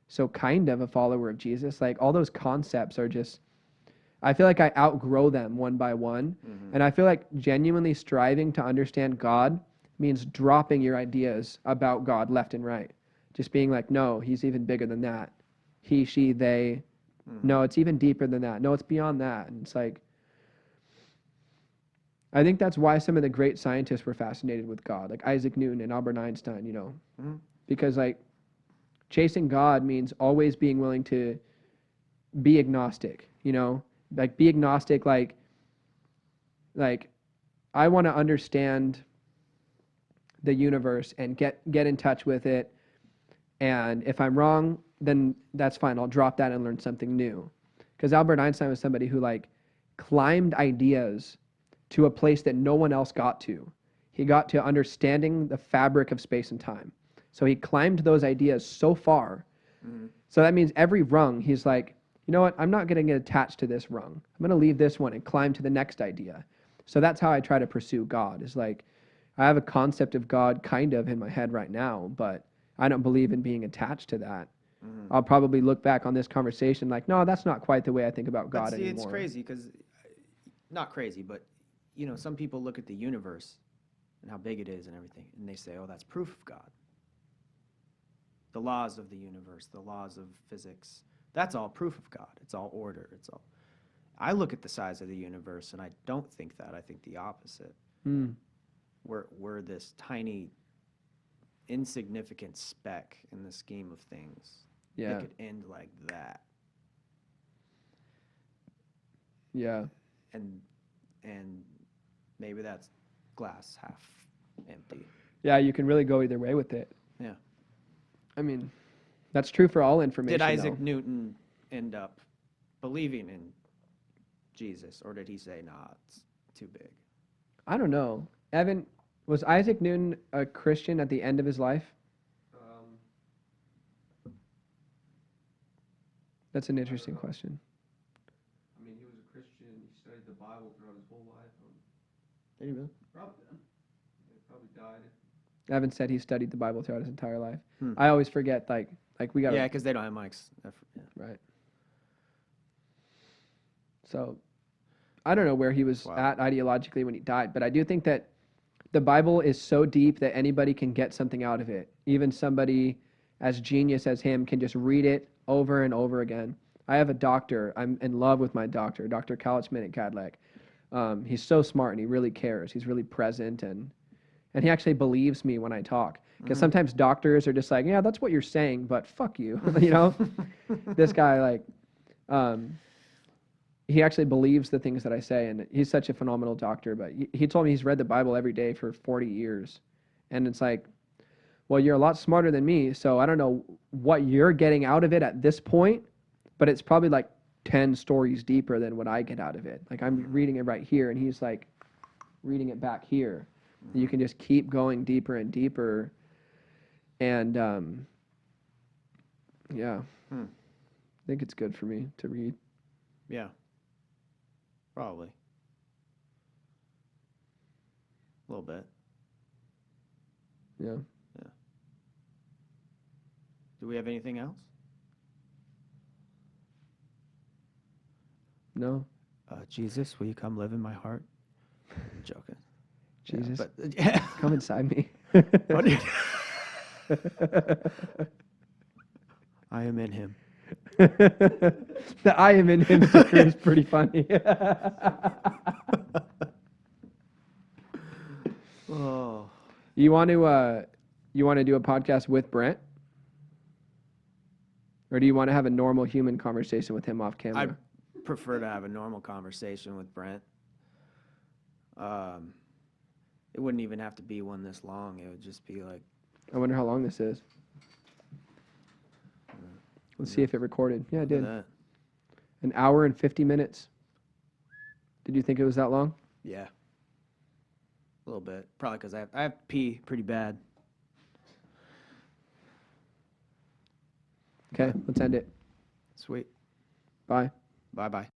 [SPEAKER 2] So kind of a follower of Jesus. Like all those concepts are just, I feel like I outgrow them one by one. And I feel like genuinely striving to understand God means dropping your ideas about God left and right. Just being like, no, he's even bigger than that. He, she, they. No, it's even deeper than that. No, it's beyond that. And it's like, I think that's why some of the great scientists were fascinated with God, like Isaac Newton and Albert Einstein, you know, because like chasing God means always being willing to be agnostic, you know, like be agnostic, like I want to understand the universe and get in touch with it. And if I'm wrong, then that's fine. I'll drop that and learn something new. Because Albert Einstein was somebody who like climbed ideas to a place that no one else got to. He got to understanding the fabric of space and time. So he climbed those ideas so far. So that means every rung, he's like, you know what? I'm not going to get attached to this rung. I'm going to leave this one and climb to the next idea. So that's how I try to pursue God. Is like, I have a concept of God kind of in my head right now, but I don't believe in being attached to that. I'll probably look back on this conversation like, no, that's not quite the way I think about God anymore.
[SPEAKER 1] It's crazy because, not crazy, but, you know, some people look at the universe and how big it is and everything, and they say, oh, that's proof of God. The laws of the universe, the laws of physics, that's all proof of God. It's all order. It's all. I look at the size of the universe, and I don't think that. I think the opposite. We're this tiny, insignificant speck in the scheme of things.
[SPEAKER 2] Yeah.
[SPEAKER 1] It could end like that.
[SPEAKER 2] Yeah.
[SPEAKER 1] And maybe that's glass half empty.
[SPEAKER 2] Yeah, you can really go either way with it.
[SPEAKER 1] Yeah.
[SPEAKER 2] I mean, that's true for all information.
[SPEAKER 1] Did Isaac
[SPEAKER 2] though.
[SPEAKER 1] Newton end up believing in Jesus, or did he say, nah, it's too big?
[SPEAKER 2] I don't know. Evan, was Isaac Newton a Christian at the end of his life? That's an interesting question.
[SPEAKER 4] I mean, he was a Christian. He studied the Bible throughout his whole life.
[SPEAKER 1] Did he really?
[SPEAKER 4] Probably then. He probably died.
[SPEAKER 2] Evan said he studied the Bible throughout his entire life. I always forget, like we got.
[SPEAKER 1] Yeah, because they don't have mics. Yeah.
[SPEAKER 2] Right. So, I don't know where he was at ideologically when he died, but I do think that the Bible is so deep that anybody can get something out of it. Even somebody as genius as him can just read it over and over again. I have a doctor. I'm in love with my doctor, Dr. Couchman at Cadillac. He's so smart and he really cares. He's really present and he actually believes me when I talk. Because sometimes doctors are just like, yeah, that's what you're saying, but fuck you, you know. This guy like, he actually believes the things that I say, and he's such a phenomenal doctor. But he told me he's read the Bible every day for 40 years, and it's like, well, you're a lot smarter than me, so I don't know what you're getting out of it at this point, but it's probably like 10 stories deeper than what I get out of it. Like I'm reading it right here, and he's like reading it back here. You can just keep going deeper and deeper, and yeah, I think it's good for me to read.
[SPEAKER 1] Yeah. Probably. A little bit.
[SPEAKER 2] Yeah.
[SPEAKER 1] Do we have anything else?
[SPEAKER 2] No.
[SPEAKER 1] Jesus, will you come live in my heart? I'm joking.
[SPEAKER 2] Jesus,
[SPEAKER 1] Yeah, but yeah.
[SPEAKER 2] come inside me.
[SPEAKER 1] What did- I am in him.
[SPEAKER 2] The I am in him sticker is pretty funny.
[SPEAKER 1] Oh.
[SPEAKER 2] You want to do a podcast with Brent? Or do you want to have a normal human conversation with him off camera?
[SPEAKER 1] I prefer to have a normal conversation with Brent. It wouldn't even have to be one this long. It would just be like,
[SPEAKER 2] I wonder how long this is. Let's see if it recorded. Yeah, it did.
[SPEAKER 1] that.
[SPEAKER 2] An hour and 50 minutes. Did you think it was that long?
[SPEAKER 1] Yeah. A little bit. Probably because I have to pee pretty bad.
[SPEAKER 2] Okay, let's end it.
[SPEAKER 1] Sweet.
[SPEAKER 2] Bye.
[SPEAKER 1] Bye-bye.